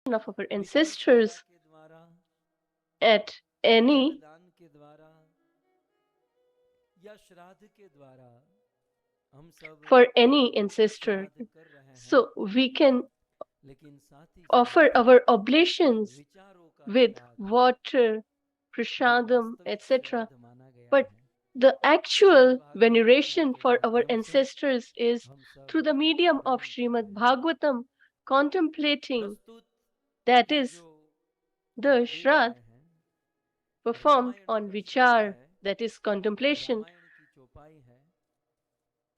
of our ancestors at any for any ancestor. So we can offer our oblations with water, prasadam, etc. But the actual veneration for our ancestors is through the medium of Shrimad Bhagavatam, contemplating, that is, the Shraddha performed on vichar, that is, contemplation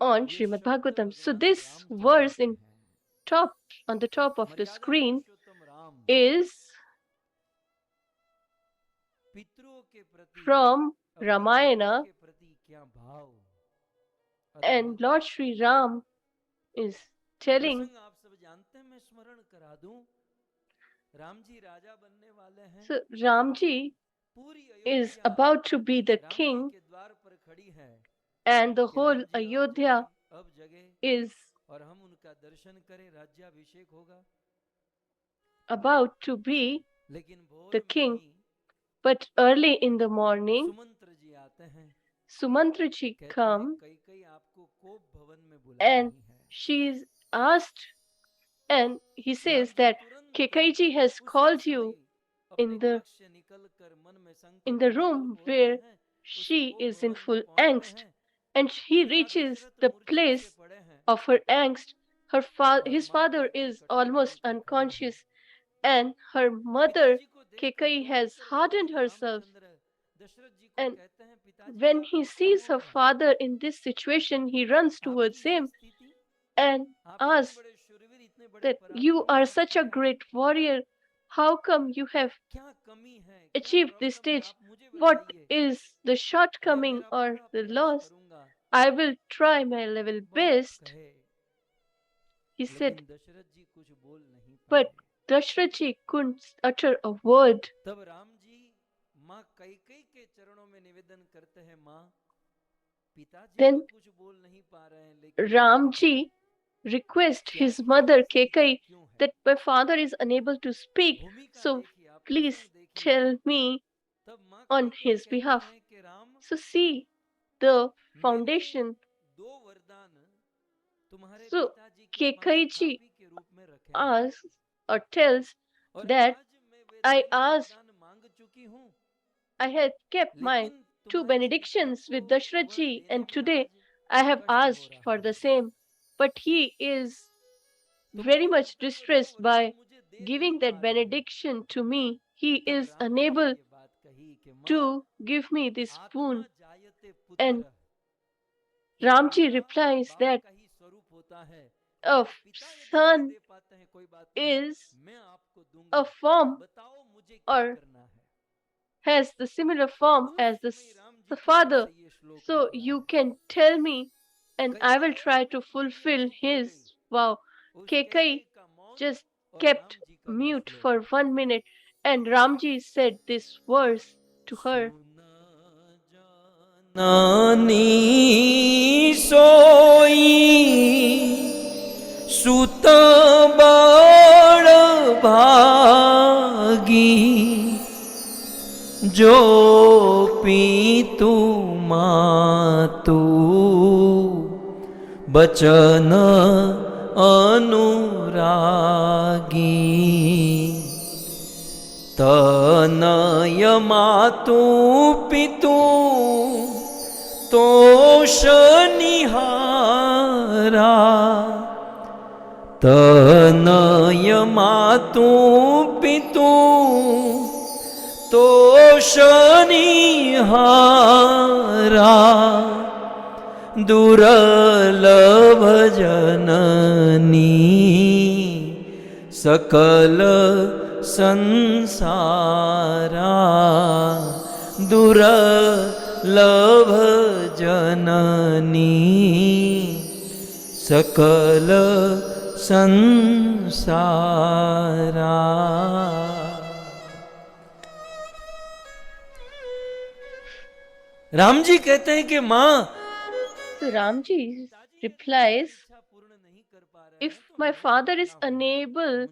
on Shrimad Bhagavatam. So this verse on the top of the screen is from Ramayana, and Lord Sri Ram is telling, so Ramji is about to be the king, and the whole Ayodhya is about to be the king. But early in the morning, Sumantraji come and she is asked, and he says that Kekaiji has called you in the room where she is in full angst, and he reaches the place of her angst. His father is almost unconscious, and her mother Kekai has hardened herself. And when he sees her father in this situation, he runs towards him and asks that you are such a great warrior. How come you have achieved this stage? What is the shortcoming or the loss? I will try my level best, he said. But Dashrathji couldn't utter a word. Then Ramji requests his mother Kekai that my father is unable to speak, so please tell me on his behalf. So see the foundation. So Kekaiji asks or tells that I had kept my 2 benedictions with Dashrathji, and today I have asked for the same. But he is very much distressed by giving that benediction to me. He is unable to give me this boon. And Ramji replies that a son is a form or has the similar form as the father. So you can tell me and I will try to fulfill his vow. Kekai just kept mute for 1 minute, and Ramji said this verse to her. Nani soi sutta bada bhagi jo pitu matu bachana anuragi tanaya matu pitu toshanihara tanaya matu pitu toshanihara duralabh janani sakala sansara duralabh janani sakala sansara. Ramji कहते हैं कि माँ, so Ramji replies, if my father is unable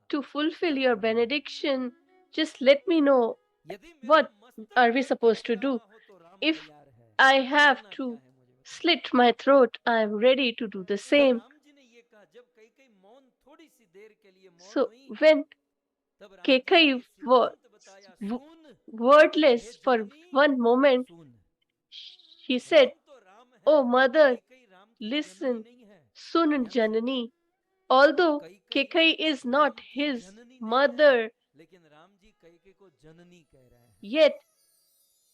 to fulfill your benediction, just let me know what are we supposed to do. If I have to slit my throat, I am ready to do the same. So when Kekai was wordless for one moment, he said, "Oh mother, listen, Sun Janani." Although Kekai is not his mother, yet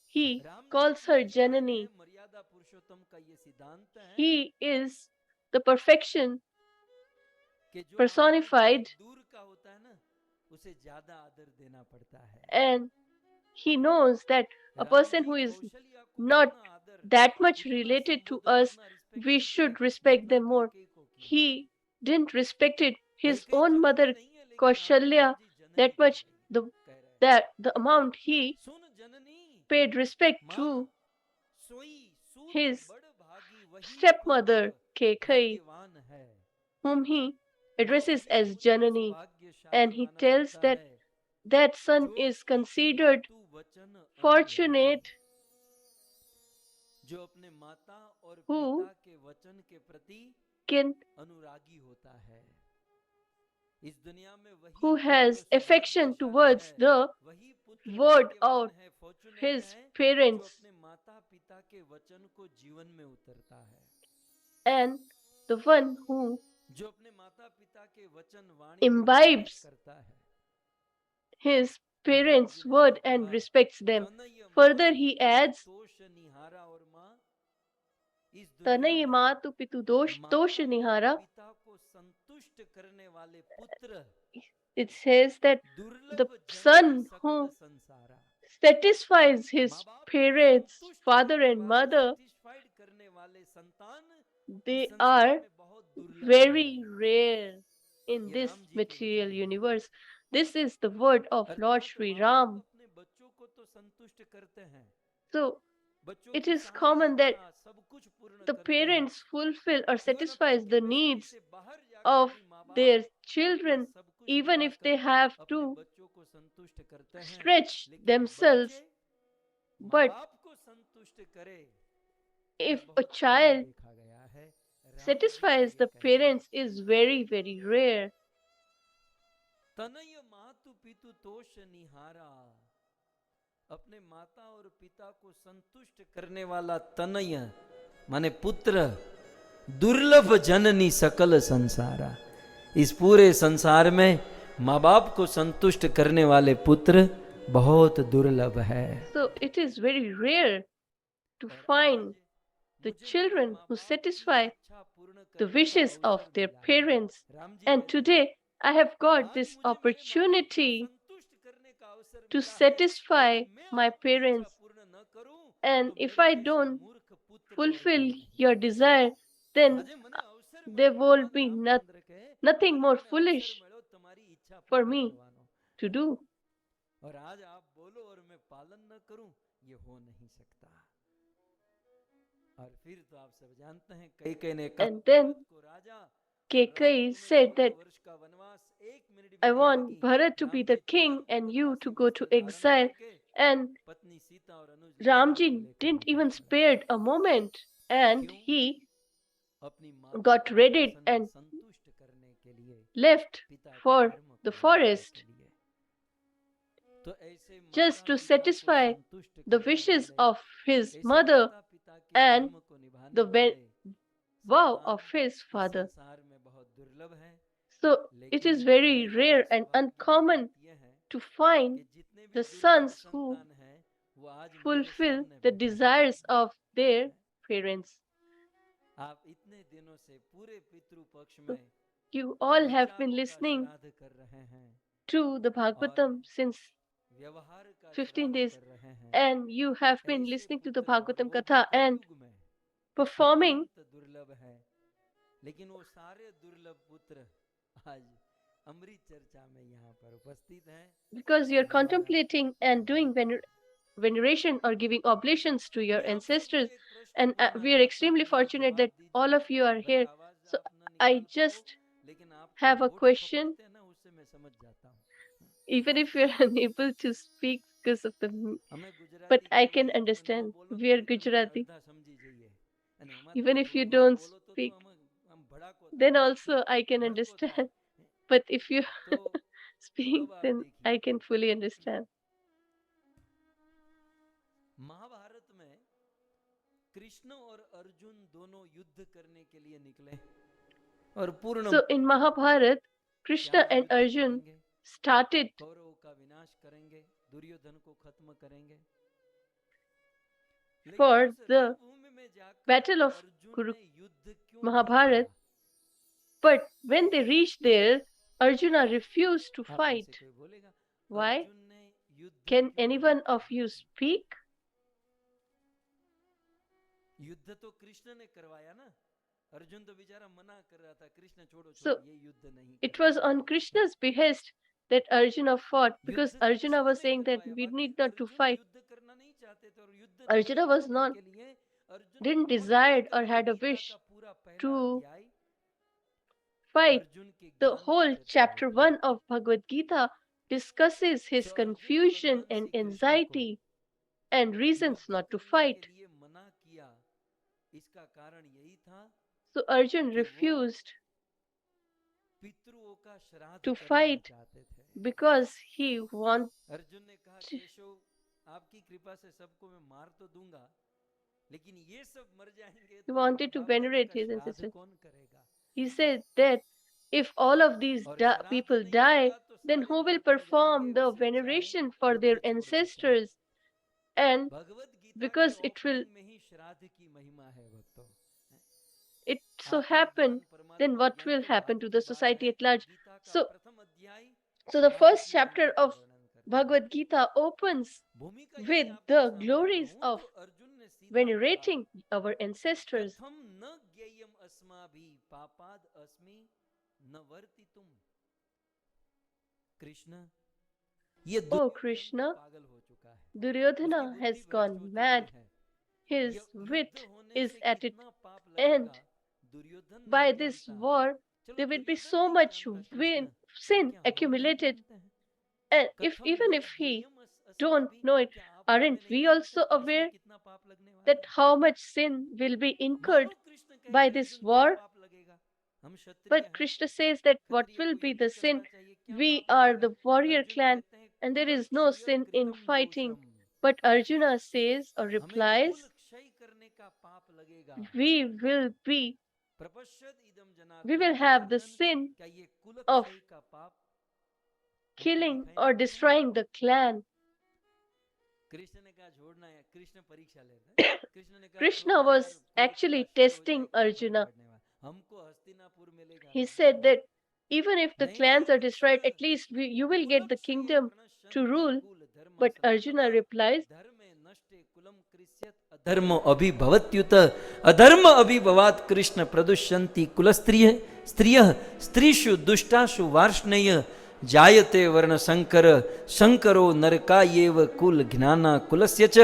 he calls her Janani. He is the perfection personified, and he knows that a person who is not that much related to us, we should respect them more. He didn't respect his own mother Kaushalya that much, the amount he paid respect to his stepmother Kekai, whom he addresses as Janani, and he tells that that son is considered fortunate who can who has affection towards the word of his parents, and the one who imbibes his parents' word and respects them. Further, he adds, Tanay matu pitu dosh nihara. It says that the son who satisfies his parents, father and mother, they are very rare in this material universe. This is the word of Lord Sri Ram. So it is common that the parents fulfill or satisfies the needs of their children, even if they have to stretch themselves. But if a child satisfies the parents is very, very rare. अपने माता और पिता को संतुष्ट करने वाला तनय माने पुत्र दुर्लभ जननी सकल संसारा। इस पूरे संसार में माँ बाप को संतुष्ट करने वाले पुत्र बहुत दुर्लभ है। So it is very rare to find the children who satisfy the wishes of their parents. And today I have got this opportunity to satisfy my parents. And if I don't fulfill your desire, then there will be nothing more foolish for me to do. And then Kekai said that I want Bharat to be the king and you to go to exile. And Ramji didn't even spare a moment, and he got ready and left for the forest just to satisfy the wishes of his mother and the vow of his father. So it is very rare and uncommon to find the sons who fulfill the desires of their parents. You all have been listening to the Bhagavatam since 15 days, and you have been listening to the Bhagvatam Katha and performing. Because you're contemplating and doing veneration or giving oblations to your ancestors, and we are extremely fortunate that all of you are here. So I just have a question. Even if you're unable to speak because of but I can understand. We are Gujarati. Even if you don't speak, then also I can understand. But if you speak, then I can fully understand. Mahabharat में कृष्ण और अर्जुन दोनों युद्ध करने के लिए निकले और पूर्ण So in Mahabharat, Krishna and Arjun started कौरवों का विनाश करेंगे, दुर्योधन को खत्म करेंगे for the battle of Mahabharat. But when they reached there, Arjuna refused to fight. Why? Can anyone of you speak? युद्ध तो कृष्ण ने करवाया ना, अर्जुन तो बेचारा मना कर रहा था, कृष्ण छोड़ो So ये युद्ध नहीं. It was on Krishna's behest that Arjuna fought, because Arjuna was saying that we need not to fight. Arjuna was not, didn't desire or had a wish to fight. The whole chapter 1 of Bhagvat Gita discusses his confusion and anxiety and reasons not to fight. So Arjun refused to fight because he wanted to venerate his ancestors. He said that if all of these people die, then who will perform the veneration for their ancestors? And because it so happen, then what will happen to the society at large? So the first chapter of Bhagavad Gita opens with the glories of venerating our ancestors. Oh Krishna, Duryodhana has gone mad. His wit is at its end. By this war, there will be so much sin accumulated. And even if he don't know it, aren't we also aware that how much sin will be incurred by this war? But Krishna says that what will be the sin? We are the warrior clan and there is no sin in fighting. But Arjuna says or replies, we will have the sin of killing or destroying the clan. Krishna was actually testing Arjuna. He said that even if the clans are destroyed, at least you will get the kingdom to rule. But Arjuna replies, अधर्म अभिभवत्युत अधर्म अभिभवात् कृष्ण प्रदुष्यन्ति कुलस्त्रिय स्त्रियः स्त्रीषु दुष्टासु वार्ष्णेय जायते वर्ण संकर संकरो नरकायेव कुल ज्ञाना कुलस्य च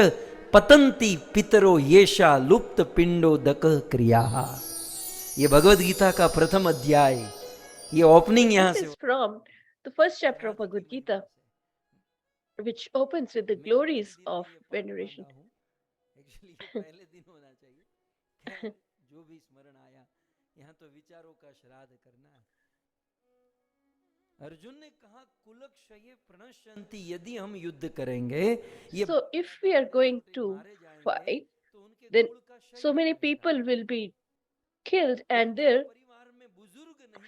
पतंती पितरो येषा लुप्त पिंडोदक क्रिया. ये भगवद गीता का प्रथम अध्याय, ये ओपनिंग यहाँ से from the first chapter of Bhagavad Gita, which opens with the glories of veneration. पहले दिन होना चाहिए, जो भी स्मरण आया, यहाँ तो विचारों का श्राद्ध करना है. अर्जुन ने कहा कुलक्षये प्रणश्यन्ति, यदि हम युद्ध करेंगे, so if we are going to fight, then so many people will be killed and their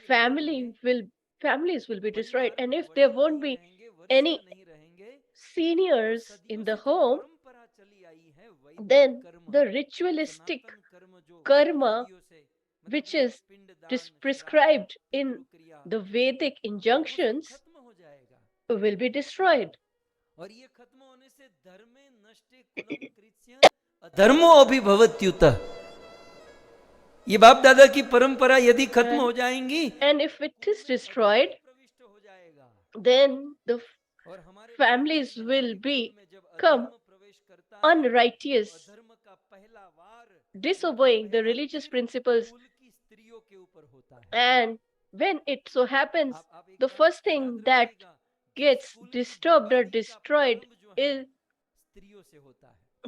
families will be destroyed, and if there won't be any seniors in the home, then the ritualistic karma which is prescribed in the Vedic injunctions will be destroyed. धर्मो अभिभवत्युत, ये बाप दादा की परंपरा यदि खत्म हो जाएंगी, and if it is destroyed, then the families will become unrighteous, disobeying the religious principles, and when it so happens, the first thing that gets disturbed or destroyed is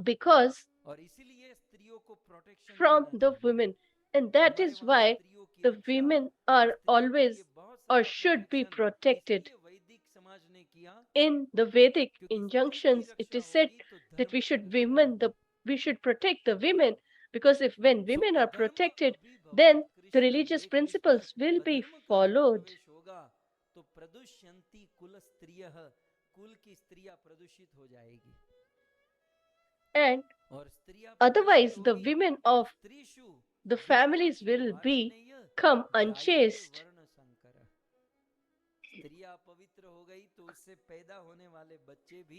because from the women. And that is why the women are always or should be protected. In the Vedic injunctions, it is said that we should protect the women, because if when women are protected, then the religious principles will be followed. And otherwise, the women of the families will become unchaste.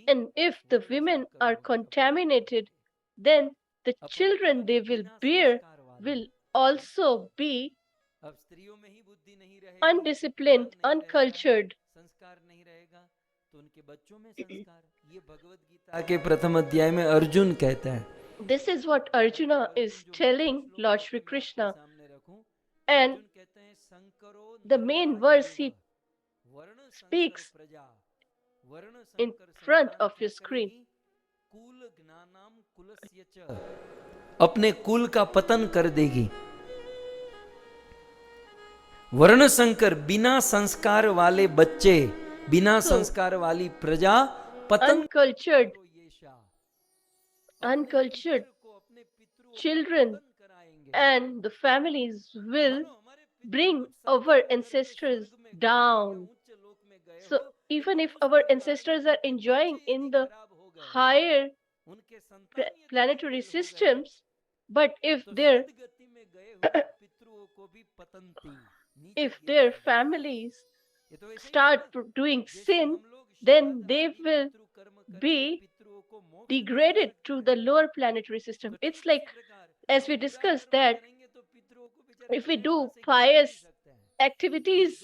And if the women are contaminated, then the children they will bear will also be undisciplined, uncultured. के प्रथम अध्याय में अर्जुन कहता है, This is what Arjuna is telling Lord Shri Krishna. And the main verse he speaks in front of your screen. अपने कुल का पतन कर देगी। वर्ण संकर, बिना संस्कार वाले बच्चे, बिना संस्कार वाली प्रजा पतन, uncultured children and the families will bring our ancestors down. So even if our ancestors are enjoying in the higher planetary systems, but if their families start doing sin, then they will be degraded to the lower planetary system. It's like, as we discussed, that if we do pious activities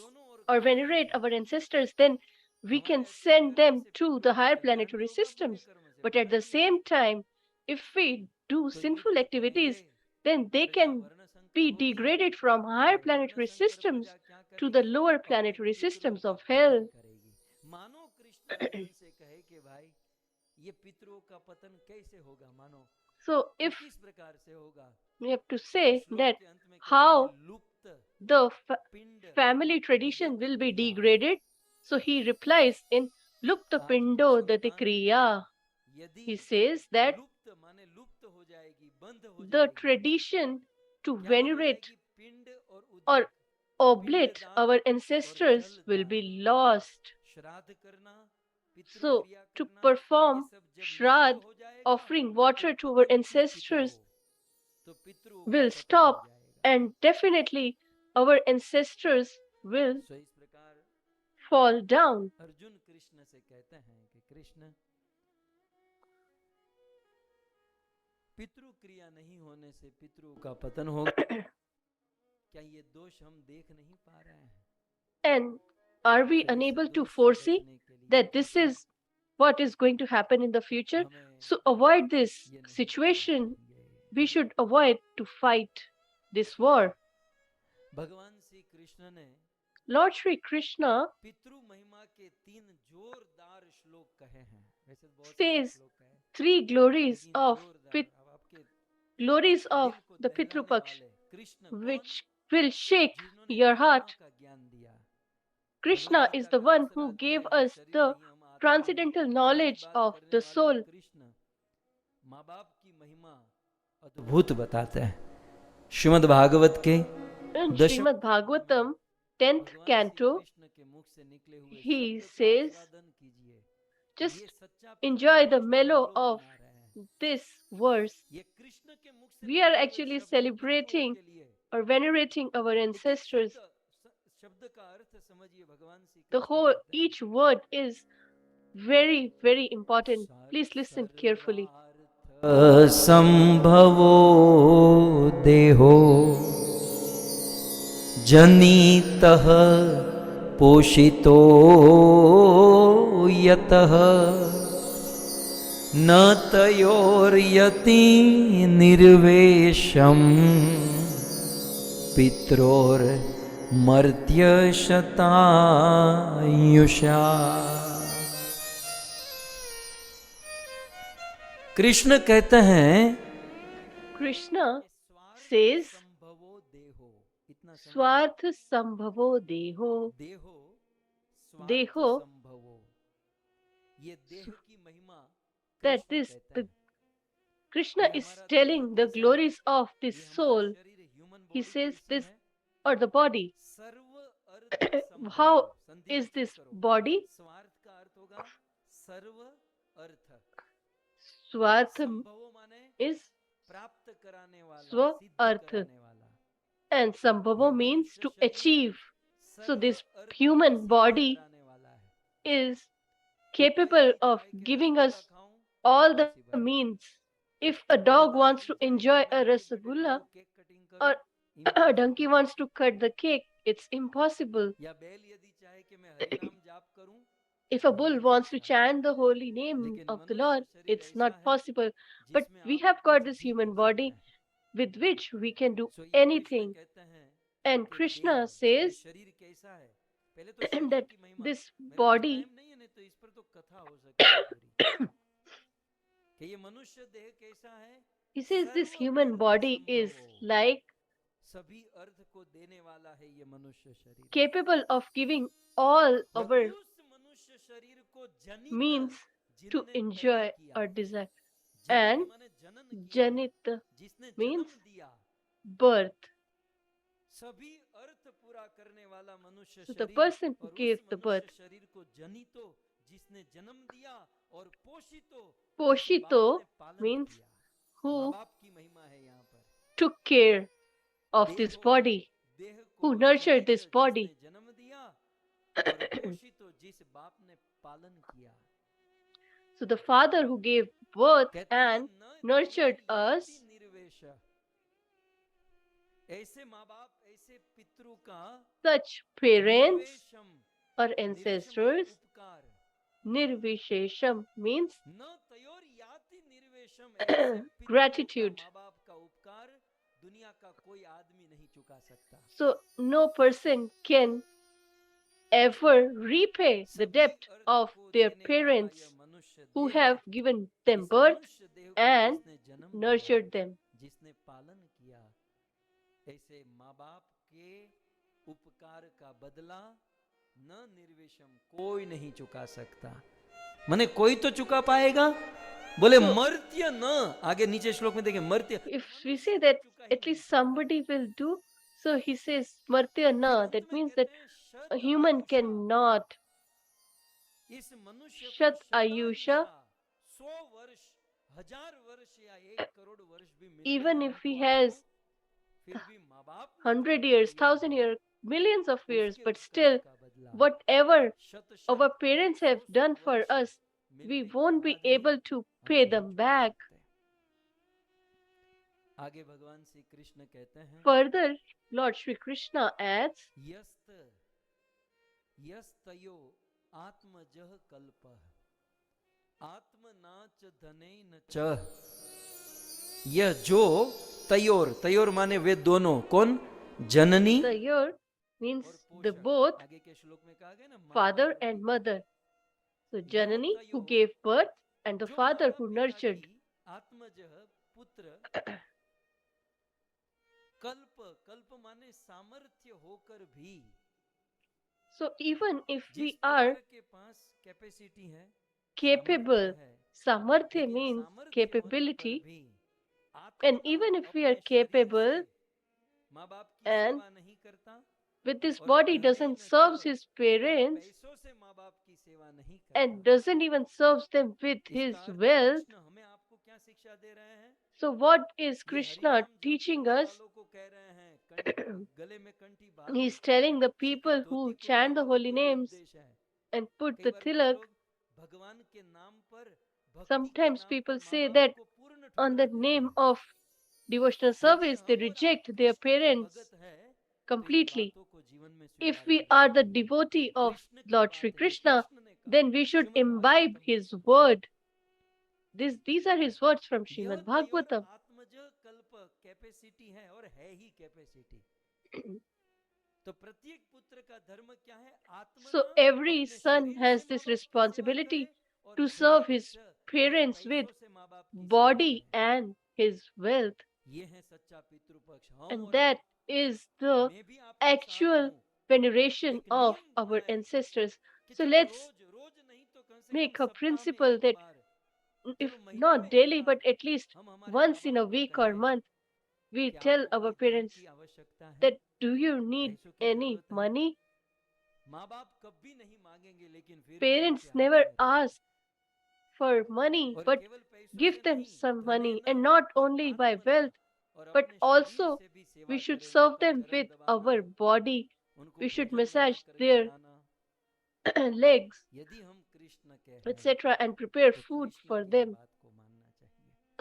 or venerate our ancestors, then we can send them to the higher planetary systems. But at the same time, if we do sinful activities, then they can be degraded from higher planetary systems to the lower planetary systems of hell. So if we have to say that how the family tradition will be degraded, so he replies in Lupta Pindo Datikriya. He says that the tradition to venerate or oblate our ancestors will be lost. So to perform Shraddha, offering water to our ancestors, will stop, and definitely our ancestors will fall down. Arjun Krishna से कहते हैं कि कृष्ण, पितृ क्रिया नहीं होने से पितरों का पतन होगा, क्या ये दोष हम देख नहीं पा रहे हैं? And are we unable to foresee that this is what is going to happen in the future? So avoid this situation. We should avoid to fight this war. भगवान श्री कृष्ण ने Lord Shri Krishna पितृ महिमा के 3 जोरदार श्लोक कहे हैं. says 3 glories of the Pitru Paksh, which will shake your heart. Krishna is the one who gave us the transcendental knowledge of the soul. माँ बाप की महिमा अद्भुत बताते हैं. श्रीमद् भागवत के In Shrimad Bhagavatam, 10th canto, he says, just enjoy the mellow of this verse. We are actually celebrating or venerating our ancestors. Each word is very, very important. Please listen carefully. संभवो देहो जनितः पोषितो यतः न तयोर्यति निर्वेशम पित्रोर मर्त्य शतायुषा। कृष्ण कहते हैं, Krishna says, Swarth Sambhavo Deho. Deho, that this, the Krishna is telling the glories of this soul. He says this, or the body. How is this body? Swarth is Swa Arth, and Sambhava means to achieve. So this human body is capable of giving us all the means. If a dog wants to enjoy a rasagulla or a donkey wants to cut the cake, it's impossible. If a bull wants to chant the holy name of the Lord, it's not possible. But we have got this human body with which we can do anything. And Krishna says that this body he says this human body is like capable of giving all our means to enjoy or desire. And Janit means birth. So the person who gave the birth. Poshito means who took care of this body, who nurtured this body. So the father who gave birth and nurtured us, such parents or ancestors, nirvishesham means gratitude. So no person can ever repay the debt of their parents who have given them birth and nurtured them. कोई नहीं चुका सकता। माने कोई तो चुका पाएगा, बोले मर्त्य न, आगे नीचे श्लोक में देखिए मर्त्य। If we say that at least somebody will do, so he says मर्त्य न, that means that a human cannot. Shat Ayusha, even if he has 100 years, 1,000 years, millions of years, but still, whatever our parents have done for us, we won't be able to pay them back. Further, Lord Shri Krishna adds, यह जो तयोर, तयोर माने वे दोनों, कौन? जननी। Tayor means the both father and mother. So Janani who gave birth and the father who nurtured. So even if we are capable, samarthya means capability, and even if we are capable and with this body doesn't serve his parents and doesn't even serve them with his wealth, so what is Krishna teaching us? He is telling the people who chant the holy names and put the tilak. Sometimes people say that on the name of devotional service, they reject their parents completely. If we are the devotee of Lord Shri Krishna, then we should imbibe his word. These are his words from Shrimad Bhagavatam. So every son has this responsibility to serve his parents with body and his wealth. And that is the actual veneration of our ancestors. So let's make a principle that if not daily, but at least once in a week or month, we tell our parents that do you need any money? Parents never ask for money, but give them some money, and not only by wealth, but also we should serve them with our body. We should massage their legs, etc., and prepare food for them.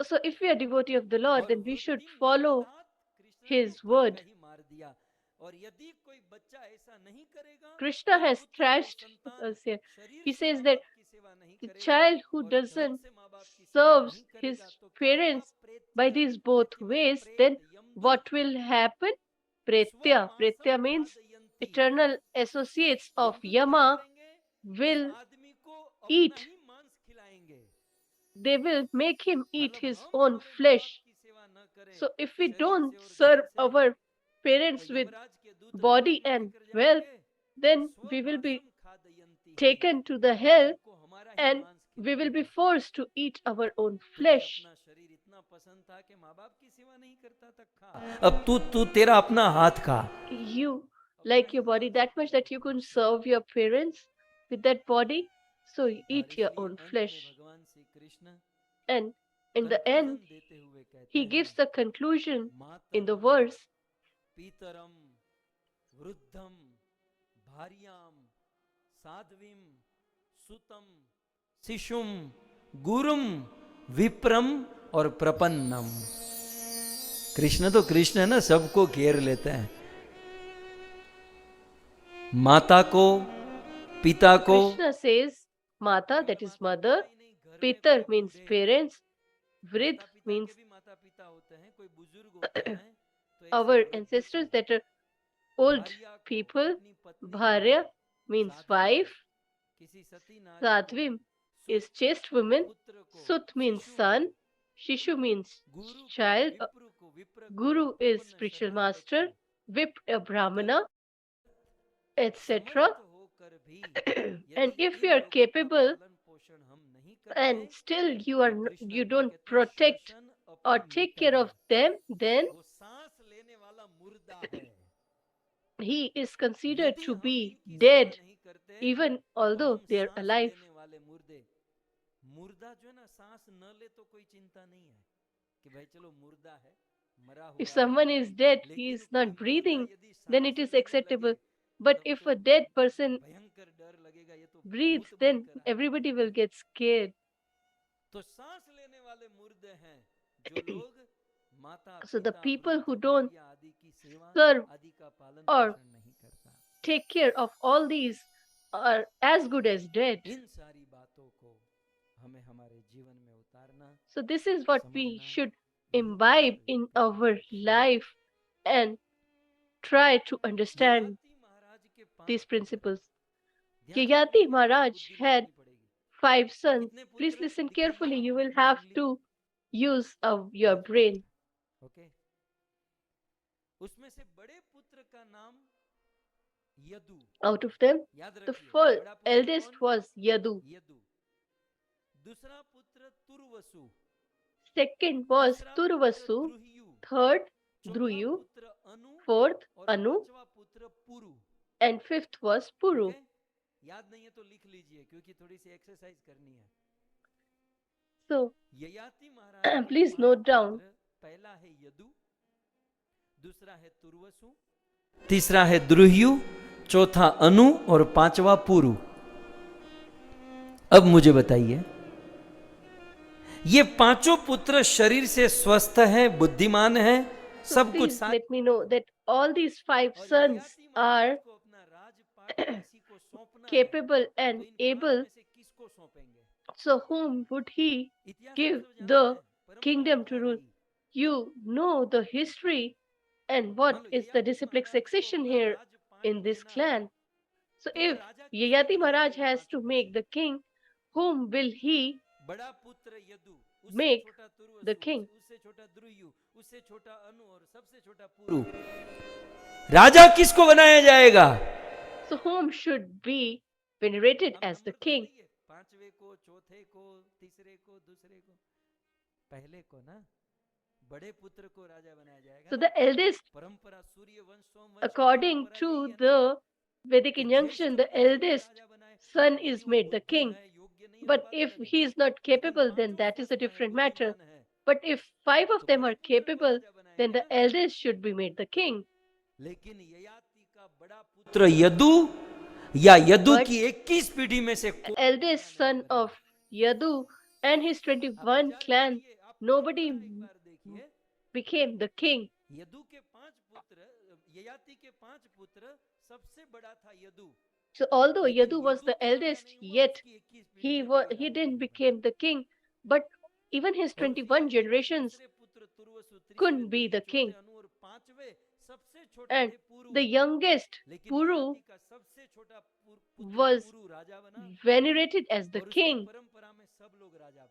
So, if we are devotee of the Lord, then we should follow His word. Krishna has thrashed us here. He says that the child who doesn't serve his parents by these both ways, then what will happen? Pretya. Pretya means eternal associates of Yama will eat. They will make him eat his own flesh. So if we don't serve our parents with body and wealth, then we will be taken to the hell and we will be forced to eat our own flesh. अब तू तेरा अपना हाथ खा. You like your body that much that you couldn't serve your parents with that body, so you eat your own flesh. And in the end, he gives the conclusion in the verse, Pitaram, Vruddham, Bharyam, Sadvim, Sutam, Sishum, Gurum, Vipram और प्रपन्नम. कृष्ण तो कृष्ण है ना, सबको घेर लेते हैं. माता को, पिता को. Krishna says Mata, that is mother. Pitar means parents. Vrid means our ancestors, that are old people. Bharya means wife. Sadvim is chaste woman. Sut means son. Shishu means child. Guru is spiritual master. Vip a brahmana, etc. And if you are capable and still you don't protect or take care of them, then he is considered to be dead even although they are alive. If someone is dead, he is not breathing, then it is acceptable. But if a dead person breathes, then everybody will get scared. So the people who don't serve or take care of all these are as good as dead. So this is what we should imbibe in our life and try to understand these principles. Yayati Maharaj had 5 sons. Please listen carefully. You will have to use your brain. Out of them, the eldest was Yadu. Second was Turvasu. Third, Druyu. Fourth, Anu. And fifth was Puru. So, please note down. तीसरा है द्रुह्यु, चौथा अनु और पांचवा पुरु. अब मुझे बताइए, ये पांचों पुत्र शरीर से स्वस्थ हैं, बुद्धिमान हैं, सब कुछ. Let me know that all these 5 sons are capable and able. So whom would he give the kingdom to rule? You know the history and what is the disciplic succession here. in this clan. So if Yayati Maharaj has to make the king, whom will he बड़ा पुत्र यदु, उससे make छोटा Turvasu, the king? उससे छोटा द्रुयु, उससे छोटा अनु और सबसे छोटा पुरु। राजा किसको बनाया जाएगा? So whom should be venerated as the king? पांचवे को, चौथे को, तीसरे को, दूसरे को, पहले को ना, बड़े पुत्र को राजा बनाया जाएगा। So the eldest, परंपरा सूर्य वंश, सोमवंश, according to the Vedic injunction, the eldest son is made the king. But if he is not capable, then that is a different matter. But if 5 of them are capable, then the eldest should be made the king. लेकिन ययाति का बड़ा पुत्र यदु या Yadu But की 21 पीढ़ी में से the eldest son of Yadu and his 21 clan, nobody became the king. Yadu के 5 पुत्र, ययाति के 5 पुत्र, सबसे बड़ा था Yadu. So although Yadu was the eldest, yet he didn't become the king. But even his 21 generations couldn't be the king. And the youngest Puru was venerated as the king.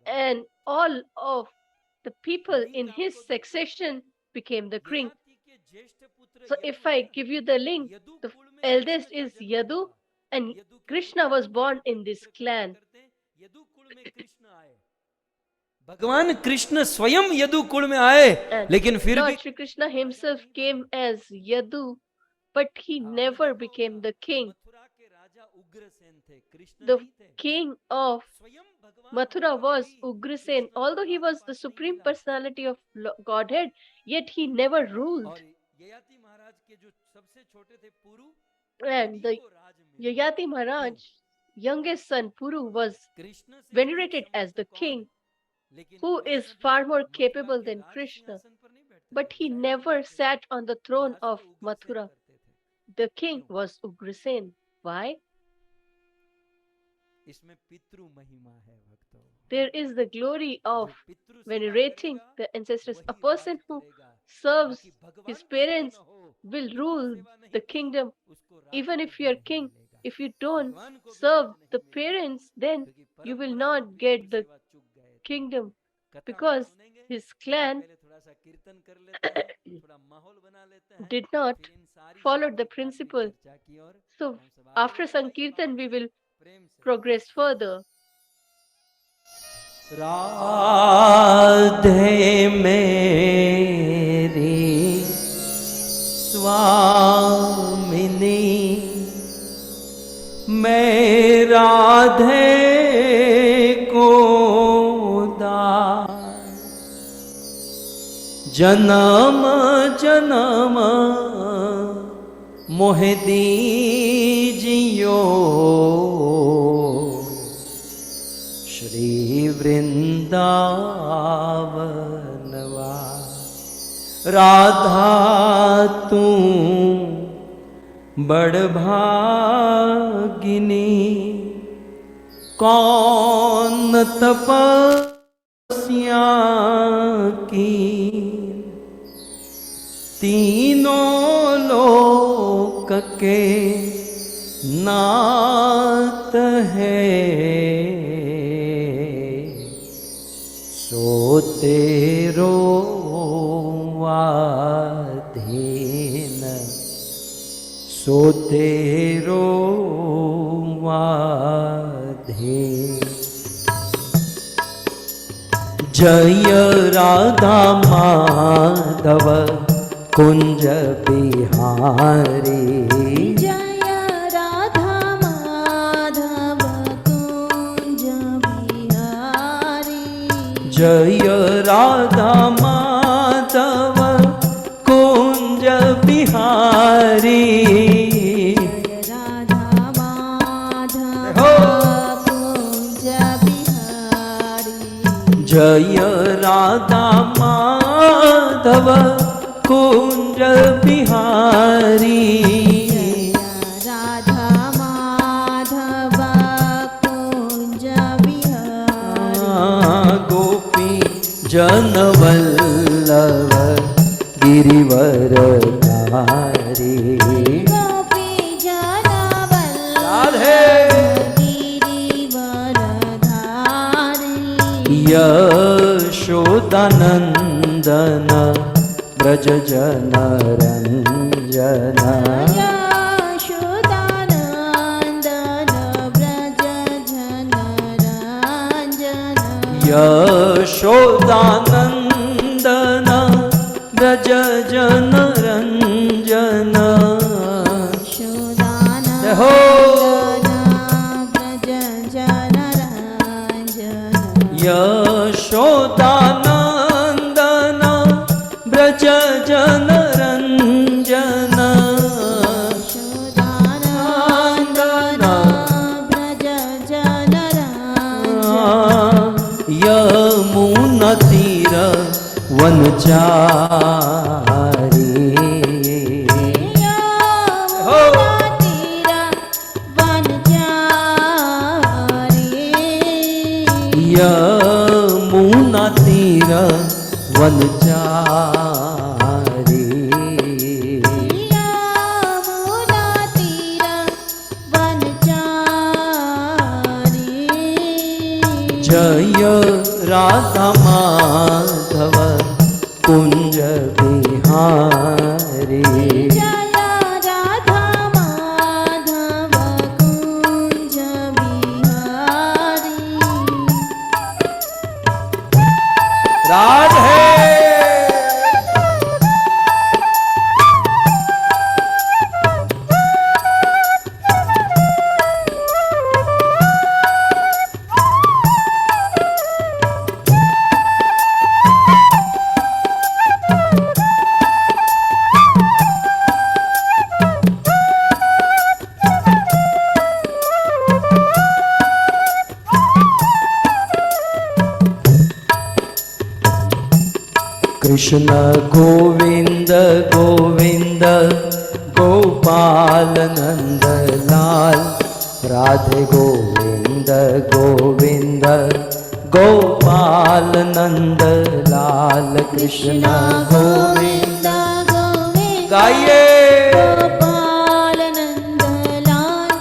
And all of the people in his succession became the king. So if I give you the link, the eldest is Yadu, and Krishna was born in this clan. भगवान कृष्ण स्वयं यदु कुल में आए, लेकिन फिर भी Lord Shri Krishna himself came as Yadu, but he never became the king. The king of Mathura was Ugrasen. Although he was the supreme personality of Godhead, yet he never ruled. And the Yayati Maharaj, youngest son Puru, was venerated as the king, who is far more capable than Krishna. But he never sat on the throne of Mathura. The king was Ugrasen. Why? There is the glory of venerating the ancestors. A person who serves his parents will rule the kingdom. Even if you are king, if you don't serve the parents, then you will not get the kingdom, because his clan did not follow the principle. So after Sankirtan, we will progress further. Radhe मेरी स्वामिनी, मैं राधे को दास, जन्म जन्म मोहे दीजियो, श्री वृंदावनवा, राधा तू बड़ भागिनी, कौन तपस्या की, तीनों लोक के नाथ है, सो तेरो वाधीन, सो तेरो वाधीन। जय राधा माधव कुंज बिहारी, जय राधा माधव कुंज बिहारी, जय राधा माधव कुंज बिहारी, राधा माधव कुंज बिहारी, जय राधा माधव कुंज बिहारी, राधा माधव कुंज बिहारी, गोपी जनवल्लभ गिरिवर धारी, गोपी यशोदानंदन ब्रज जन रंजन यशोदानंदन ब्रज जन रंजन हो यशोदानंदन ब्रज जन रंजन यमुना तीर वनचारी यमुना तीर वनचारी जय राधा माधव कुंज बिहारी राधे कृष्ण गोविंद गोविंद गोपाल नंद लाल राधे गोविंद गोविंद गोपाल नंद लाल कृष्ण गोविंद गोविंद गाइए गोपाल नंद लाल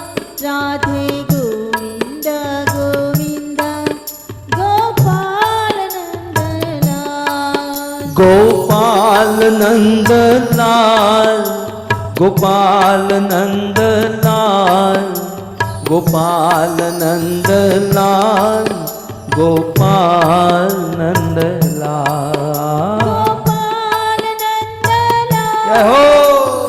राधे गोविंद गोविंद गोपाल नंद लाल गोपाल नंद लाल गोपाल नंद लाल गोपाल नंद लाल गोपाल नंद लाल गोपाल नंद लाल हो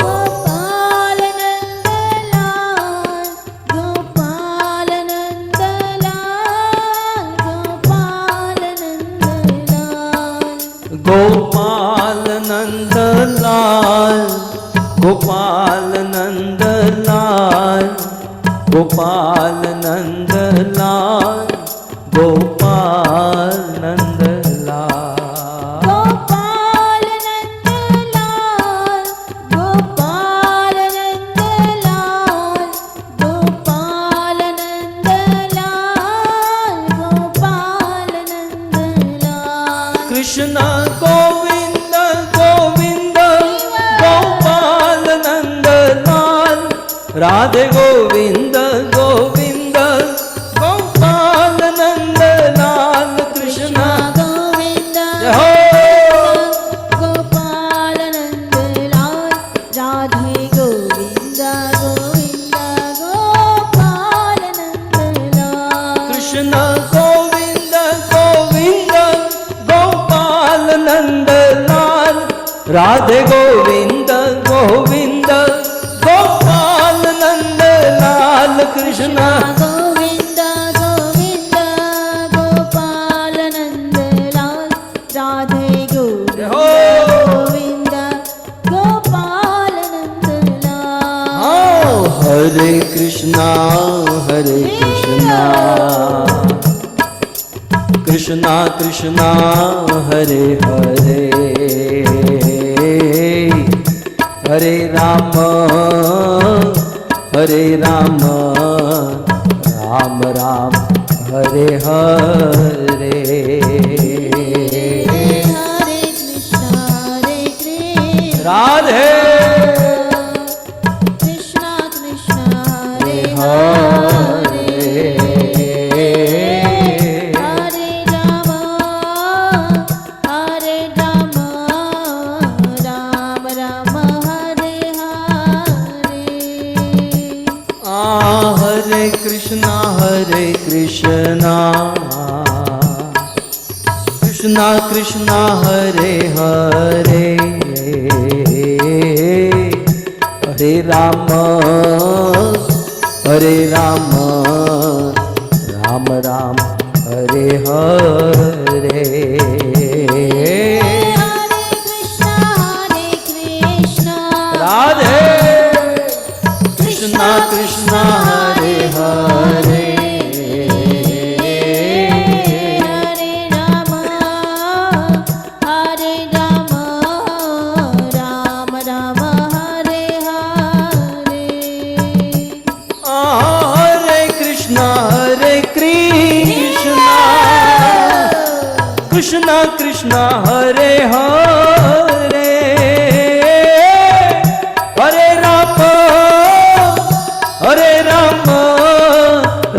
गोपाल नंद लाल गोपाल नंद लाल गोपाल नंद लाल गोपाल नंद लाल गोपाल नंद लाल गोपाल नंद लाल गोपाल नंद लाल गोपाल नंद लाल गोपाल नंद लाल गोपाल नंद लाल गोपाल नंद लाल कृष्ण गोविंद गोविंद गोपाल नंद लाल राधे गोविंद गोविंद गोपाल नंद लाल कृष्ण गोविंद गोपाल नंद लाल राधे गोविंद गोविंद गोपाल नंद लाल कृष्ण गोविंद गोविंद गोपाल नंद लाल राधे गोविंद गोविंद गोपाल नंद लाल कृष्ण गोविंद गोविंद गोपाल नंद लाल राधे गोविंद गोपाल नंद लाल हरे Krishna Krishna Krishna Hare Hare Hare Ram Ram Ram Hare Hare Hare Krishna Radhe Krishna Krishna Hare Hare Hare Ram Krishna Krishna Hare Hare Hare Rama Hare Rama Rama Rama Hare Hare Radhe Krishna Krishna Hare Hare Krishna Krishna Hare Hare Hare Rama Hare Rama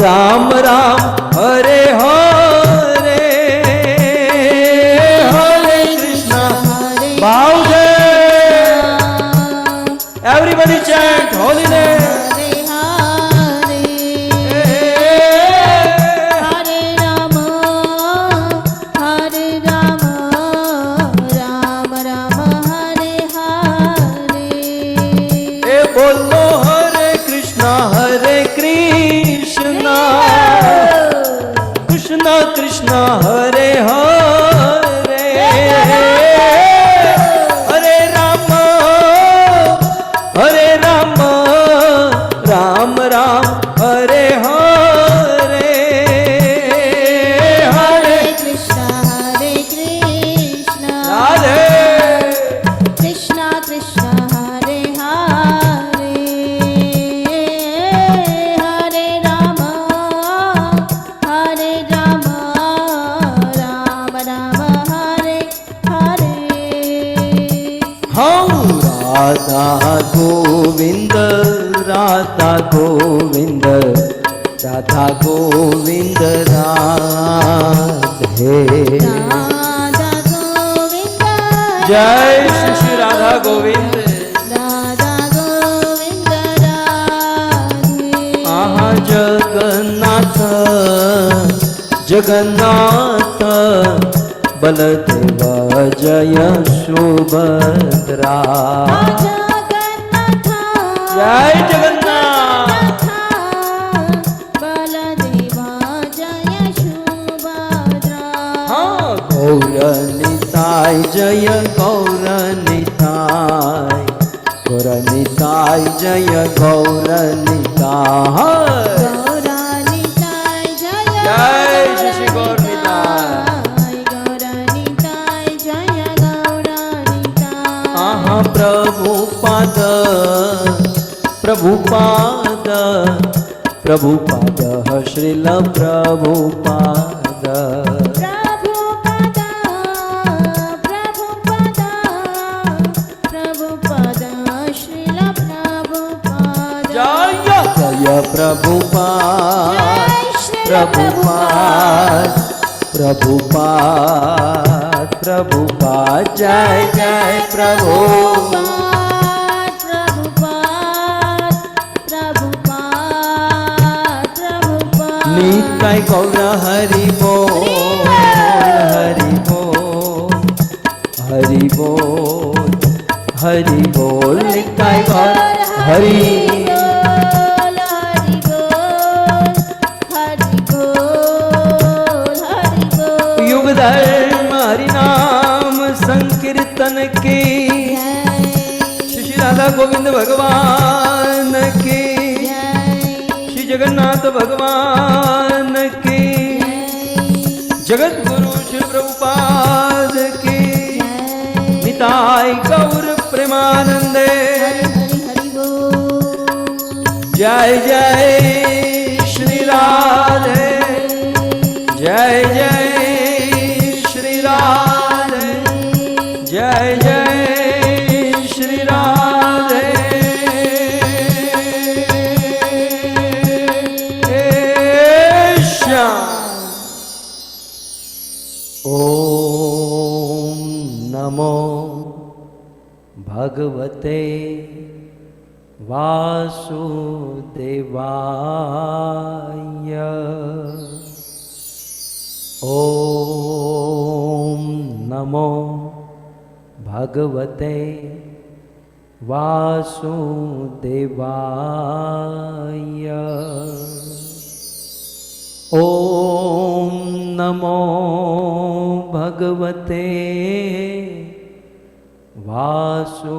Rama Rama Hare Hare Hare Krishna Bhagavatam. Everybody chant holy name. Krishna Hare Hare Hare Rama Hare Rama Rama Rama Hare Hare Hare Krishna Radhe Krishna Krishna Hare Hare Hare Rama Hare Rama Rama Rama Hare Hare. Radha Govind Radha Govind Radha Govind Radhe Radha Govind Jai Shri Radha Govind Radha Govind Radhe. Aha Jagannath Jagannath Baladeva Jaya Subhadra Jai Jagannath Baladeva Jaya Subhadra. Gauranitai Jaya Gauranitai Gauranitai Jaya Gauranitai Gauranitai Jaya Jai Shri Gauranitai Gauranitai Jaya Gauranitai. Aha Prabhupada Prabhupada Prabhupada Srila Prabhupada Prabhupada Prabhupada Prabhupada Srila Prabhupada. Jaya Jaya Prabhupada Jai Srila Prabhupada Prabhupada Prabhupada Jai Jai Prabhupada Nitai Gaura Hari Bol Hari Bol Hari Bol Hari Bol Nitai Gaura Hari युग धर्म हरि नाम संकीर्तन की श्री राधा गोविंद भगवान की श्री जगन्नाथ भगवान की जगत गुरु श्री प्रभुपाद की निताई गौर प्रेमानंदे जय जय श्री राधे जय जय श्री राधे जय जय श्री राधे ओम नमो भगवते वासुदेवाय ॐ नमो भगवते वासुदेवाय। ॐ नमो भगवते वासुदेवाय।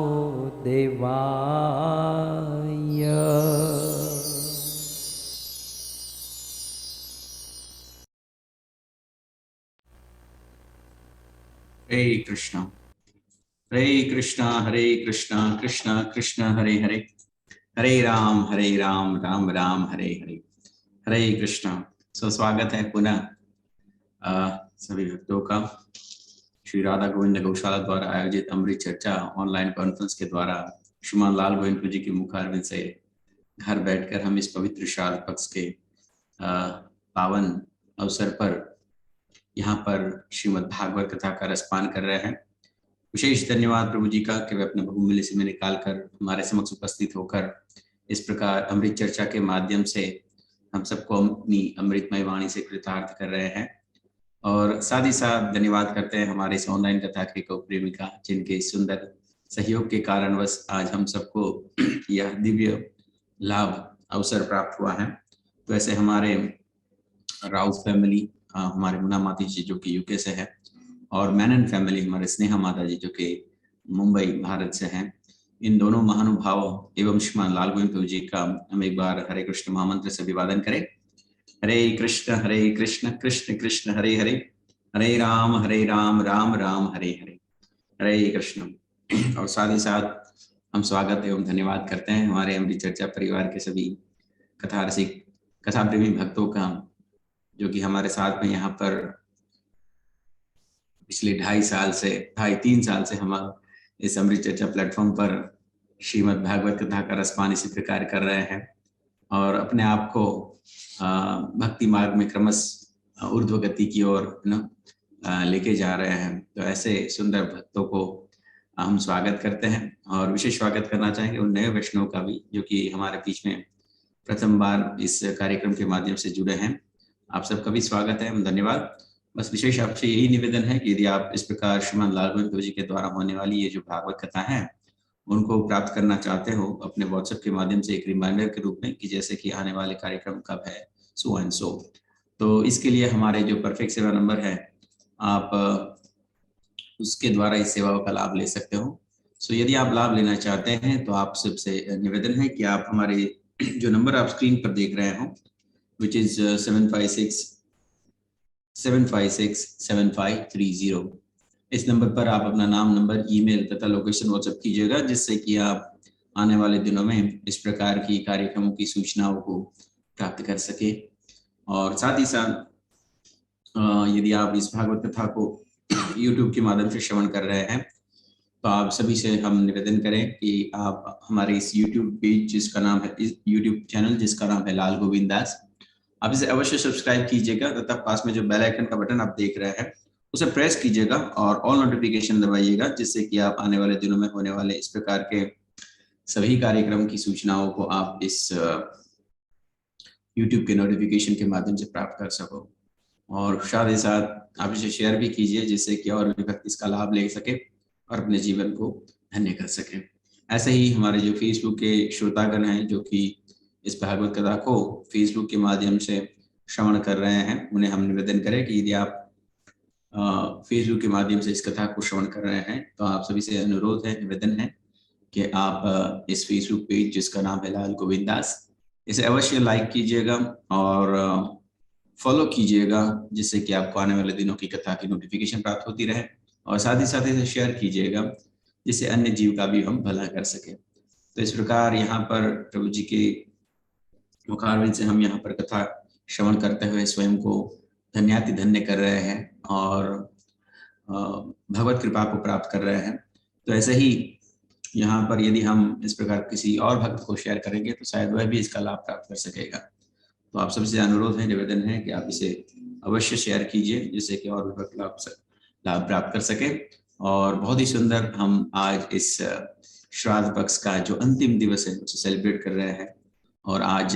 हरे कृष्णा हरे कृष्णा कृष्णा कृष्णा हरे हरे, हरे राम राम राम हरे हरे। हरे कृष्णा। स्वागत है पुनः सभी भक्तों का श्री राधा गोविंद गौशाला द्वारा आयोजित अमृत चर्चा ऑनलाइन कॉन्फ्रेंस के द्वारा श्रीमान लाल गोविंद जी के मुखारविंद से घर बैठकर हम इस पवित्र श्राद्ध पक्ष के पावन अवसर पर यहाँ पर श्रीमद् भागवत कथा का रसपान कर रहे हैं। विशेष धन्यवाद प्रभु जी का कि वे अपने बहुमूल्य समय निकालकर हमारे समक्ष उपस्थित होकर इस प्रकार अमृत चर्चा के माध्यम से हम सबको अपनी अमृतमय वाणी से कृतार्थ कर रहे हैं। और साथ ही साथ धन्यवाद करते हैं हमारे इस ऑनलाइन कथा के को प्रेमिका, जिनके सुंदर सहयोग के कारणवश आज हम सबको यह दिव्य लाभ अवसर प्राप्त हुआ है। तो ऐसे हमारे राउत फैमिली, हमारे मुन्ना माती जी जो कि यूके से है, और मैनन फैमिली हमारे स्नेहा माता जी जो कि मुंबई भारत से हैं, इन दोनों महानुभावों एवं श्रीमान लाल गोविंद जी का हम एक बार हरे कृष्ण महामंत्र से अभिवादन करें। हरे कृष्ण कृष्ण कृष्ण हरे हरे, हरे राम राम राम हरे हरे। हरे कृष्ण। और साथ ही साथ हम स्वागत एवं धन्यवाद करते हैं हमारे अमृत चर्चा परिवार के सभी कथा रसिक कथा प्रेमी भक्तों का, जो कि हमारे साथ में यहाँ पर पिछले 2.5-3 साल से हम इस अमृत चर्चा प्लेटफॉर्म पर श्रीमद् भागवत कथा का रसपान इसी प्रकार कर रहे हैं और अपने आप को भक्ति मार्ग में क्रमश ऊर्ध्व गति की ओर लेके जा रहे हैं। तो ऐसे सुंदर भक्तों को हम स्वागत करते हैं और विशेष स्वागत करना चाहेंगे उन नए वैष्णव का भी, जो कि हमारे बीच में प्रथम बार इस कार्यक्रम के माध्यम से जुड़े हैं। आप सबका भी स्वागत है, धन्यवाद। बस विशेष आपसे यही निवेदन है कि यदि आप इस प्रकार श्रीमान लाल गोविंद जी के द्वारा होने वाली ये जो भागवत कथा है उनको प्राप्त करना चाहते हो अपने व्हाट्सएप के माध्यम से एक रिमाइंडर के रूप में कि जैसे कि आने वाले कार्यक्रम कब है सो एंड सो, तो इसके लिए हमारे जो परफेक्ट सेवा नंबर है आप उसके द्वारा इस सेवा का लाभ ले सकते हो। सो यदि आप लाभ लेना चाहते हैं तो आप सबसे निवेदन है कि आप हमारे जो नंबर आप स्क्रीन पर देख रहे हो विच इज 756-7530, इस नंबर पर आप अपना नाम, नंबर, ईमेल तथा लोकेशन व्हाट्सएप कीजिएगा, जिससे कि आप आने वाले दिनों में इस प्रकार की कार्यक्रमों की सूचनाओं को प्राप्त कर सके। और साथ ही साथ यदि आप इस भागवत कथा को YouTube के माध्यम से श्रवण कर रहे हैं तो आप सभी से हम निवेदन करें कि आप हमारे इस YouTube पेज जिसका नाम है, इस YouTube चैनल जिसका नाम है लाल गोविंद दास, आप इसे अवश्य सब्सक्राइब कीजिएगा तथा पास में जो बेल आइकन का बटन आप देख रहे हैं उसे प्रेस कीजिएगा और ऑल नोटिफिकेशन दबाइएगा, जिससे कि आप आने वाले दिनों में होने वाले इस प्रकार के सभी कार्यक्रम की सूचनाओं को आप इस YouTube के नोटिफिकेशन के माध्यम से प्राप्त कर सको। और साथ ही साथ आप इसे शेयर भी कीजिए, जिससे कि और भी भक्त इसका लाभ ले सके और अपने जीवन को धन्य कर सके। ऐसे ही हमारे जो फेसबुक के श्रोतागण हैं जो कि इस भागवत कथा को फेसबुक के माध्यम से श्रवण कर रहे हैं, उन्हें हम निवेदन करें कि यदि आप फेसबुक के माध्यम से इस कथा को श्रवण कर रहे हैं तो आप सभी से अनुरोध है, निवेदन है कि आप इस फेसबुक पेज जिसका नाम है लाल गोविंद दास, इसे अवश्य लाइक कीजिएगा और फॉलो कीजिएगा, जिससे कि आपको आने वाले दिनों की कथा की नोटिफिकेशन प्राप्त होती रहे। और साथ ही साथ इसे शेयर कीजिएगा, जिससे अन्य जीव का भी हम भला कर सके। तो इस प्रकार यहाँ पर प्रभु जी के मुखारविंद से हम यहाँ पर कथा श्रवण करते हुए स्वयं को धन्याति धन्य कर रहे हैं और भगवत कृपा को प्राप्त कर रहे हैं। तो ऐसे ही यहाँ पर यदि हम इस प्रकार किसी और भक्त को शेयर करेंगे तो शायद वह भी इसका लाभ प्राप्त कर सकेगा। तो आप सबसे अनुरोध है, निवेदन है कि आप इसे अवश्य शेयर कीजिए, जिससे कि और भी भक्त लाभ प्राप्त कर सके। और बहुत ही सुंदर हम आज इस श्राद्ध पक्ष का जो अंतिम दिवस है उसे सेलिब्रेट कर रहे हैं। और आज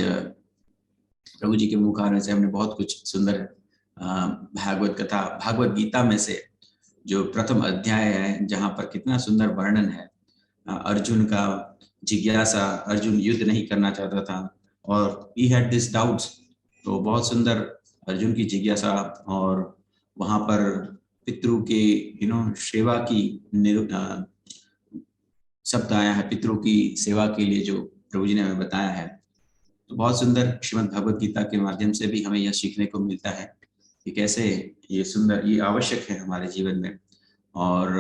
प्रभु जी के मुखारविंद से हमने बहुत कुछ सुंदर भागवत कथा, भागवत गीता में से जो प्रथम अध्याय है, जहाँ पर कितना सुंदर वर्णन है अर्जुन का जिज्ञासा। अर्जुन युद्ध नहीं करना चाहता था और he had this doubts, तो बहुत सुंदर अर्जुन की जिज्ञासा। और वहाँ पर पितरों के सेवा की शब्द आया है, पितरों की सेवा के लिए जो प्रभु जी ने हमें बताया है। तो बहुत सुंदर श्रीमद् भगवत गीता के माध्यम से भी हमें यह सीखने को मिलता है कि कैसे ये सुंदर, ये आवश्यक है हमारे जीवन में। और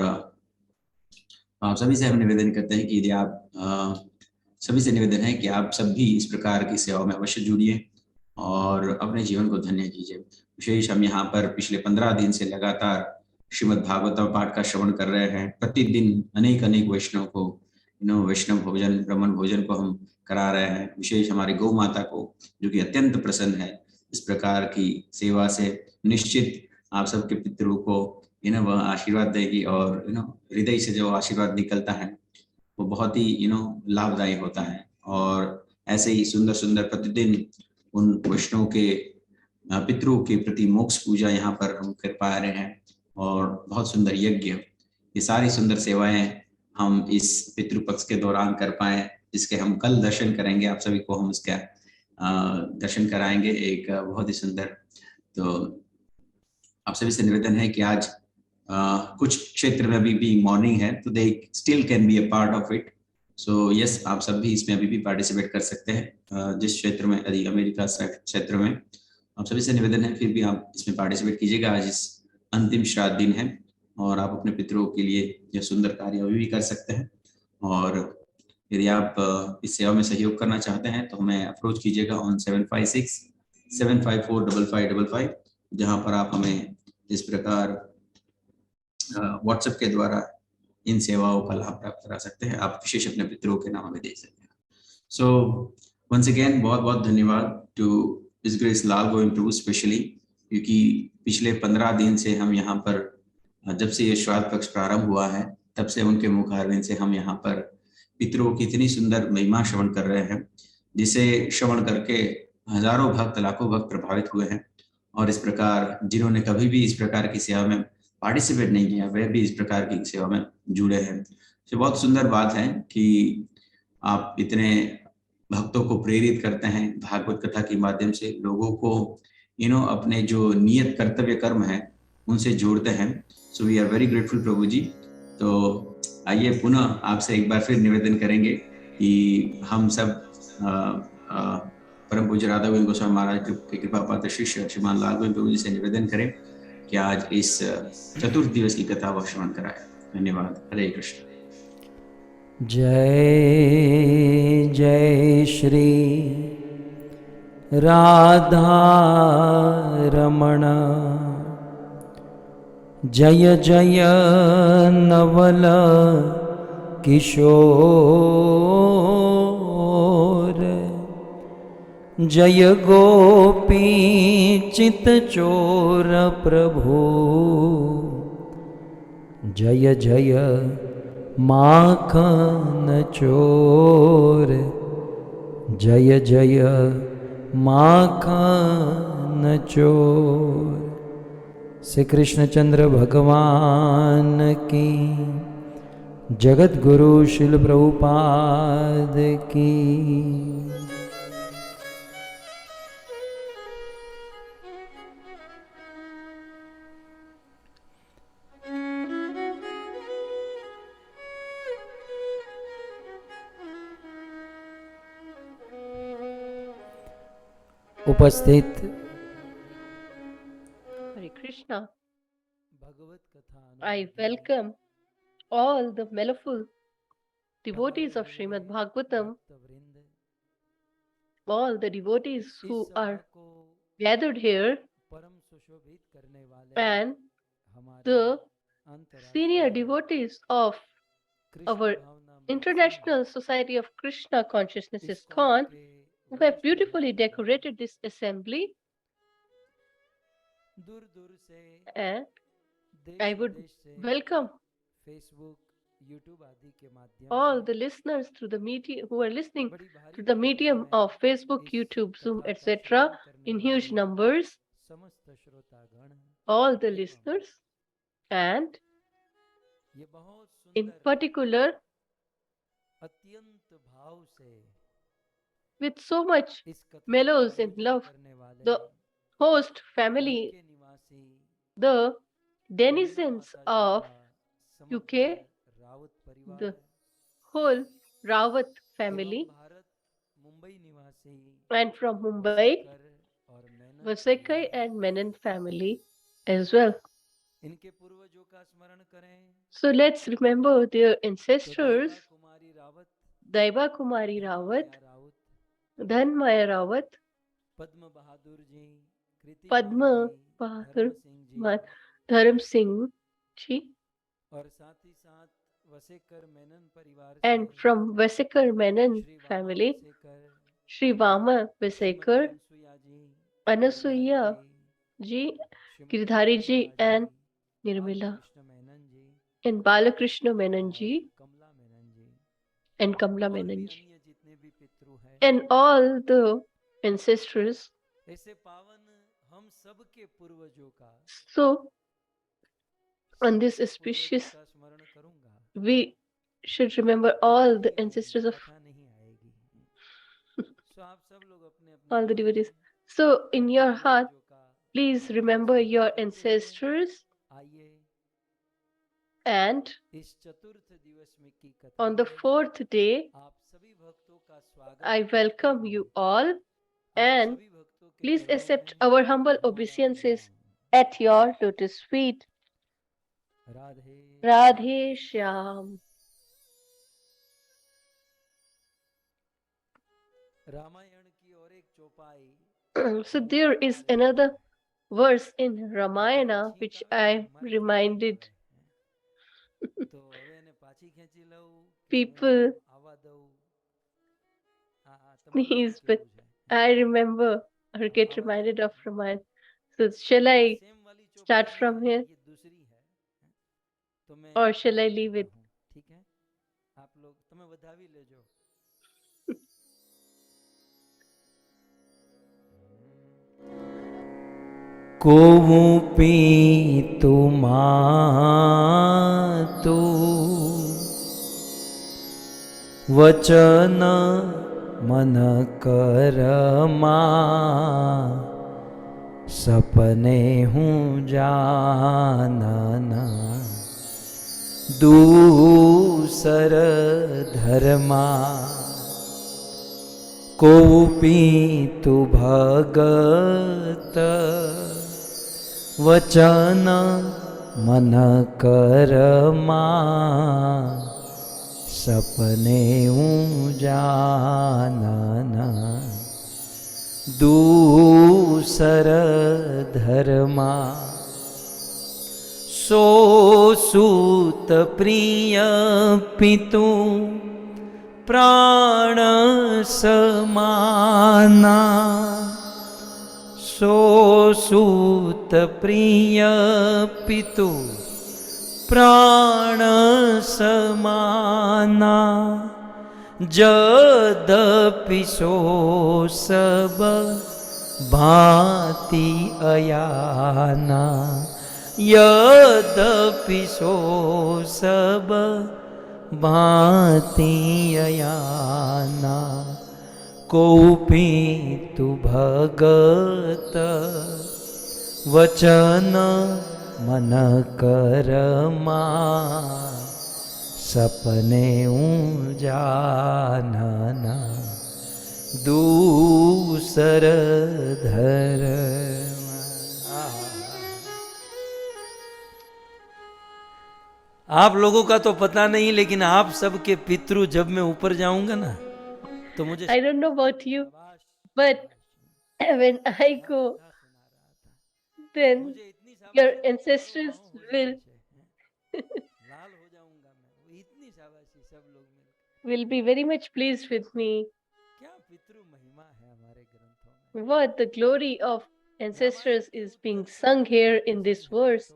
आप सभी से हम निवेदन करते हैं कि यदि आप सभी से निवेदन है कि आप सब भी इस प्रकार की सेवा में अवश्य जुड़िए और अपने जीवन को धन्य कीजिए। विशेष हम यहाँ पर पिछले 15 दिन से लगातार श्रीमद् भागवतम पाठ का श्रवण कर रहे हैं। प्रतिदिन अनेक वैष्णव को वैष्णव भोजन, ब्राह्मण भोजन को हम करा रहे हैं। विशेष हमारी गौ माता को, जो कि अत्यंत प्रसन्न है इस प्रकार की सेवा से। निश्चित आप सबके पितरों को वह आशीर्वाद देगी और हृदय से जो आशीर्वाद निकलता है वो बहुत ही लाभदायी होता है। और ऐसे ही सुंदर सुंदर प्रतिदिन उन वैष्णव के पितरों के प्रति मोक्ष पूजा यहाँ पर हम कर पा रहे हैं और बहुत सुंदर यज्ञ। ये सारी सुंदर सेवाएं हम इस पितृपक्ष के दौरान कर पाए, जिसके हम कल दर्शन करेंगे। आप सभी को हम उसका दर्शन कराएंगे एक बहुत ही सुंदर। तो आप सभी से निवेदन है कि आज कुछ क्षेत्र में अभी भी मॉर्निंग है, तो they still can be a part of it. So yes, आप सब भी इसमें अभी भी पार्टिसिपेट कर सकते हैं। जिस क्षेत्र में, यदि अमेरिका क्षेत्र में, आप सभी से निवेदन है फिर भी आप इसमें पार्टिसिपेट कीजिएगा। आज इस अंतिम श्राद्ध दिन है और आप अपने पितरों के लिए यह सुंदर कार्य अभी भी कर सकते हैं। और यदि आप इस सेवा में सहयोग करना चाहते हैं तो हमें अप्रोच कीजिएगा ऑन 756-754-5555, जहाँ पर आप हमें इस प्रकार व्हाट्सएप के द्वारा इन सेवाओं का लाभ प्राप्त करा सकते हैं। आप विशेष अपने पितरों के नाम में दे सकते हैं। सो वंस अगेन बहुत बहुत धन्यवाद to his grace Lal Govind Prabhu specially, क्योंकि पिछले 15 दिन से हम यहाँ पर, जब से ये श्राद्ध पक्ष प्रारंभ हुआ है तब से उनके मुखारविंद से हम यहाँ पर पितरों की इतनी सुंदर महिमा श्रवण कर रहे हैं, जिसे श्रवण करके हजारों भक्त, लाखों भक्त प्रभावित हुए हैं। और इस प्रकार जिन्होंने कभी भी इस प्रकार की सेवा में पार्टिसिपेट नहीं किया, वह भी इस प्रकार की सेवा में जुड़े हैं। तो बहुत सुंदर बात है कि आप इतने भक्तों को प्रेरित करते हैं भागवत कथा के माध्यम से, लोगों को अपने जो नियत कर्तव्य कर्म है उनसे जोड़ते हैं। So we are very grateful Prabhu ji. तो आइए पुनः आपसे एक बार फिर निवेदन करेंगे कि हम सब परम पूज्य राधा गोविंद गोस्वामी महाराज की कृपा पात्र शिष्य श्रीमान लाल गोविंद प्रभु जी से निवेदन करें कि आज इस चतुर्थ दिवस की कथा व श्रवण कराए। धन्यवाद। हरे कृष्ण। जय जय श्री राधा रमण, जय जय नवल किशोर, जय गोपी चित चोर प्रभु, जय जय माखन चोर, जय जय माखन चोर। श्री कृष्णचंद्र भगवान की, जगत गुरु श्रील प्रभुपाद की। उपस्थित Hare Krishna. I welcome all the mellowful devotees of Shrimad Bhagavatam, all the devotees who are gathered here, and the senior devotees of our International Society of Krishna Consciousness Iskcon, who have beautifully decorated this assembly. And I would welcome all the listeners through the medium who are listening to the medium of Facebook, YouTube, Zoom, etc. in huge numbers. समस्त श्रोतागण, all the listeners, and ये बहुत in सुंदर particular अत्यंत भाव से with so much इस कथा का mellows and आयोजन love, करने वाले the host family, यूके निवासी the मीना denizens माता जी of का समग्र UK, रावत परिवार the whole Rawat एवं family, भारत मुंबई निवासी and from Mumbai, वसेकर और मेनन Vasekai परिवार, and Menon family as well. इनके पूर्वजों का स्मरण करें So let's remember their तो ancestors, दैवा कुमारी रावत, Daiba Kumari Rawat, धनमाया रावत, Dhanmaya Rawat, पद्म बहादुर जी, कृतिमान Padma जी, Bahadur, धर्म Singh ji Dharam Singh ji, और साथ ही साथ वसेकर मेनन परिवार से and from Vasekar Menon Shri वामा family, Wasekar, Sri Vama Shrimati Vasekar, Anusuiya ji, Anasuya Girdhari ji, Shrimati Giridhari ji, Nirmala and ji, Nirmala, Balkrishna Menon ji and Balakrishna Menon और ji, Kamala Menon ji and Kamla और भी Menon ji, अन्य जितने भी पितृ हैं, and all the ancestors. ऐसे पावन हम सबके पूर्वजों का So on this सबके पूर्वजों auspicious, का स्मरण करूंगा we should remember all the ancestors of कथा नहीं आएगी। सो आप सब लोग अपने अपने all the मन devotees. में So in your अपने heart, पूर्वजों का please remember स्मरण your करते हुए ancestors, आइए and इस चतुर्थ दिवस में की कथा on the में fourth day, आप सभी भक्तों का स्वागत I welcome you all, आप and सभी भक्तों के please चरणों accept में our humble हमारा obeisances प्रणाम। at your lotus feet. Radhe Radhe Shyam. Ramayan की और एक चौपाई So there is another verse in Ramayana which I am reminded તો હવે એને પાછી ખેંચી લઉં કે people હું આવવા દઉં? તમારું શું sneeze, but કહેવું છે? I remember or get આવવા reminded દઉં? of Ramayana. So shall ये I सेम वाली start चौपाई from है, here, ये दूसरी है, तो मैं or shall I આવવા leave દેતા it? हूँ, ठीक है? आप लोग તમે વધાવી લેજો। કોવું પીતું માતું વચન મન કરમાં સપને હું જાનના दूसर धर्मा को पीतु भगत वचन मन करमा सपने जानना दूसर धर्मा सो सूत प्रिय पितु प्राण समाना सो सूत प्रिय पितु प्राण समाना जदपि सो सब भांति अयाना यद्यपि सो सब भांति अयाना कौपीतु भगत वचन मन करमा सपने जानना दूसर धर्म। आप लोगों का तो पता नहीं, लेकिन आप सबके पितृ जब मैं ऊपर जाऊंगा ना तो मुझे I don't know about you, but when I go, then your ancestors will be very much pleased with me. क्या पितृ महिमा है हमारे ग्रंथों में। What the glory of ancestors is being sung here in this verse.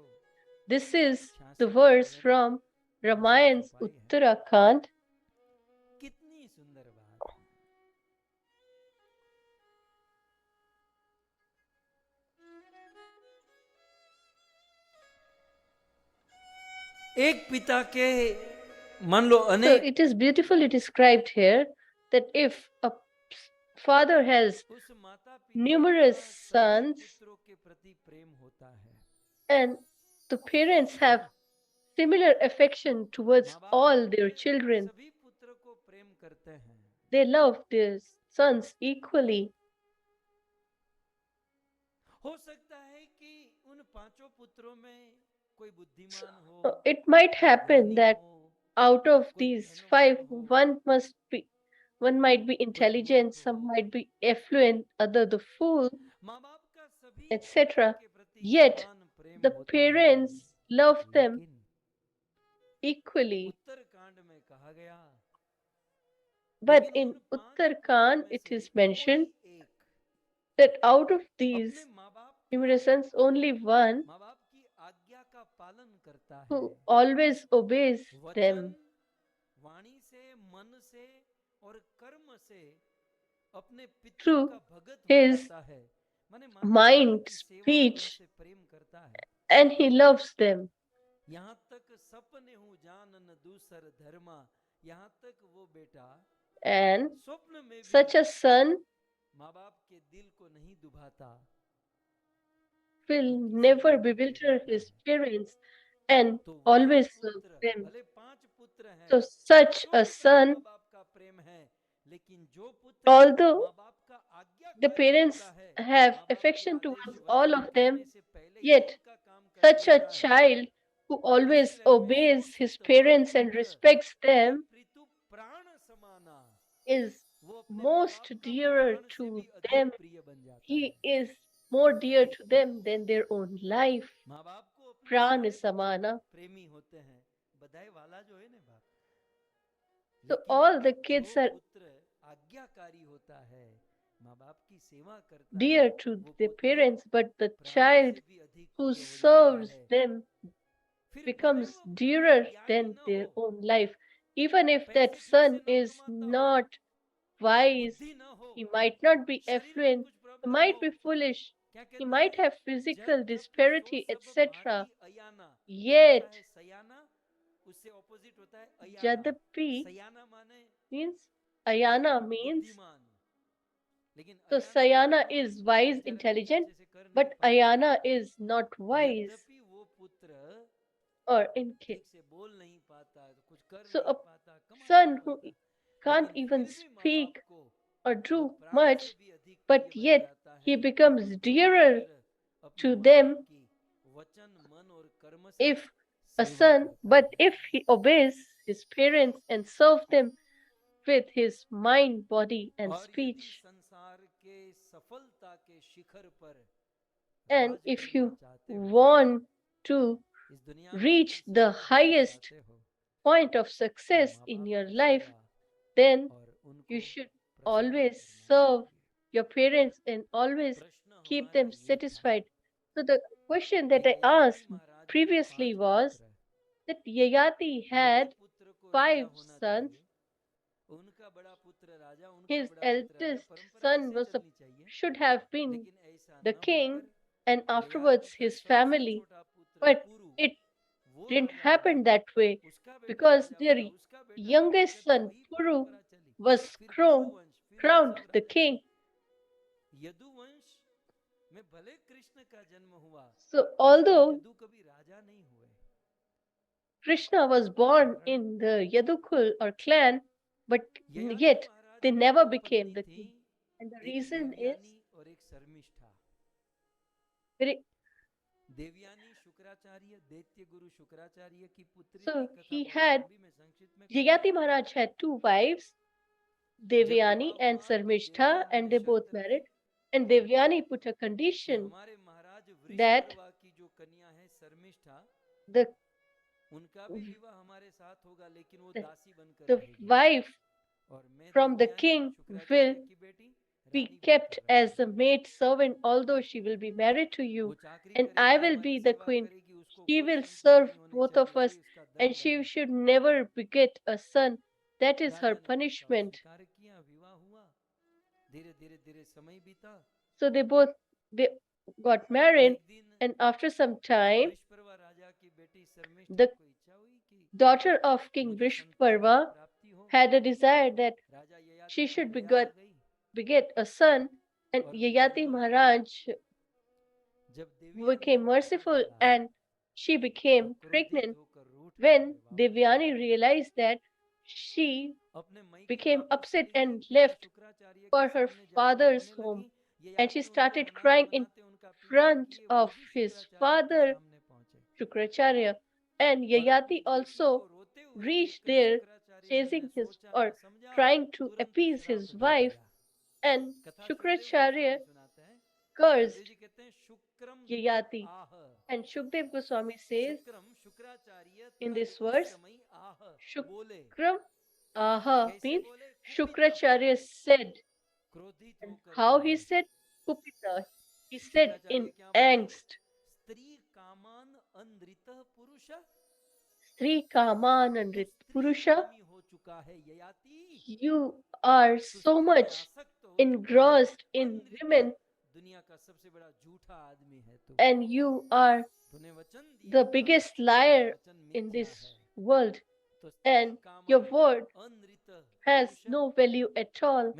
This is the verse from Ramayan's Uttarakhand. कितनी सुंदर बात है। एक पिता के मान लो So अनेक it is beautifully described here that if a father has उस माता पिता numerous का सभी sons पुत्रों के प्रति प्रेम होता है, and the parents have similar affection towards माँ बाप all their अपने children, सभी पुत्र को प्रेम करते हैं, they love their sons equally. हो सकता है कि उन पांचों पुत्रों में कोई बुद्धिमान हो, It might happen ज्ञानी that हो, out of कोई these धनवान 5, हो, one might be कोई मूर्ख intelligent, हो, some might be affluent, other the fool, माँ बाप का सभी पुत्रों etc. के प्रति Yet समान प्रेम the होता है, parents love them लेकिन equally. उत्तरकांड में कहा गया, But लेकिन in उन पांच Uttarakhand, पुत्रों में it से is mentioned कोई एक that out of अपने these माँ बाप numerous sons, only one माँ बाप की आज्ञा का पालन करता है, who always obeys वचन them वाणी से, मन से और कर्म से अपने पितरों through का भगत हो his जाता है, माने माता पिता mind, की सेवा और speech, उनसे प्रेम करता है। and he loves them. यहाँ तक सपने हूँ जानन दूसर धर्मा, यहाँ तक वो बेटा And स्वप्न में भी such a son माँ बाप के दिल को नहीं दुभाता, will उनकी never सेवा करते bewilder रहता his है। parents and तो वही always serve पुत्र, them. भले पांच पुत्र हैं, So such a स्वरूप में son, माँ बाप का प्रेम है, लेकिन जो पुत्र although माँ बाप का the आज्ञाकारी parents होता है, have माँ बाप के affection आदेश towards all वचन of them, कहने से पहले ही yet उनका काम कर such a देता है, child who तो always इस ग्रह में obeys his शोषित हुआ parents and पुत्र respects प्रिय them प्रीतु प्राण समाना, is वो अपने माँ most बाप का dearer प्राण से to भी अधिक them. प्रिय बन जाता He है। is more dear to them than their own life. माँ बाप को अपने Pran सारे बच्चे samana. प्रेमी होते हैं, बधाई वाला जो है ना बाप, So लेकिन all the जो kids are पुत्र आज्ञाकारी होता है, माँ बाप की सेवा करता है, dear to वो their पुत्र parents, but the प्राण child से भी अधिक who प्रिय हो जाता serves है। them फिर भले becomes वो पुत्र dearer ज्ञानी than न their हो, own life. Even if that पैसे ठीक से son न is कमाता हो, not wise, बुद्धि न हो, he might not be शरीर में affluent, कुछ he प्रॉब्लम might हो, be foolish, क्या he कहते might हैं, have जब physical तप सो disparity, सब etc. भांति अयाना, एक होता Yet, है सयाना, उससे ऑपोजिट होता है अयाना। Jadapi सयाना माने means Ayana means, बुद्धिमान, लेकिन so अयाना का Sayana मतलब is wise, बेचारा कुछ intelligent, अच्छे से कर नहीं but पाता, Ayana is not wise यद्यपि वो पुत्र or incapable. ठीक से बोल नहीं पाता, कुछ कर So नहीं a पाता, कमा नहीं son who पाता, can't लेकिन even फिर भी माँ बाप speak को or वो do प्राण से much, भी अधिक but प्रिय बन yet जाता he है। becomes जो dearer पुत्र अपने to माँ बाप them की वचन, मन और कर्म से if a सेवा son, करता but है। if he obeys his parents and serve them with his mind, body, and और यदि speech. संसार के सफलता के शिखर पर And राज if करना you चाहते हो, want to इस दुनिया में reach यदि the सफल होना highest चाहते हो, point of तो success माँ in बाप your की life, सेवा then और उनको you should प्रसन्न always करना serve चाहिए। your parents and always प्रश्न keep हमारा them ये था satisfied. So the question कि that I ययाति asked महाराज के previously 5 was पुत्र, that Yayati बड़े had पुत्र को राजा 5 होना sons. चाहिए, उनका बड़ा पुत्र राजा, उनका His बड़ा पुत्र राजा, eldest परंपरा son ऐसे was चलनी चाहिए, should have been लेकिन ऐसा the न king होकर and afterwards ययाति का his सबसे family, छोटा पुत्र but पुरु it वो didn't राजा बना, happen that way उसका बेटा because राजा their बना, उसका बेटा राजा, youngest कहते son वही Puru परंपरा चली, was फिर पुरु वंश, फिर ये crowned सब the राजा king. चले। यदुवंश में भले कृष्ण का जन्म हुआ, So लेकिन although यदु कभी राजा नहीं हुए। Krishna was born कारण in the Yadukul or clan, but Yayati yet Maharaj they की never 2 became पत्नी the थी, king. And the एक reason is देवयानी और एक शर्मिष्ठा। very, देवयानी शुक्राचार्य, दैत्य गुरु शुक्राचार्य की पुत्री so थी, कथा he बहुत had लंबी, मैं संक्षिप्त में कहूं। Yayati Maharaj had 2 wives, जब Devyani विवाह and हुआ तो Sarmishta, देवयानी and ने they both शर्त married. रखी And Devyani put a कि condition हमारे महाराज that वृषपर्वा की जो कन्या है शर्मिष्ठा, the उनका भी विवाह हमारे साथ होगा, लेकिन वो the, दासी बनकर the रहेगी, wife और मैं from the Devyani king will Shukracharya की बेटी be रानी kept बनकर as a रहूंगी। maid servant, although she will be married to you, वो चाकरी and I करेगी, will हमारी be the सेवा queen. करेगी, उसको She कोई will संतान serve नहीं होनी both चाहिए, of us, वही उसका and दंड she है। should never beget a son. That is her राजा ने वो सब punishment. स्वीकार किया, विवाह हुआ, धीरे धीरे धीरे समय बीता। So they got married, एक दिन and after some time, Vrishaparva राजा की बेटी शर्मिष्ठा the को इच्छा हुई daughter of King Vrishparva, had a desire that she should beget a son, and Yayati Maharaj became merciful and she became pregnant. When Devyani realized that, she became upset and left for her father's home, and she started crying in front of his father, Shukracharya. And Yayati also reached there, chasing his or trying to appease his wife, and Shukracharya cursed Yayati. And Shukdev Goswami says in this verse, Shukram aha means Shukracharya said. And how he said? Kupita. He said in angst, Sri Kamanandrit Purusha, you are so much engrossed in women and you are the biggest liar in this world, and your word has no value at all.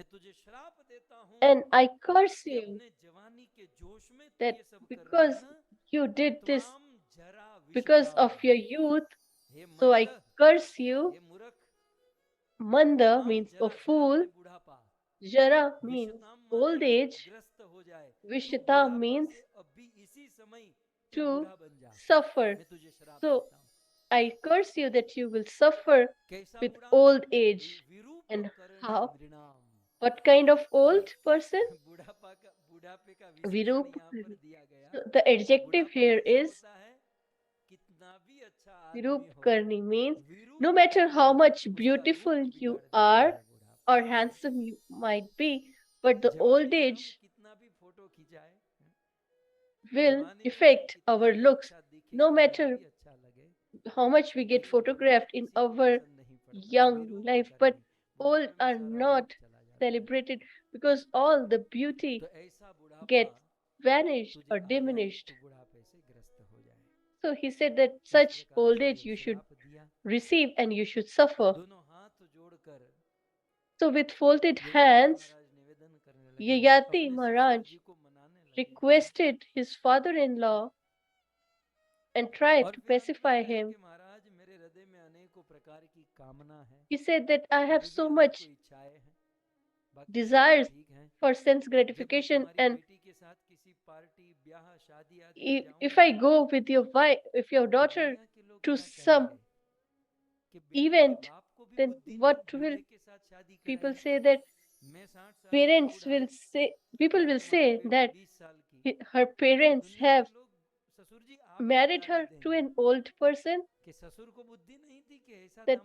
And I curse you that because you did this because of your youth, so I curse you. Manda means a fool, Jara means old age, Vishita means to suffer. So I curse you that you will suffer with old age. And how? What kind of old person? Virup. So the adjective here is Virup Karni means no matter how much beautiful you are or handsome you might be, but the old age will affect our looks. No matter how much we get photographed in our young life, but old are not celebrated because all the beauty gets vanished or diminished. So he said that such old age you should receive and you should suffer. So with folded hands, Yayati Maharaj requested his father-in-law and tried to pacify him. He said that I have so much desires for sense gratification, and if I go with your wife, if your daughter to some event, then what will people say? That parents will say, people will say that her parents have married her to an old person, that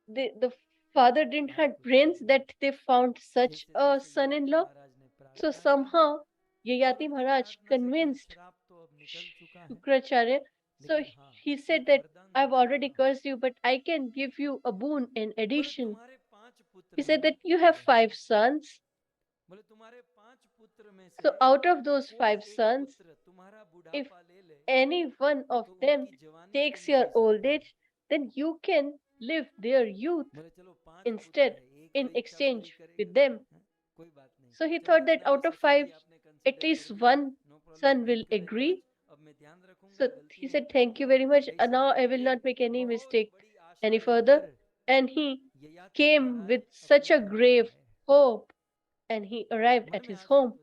the father didn't have brains that they found such a son-in-law. So somehow Yayati Maharaj convinced Shukracharya. So he said that I've already cursed you, but I can give you a boon in addition. He said that you have 5 sons. So out of those 5 sons, if any one of them takes your old age, then you can live their youth instead in exchange with them. So he thought that out of 5, at least one son will agree. So he said, thank you very much. Now I will not make any mistake any further. And he came with such a grave hope and he arrived at his home.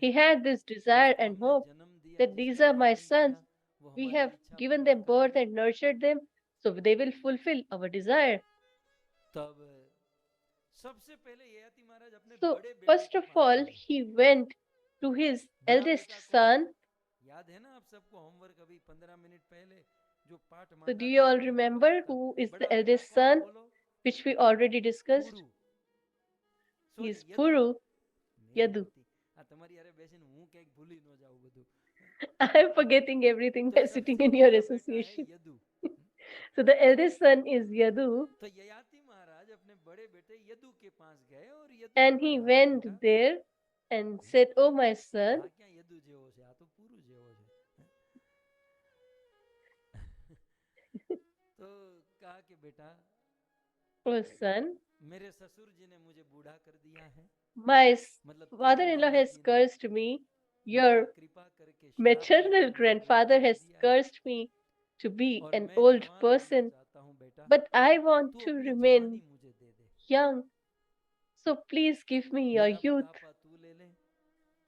He had this desire and hope that these are my sons. We have given them birth and nurtured them, so they will fulfill our desire. So, first of all, he went to his eldest son. So, do you all remember who is the eldest son, which we already discussed? He is Puru Yadu. I am forgetting everything by sitting in your association. So the eldest son is Yadu, and he went there and said, "Oh, my son, कहा कि बेटा "Oh son, मेरे ससुर जी ने मुझे बूढ़ा कर दिया है, my मतलब तेरे father-in-law नाना has जी ने cursed me. मुझ Your पर कृपा करके श्राद्ध maternal करके मुझे बूढ़ा grandfather कर has दिया है cursed me to be और an मैं old जवान रहना person, चाहता हूँ बेटा, but I want तू to अपनी remain जवानी मुझे दे दे, young. So please give me your मेरा youth बुढ़ापा तू ले ले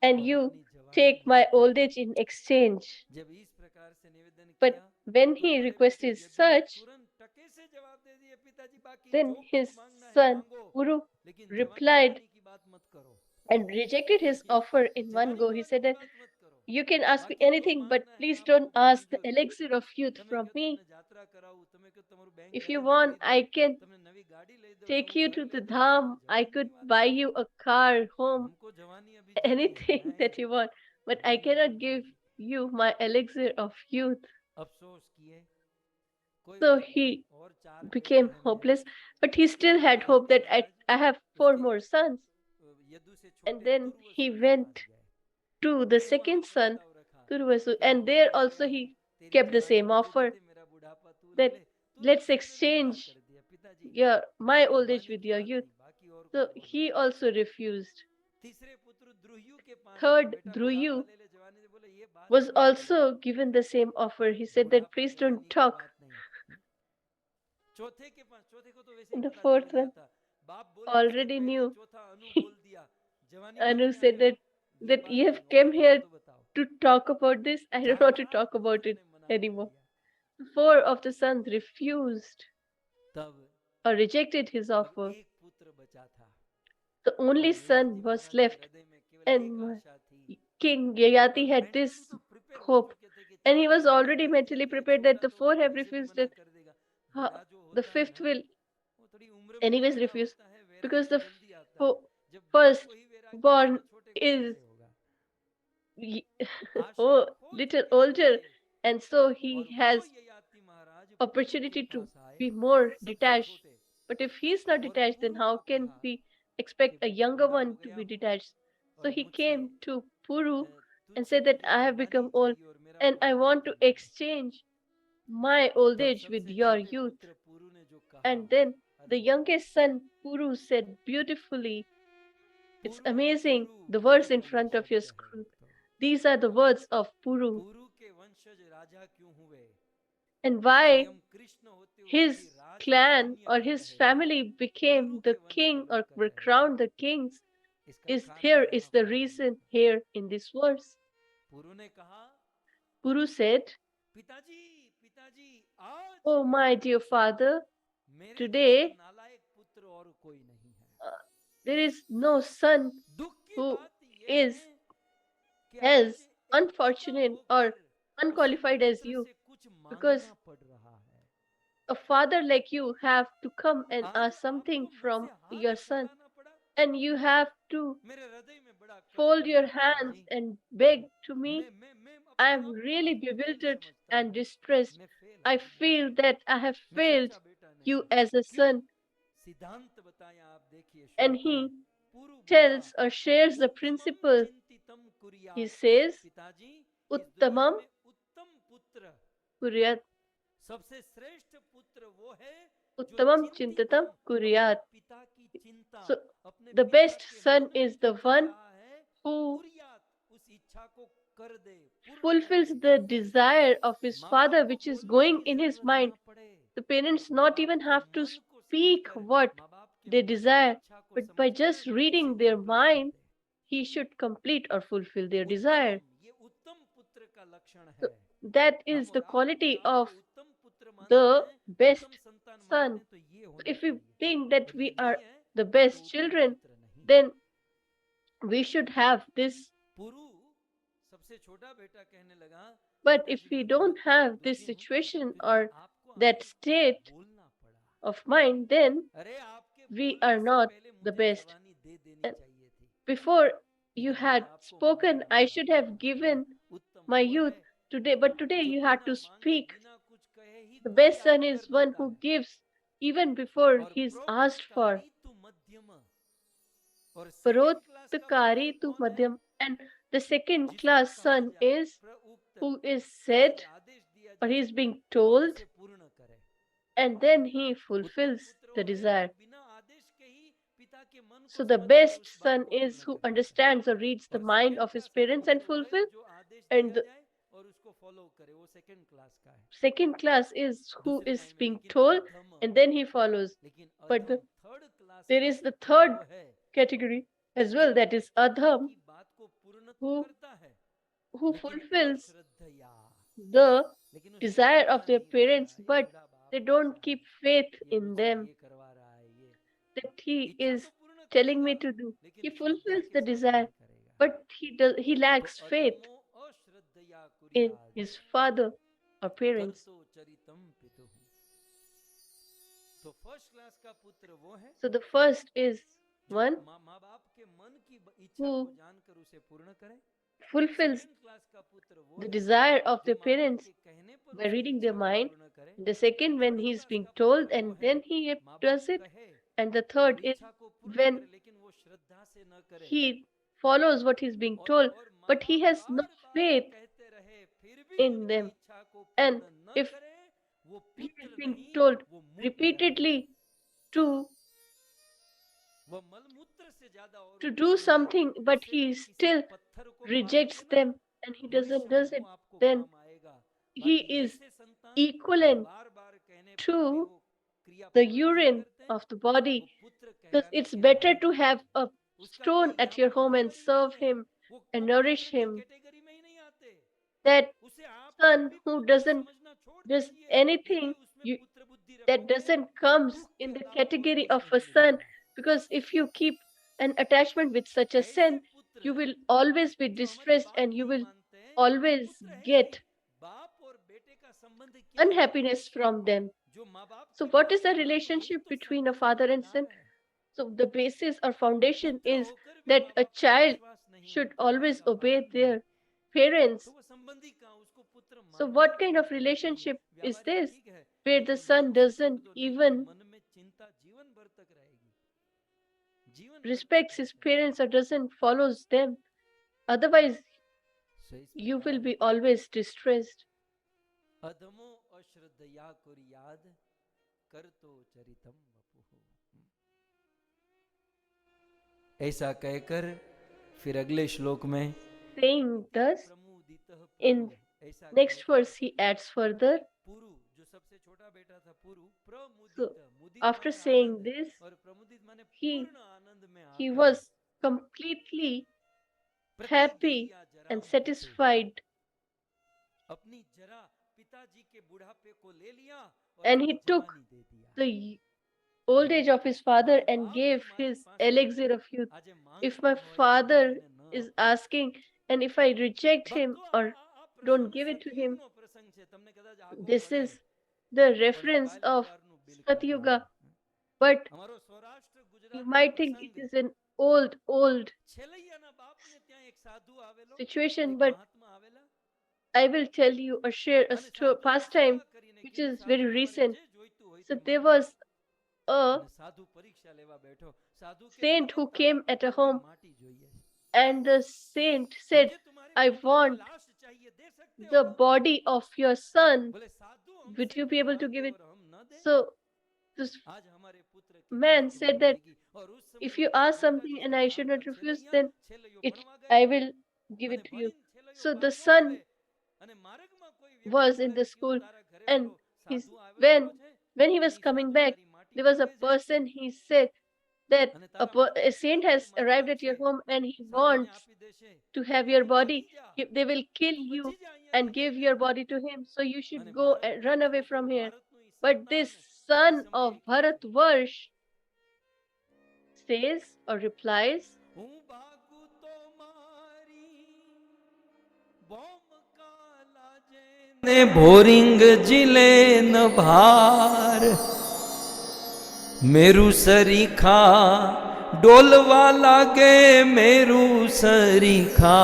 and और you अपनी जवानी take मुझे my they old they. age in exchange." जब इस प्रकार से निवेदन But किया when तो he बड़े बेटे requested यदु ने such, तुरंत टके से जवाब दे दिए, पिताजी बाकी then जो his कुछ मांगना है son मांगो, Puru लेकिन जवानी replied जवानी की बात मत करो, and rejected his offer in one जवानी go. He जवानी said की that बात मत करो, you can ask me बाकी जो anything, but मांगना है please आपको don't ask the मांगજો, elixir of youth તમે from કહો me. તમને જાત્રા કરાવું, તમે કહો તમારું bank If you balance want, ભરી દઉં, I can તમને નવી ગાડી લઈ દઉં, take નવું you ઘર to લઈ the દઉં, પણ dham. I જવાનીની could વાત buy મત you કરો, a car, home, हमको जवानी अभी चाहिए anything है, that you want, but I जवानी cannot अभी give चाहिए। you my elixir of youth. अफसोस किए, कोई So बात नहीं, he और 4 बेटे became हैं मेरे, hopeless, but he तो still had Maharaj hope that I, Maharaj I have four उसके more sons. यदु से And छोटे then he तुर्वसु के पास went गए, to the फिर वहां second son, प्रस्ताव रखा Turvasu, कि मैं and there बुढ़ा हो also गया हूँ, he तेरी kept the जवानी same मुझे दे offer दे, मेरा बुढ़ापा तू ले that ले, तुरंत let's उसने भी मना exchange कर दिया, पिताजी my old age जवानी with की your बात youth. नहीं, बाकी और So कुछ बोलो। he also refused. तीसरे पुत्र द्रुह्यु के पास गए, Third, बेटा बुढ़ापा Dhruyu ले ले, जवानी दे, बोले ये बात was मत करो, also given the same offer. He said that बुढ़ापा please don't जवानी की talk. बात नहीं। चौथे के पास, चौथे को तो वैसे ही And the पता चल fourth गया one था, बाप बोले उसके already पहले knew. चौथा अनु बोल दिया, जवानी Anu मांगने said आए हो, ये that बात you have नहीं, और come बोलो here तो बताओ। to talk about this. I don't want to चार talk about पुत्रों it ने मना कर anymore. दिया, Four of the sons refused तब or rejected his अब offer. एक पुत्र बचा था, The only और son ययाति was महाराज के left, हृदय में केवल एक and आशा थी, King और Yayati had मेंटली this तो प्रिपेयर हो hope, चुके थे कि and he चारों was मना already कर दिया, mentally तो ये prepared that छोटा the तो four have वैसे भी refused मना that कर देगा, बड़ा जो the होता है fifth ना will वो थोड़ी उम्र में भी anyways बड़ा refuse, होता है, because वैराग्य the जल्दी आता है, जब बड़े first को ही वैराग्य नहीं born तो छोटे को is कैसे होगा। आशा oh, खो little चुके older, थे, and so और he वो has ययाति महाराज पुरु के opportunity to पास आए, be more सबसे detached. छोटे, But if he's not और detached, then पुरु how को can कहा we कि expect a बेटा younger बूढ़ा हो one to गया be हूँ detached? So और he मुझसे came to Puru and तुझसे said that मुझे I have जवानी become old चाहिए और मेरा and I बुढ़ापा want तू to ले ले। exchange my old तब age with सबसे your छोटे youth. पुत्र पुरु ने जो कहा, And then the अद्भुत, youngest son, Puru, said beautifully, it's Puru amazing, Puru the Puru words in का ये front of your शब्द है screen. भक्तों, These are the words of Puru. पुरु के वंशज राजा क्यों हुए, And why स्वयं कृष्ण होते हुए his भी राज को clan दुनिया or कर his रहे थे, family पुरु became के the वंश king के or लोग कर were रहे थे, crowned the kings इसका is कारण here, is यहाँ the पर है reason भक्तों। here in this verse. पुरु ने कहा, Puru said, पिताजी पिताजी आज "Oh, my dear father, मेरे जैसा today नालायक पुत्र और कोई नहीं है। there is no son दुख की who बात ये is है कि as आज एक पिता unfortunate or होकर उसी unqualified as पुत्र you, से कुछ because मांगना पड़ रहा है। a father like you have to come and आज ask something आपको from मुझसे your हाथ son, फैलाना पड़ा, and you have to मेरे हृदय में बड़ा कष्ट fold your है hands पिताजी। and beg to me. मैं I अपने am आप को really आज भी फेल bewildered समझता and हूँ, distressed. मैं फेल I आदमी feel हूँ, that I have मैं failed सच्चा बेटा नहीं। you as a क्यों? son." सिद्धांत बताया, आप देखिए And श्लोक में, he पुरु बोला, tells or shares the उत्तमम principle. चिंतितम He कुर्यात्, says, पिताजी इस दुनिया "Uttamam में उत्तम पुत्र, kuryat, सबसे श्रेष्ठ पुत्र वो है जो uttamam चिंतितम, chintatam अपने kuryat." पिता की चिंता, So अपने the पिता best के son मन में is जो the चल one रहा है, who कुर्यात, उस इच्छा को कर दे, पूर्ण कर fulfills they, the desire of his माँ बाप father को which is बोलने going की in his जरूरत mind. ना पड़े, The parents माँ not बाप even के have to मन को speak समझकर, what माँ बाप के they मन की desire, इच्छा को but by समझकर just उसे reading their कंप्लीट कर mind, they. he should complete or fulfill their उत्तमम, desire. ये उत्तम पुत्र का लक्षण So है। that हम is और the आप अपने quality आप of को उत्तम पुत्र मानते the हैं, best उत्तम संतान मानते son. हैं, तो ये So होना if we चाहिए। think that अगर we ये are नहीं है the तो best उत्तम children, पुत्र नहीं। then we should have this. पुरु सबसे छोटा बेटा कहने लगा, But if पिताजी we मैं don't बहुत have this दुखी हूँ, situation क्योंकि or आपको that आज state बोलना पड़ा। of mind, then अरे आपके we बोलने are से not पहले the मुझे best. जवानी दे देनी And चाहिए थी, before you लेकिन had आज आपको spoken, मांगना I पड़ा should have परमात्मा से। given उत्तम my वो youth है today, but today जो you had बिना to मांगे, speak. बिना कुछ कहे ही The best कुर्यात son कर is one देता who है। gives even before और he's asked for. प्रोक्तकारी तु मध्यम, और सेकंड क्लास का पुत्र Parottakari tu कौन है? madhyam. And the second जिसको class कहा son जाए, is प्रउक्त, who is ताकि said आदेश दिया or जाए he's being कि वो told इसे पूर्ण करे। and then he fulfills the desire. So the best son is who understands or reads the mind of his parents and fulfill, and the second class is who is being told and then he follows. But there is the third category as well, that is adham, who fulfills the desire of their parents, but they don't keep faith in them that he is telling me to do. He fulfills the desire, but he lacks faith in his father or parents. So the first is one who fulfills the desire of their parents by reading their mind. The second, when he's being told and then he does it. And the third is when he follows what he's being told, but he has no faith in them. And if he is being told repeatedly to do something, but he still rejects them and he doesn't does it, then he is equivalent to the urine of the body. Because it's better to have a stone at your home and serve him and nourish him. That son who doesn't does anything that doesn't comes in the category of a son, because if you keep an attachment with such a son, you will always be distressed and you will always get unhappiness from them. So what is the relationship between a father and son? So the basis or foundation is that a child should always obey their parents. So what kind of relationship is this, where the son doesn't even respects his parents or doesn't follows them? Otherwise, you will be always distressed. ऐसा कहकर फिर अगले श्लोक में saying thus, in next verse he adds further. So after saying this, he was completely happy and satisfied, and he took the old age of his father and gave his elixir of youth. If my father is asking and if I reject him or don't give it to him, this is the reference of Satyuga, but you might think it is an old situation, but I will tell you or share a pastime which is very recent. So there was a saint who came at a home, and the saint said, I want the body of your son. Would you be able to give it? So this man said that if you ask something and I should not refuse, then I will give it to you. So the son was in the school, and when he was coming back, there was a person, he said that a saint has arrived at your home and he wants to have your body. They will kill you and give your body to him, so you should go and run away from here. But this son of Bharatvarsh says or replies, Bhoring जिले न भार मेरू सरीखा डोलवा लागे मेरू सरीखा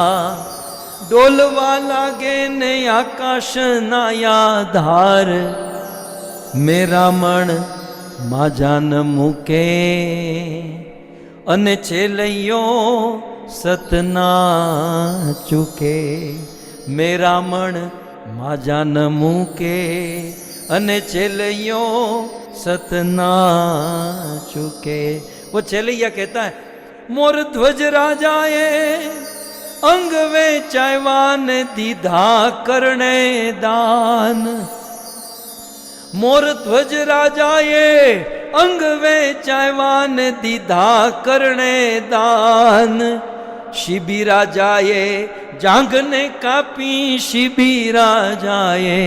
डोलवा लागे ने आकाश नाया धार मेरा मन माजान मुके अने छेलैयो सतना चुके मेरा मन माजान मुके अने चेलैयो सतना चुके। वो चेलैया कहता है, मोर ध्वज राजाए अंग वे चायवान दीधा करने दान। मोर ध्वज राजाए अंग वे चायवान दीधा करने दान। शिबी राजाए जांग ने कापी, शिबी राजाए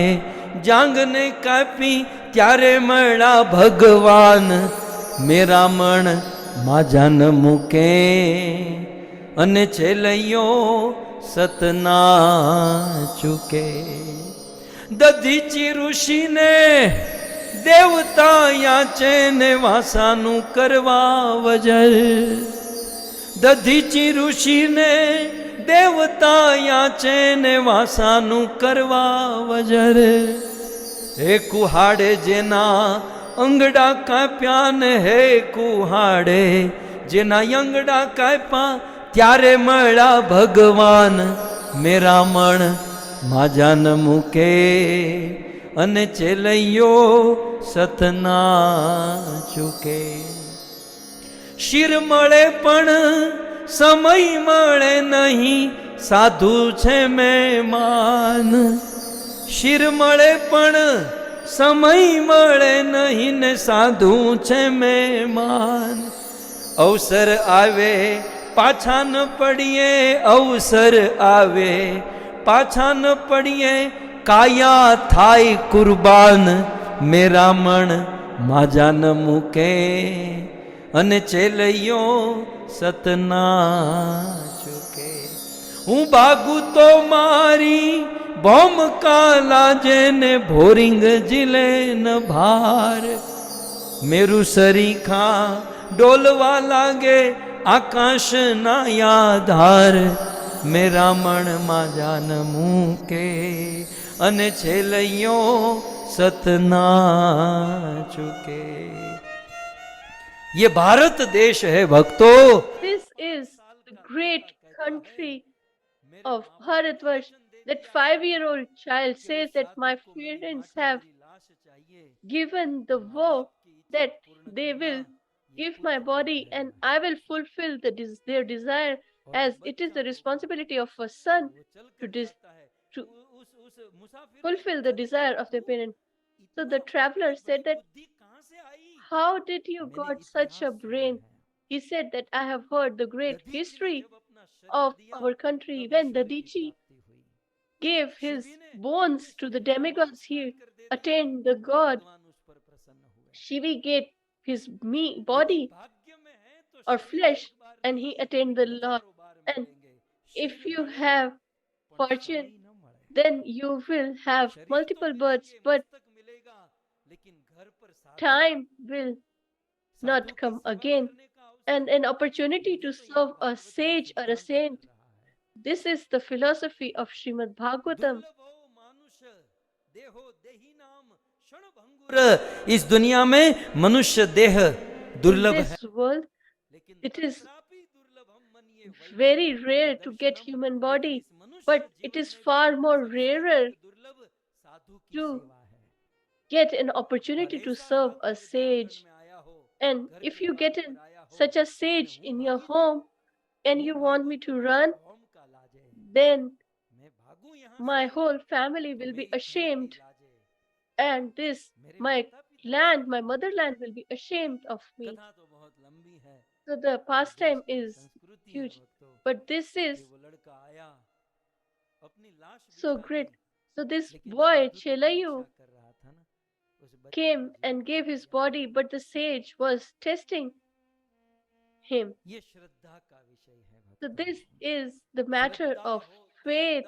जांग ने कापी, त्यारे मळा भगवान मेरा मन माजन मुके। अने चेलैयो सतना चुके। दधीची ऋषि ने देवता याचे ने वासानु करवा वजर। दधीची ऋषि ने देवता याचे ने वासानु करवा वजर। हे कुहाड़े जेना अंगड़ा काप्यान, हे कुहाड़े जेना अंगड़ा काप्या, त्यारे मळा भगवान मेरा मन माजन मुके। अने चेलैयो सतना चुके। शिर मळे पण समय मळे नहीं, साधु छे मेहमान। शिर मळे पण समय मळे नहीं, ने साधु छे मेहमान। अवसर आवे पाछा न पड़िए, अवसर आवे पाछा न पड़िए, काया थाय कुर्बान मेरा मन माजा न मुके। अने चेलैयो सतना चुके। हूँ भागू तो मारी भौम का लाजे ने, भोरिंग जिले न भार। मेरू सरीखा डोलवा लागे आकाश ना याधार, मेरा मन माजा न मुके। अने छेलैयो सतना चुके। ये भारत देश है भक्तों। This is the great country of Bharatvarsh. That 5-year-old child says that my parents have given the vow that they will give my body and I will fulfill their desire, as it is the responsibility of a son to fulfill the desire of their parent. So the traveler said that, how did you got such a brain? He said that I have heard the great history of our country. When the Dichi gave his bones to the demigods, he attained the god. Shivi gave his body or flesh and he attained the Lord. And if you have fortune, then you will have multiple births, but time will not come again. And an opportunity to serve a sage or a saint. This is the philosophy of Shrimad Bhagavatam. इस दुनिया में मनुष्य देह दुर्लभ In है, this world, it is very rare to get human body, but it is far more rarer to get an opportunity to serve a sage. And if you get such a sage in your home and you want me to run, then my whole family will be ashamed. And this, my land, my motherland will be ashamed of me. So the pastime is huge. But this is so great. So this boy, Chelayu, came and gave his body, but the sage was testing him. So this is the matter of faith.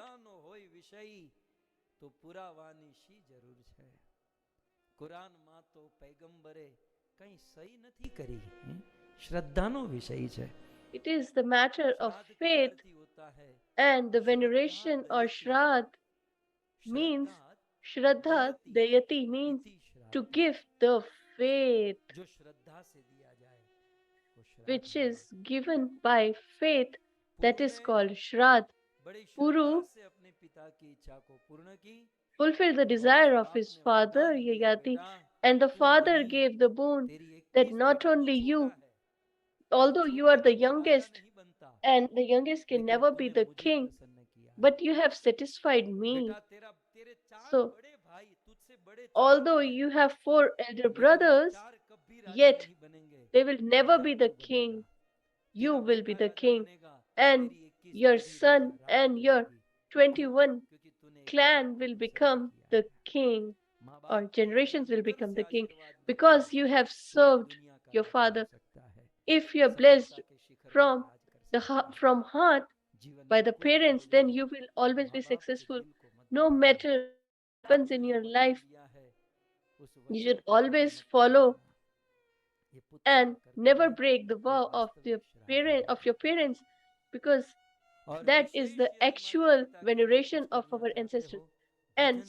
It is the matter of faith, and the veneration or Shraddha means Shraddha Dayati means to give the faith, which is given by faith, that is called Shraddha. Puru fulfill the desire of his father, Yayati, and the father gave the boon that not only you, although you are the youngest, and the youngest can never be the king, but you have satisfied me. So, although you have 4 elder brothers, yet they will never be the king. You will be the king, and your son and your 21 clan will become the king, or generations will become the king, because you have served your father. If you are blessed from from heart by the parents, then you will always be successful. No matter what happens in your life, you should always follow and never break the vow of the your parents, because that is the actual veneration of our ancestors. And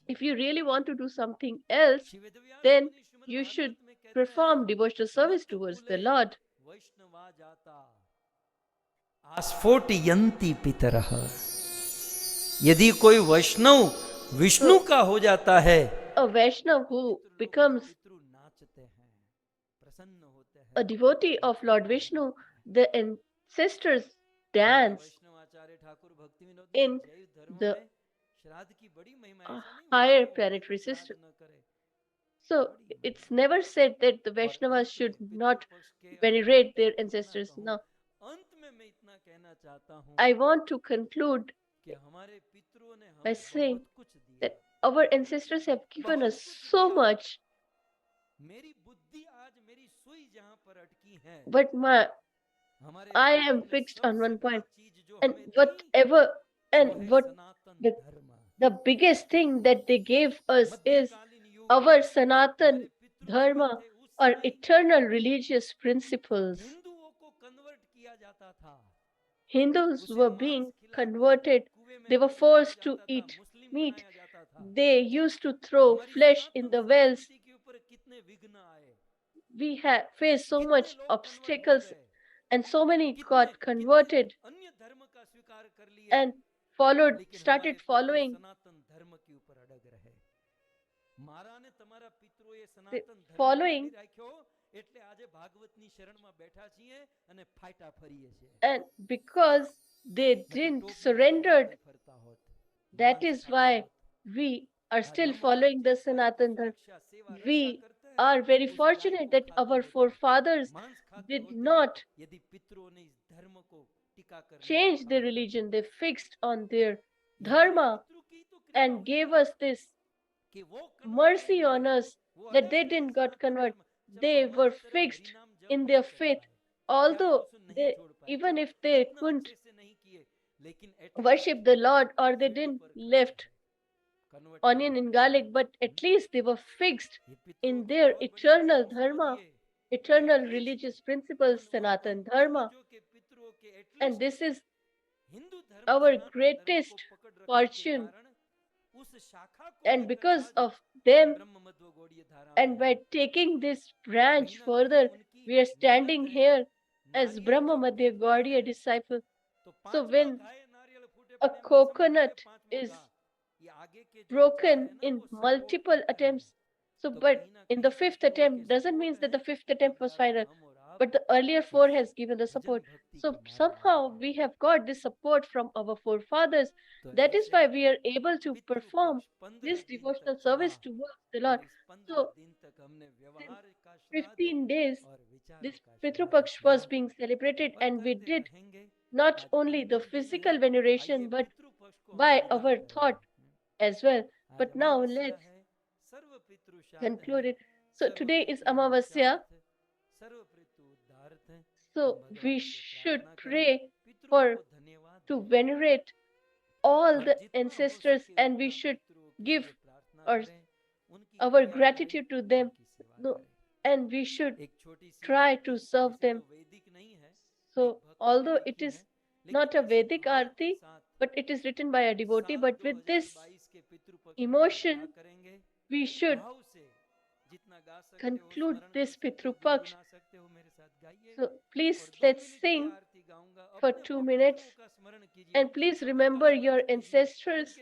if you really want to do something else, then you should perform devotional service towards the Lord. आस्फोटयन्ति पितरः। यदि कोई वैष्णव विष्णु का हो जाता है, A Vaishnav who becomes a devotee of Lord Vishnu, the ancestors dance in the higher planetary system. So it's never said that the Vaishnavas should not venerate their ancestors. Now, I want to conclude by saying that our ancestors have given us so much, but I am fixed on one point, and whatever and what the biggest thing that they gave us is our Sanatan Dharma, or eternal religious principles. Hindus were being converted, they were forced to eat meat, they used to throw flesh in the wells. We have faced so much obstacles, and so many got converted and started following following and because they didn't surrender, that is why we are still following the Sanatan Dharma. We are very fortunate that our forefathers did not change their religion. They fixed on their dharma and gave us this mercy on us that they didn't got converted. They were fixed in their faith, although even if they couldn't worship the Lord, or they didn't left onion and garlic, but at least they were fixed in their eternal dharma, eternal religious principles, Sanatan Dharma. And this is our greatest fortune. And because of them, and by taking this branch further, we are standing here as Brahma Madhya Gaudiya disciple. So when a coconut is broken in multiple attempts, but in the 5th attempt doesn't mean that the 5th attempt was final, but the earlier 4 has given the support. So somehow we have got this support from our forefathers. That is why we are able to perform this devotional service towards the Lord. So since 15 days, this Pitru Paksh was being celebrated, and we did not only the physical veneration, but by our thought as well. But now let's conclude it. So today is Amavasya. So we should pray to venerate all the ancestors, and we should give our gratitude to them. No, and we should try to serve them. So although it is not a Vedic arti, but it is written by a devotee, but with this emotion, we should conclude this Pitru Paksh. So please, let's sing for 2 minutes, and please remember your ancestors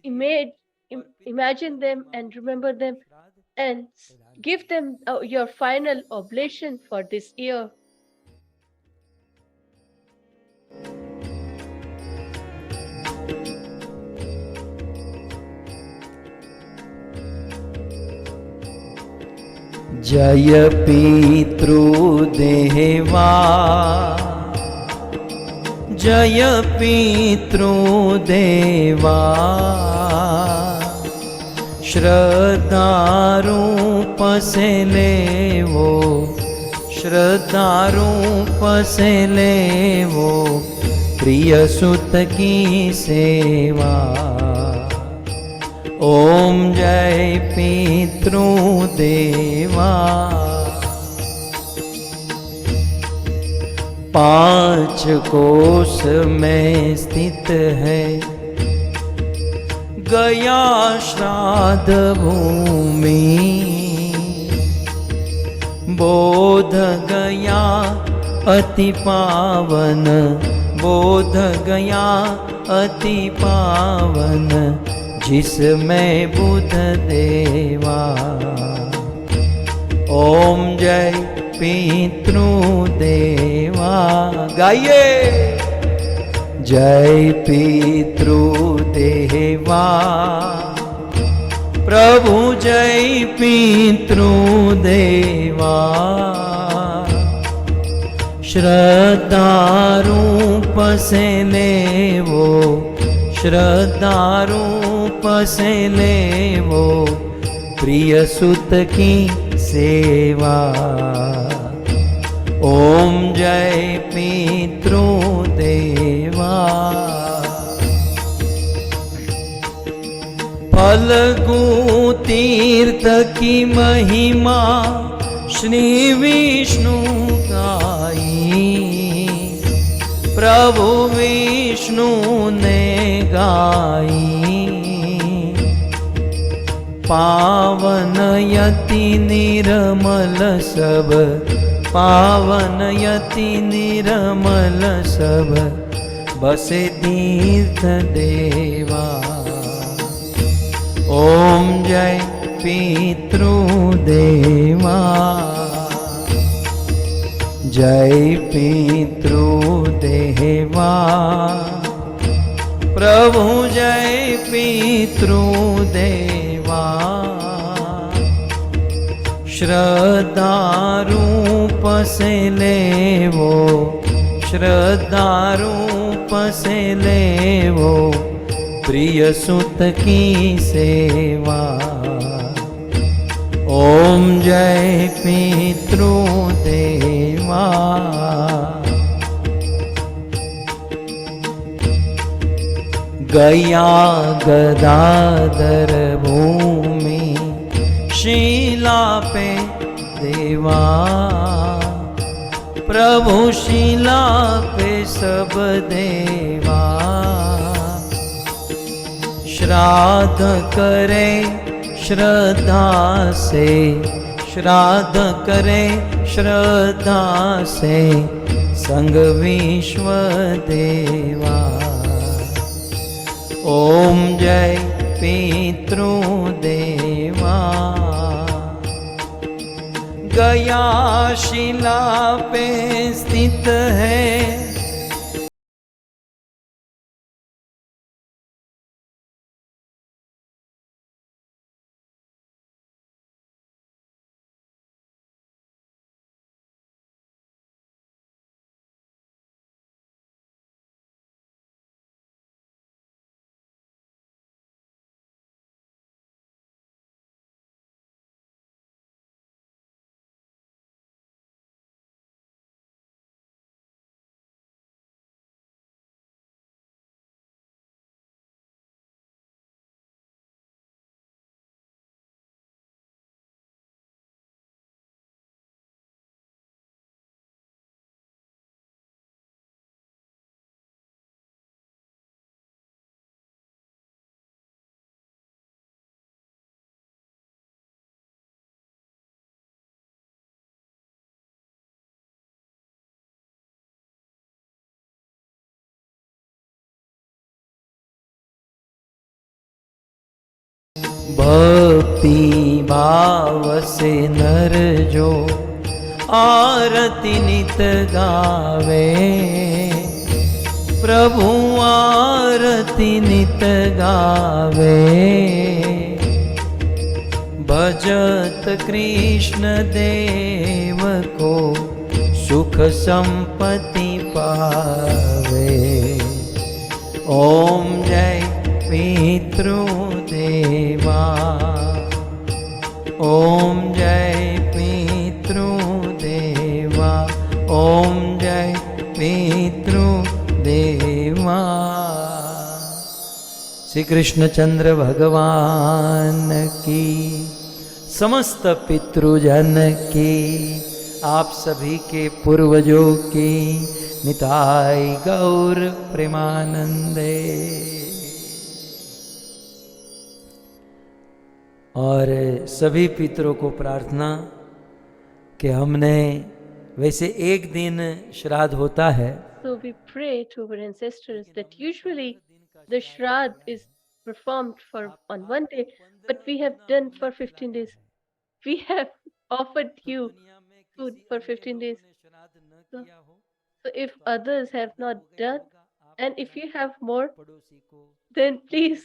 Image, imagine them and remember them and give them your final oblation for this year. जय पितृदेवा जय पितृदेवा श्रद्धारूप से लेवो श्रद्धारूप से लेवो प्रिय सुत की सेवा। ओम जय पितृदेवा। 5 कोस में स्थित है गया श्राद्ध भूमि, बोध गया अति पावन, बोध गया अति पावन, जिसमें बुध देवा। ओम जय पितृदेवा। गाइए जय पितृदेवा, प्रभु जय पितृदेवा। श्रद्धारूप से लेवो श्रद्धारूप से लेवो प्रिय सुत की सेवा। ओम जय पितृदेवा। फल्गु तीर्थ की महिमा श्री विष्णु गाई, प्रभु विष्णु ने गाई। पावन यति निर्मल सब, पावन यति निर्मल सब, बसे तीर्थ देवा। ओम जय पितृदेवा। जय पितृदेवा, प्रभु जय पितृदेवा। श्रद्धारूप से लेवो श्रद्धारूप से लेवो प्रिय सुत की सेवा। ओम जय पितृदेवा। गया गदाधर भूमि शीला पे देवा, प्रभु शीला पे सब देवा। श्राद्ध करे श्रद्धा से, श्राद्ध करे श्रद्धा से, संग विश्व देवा। ओम जय पितृदेवा। गया शिला पे स्थित है भक्ति भाव से नर जो आरती नित गावे, प्रभु आरती नित गावे। भजत कृष्ण देव को सुख संपत्ति पावे। ओम जय पितृदेवा, ओम जय पितृदेवा, ओम जय पितृदेवा। श्री कृष्णचंद्र भगवान की, समस्त पितृजन की, आप सभी के पूर्वजों की निताय गौर प्रेमानंदे। और सभी पितरों को प्रार्थना कि हमने, वैसे एक दिन श्राद्ध होता है, So we pray to our ancestors that usually the Shraddha is performed on one day, but we have done for 15 days. We have offered you food for 15 days. So if others have not done, and if you have more, then please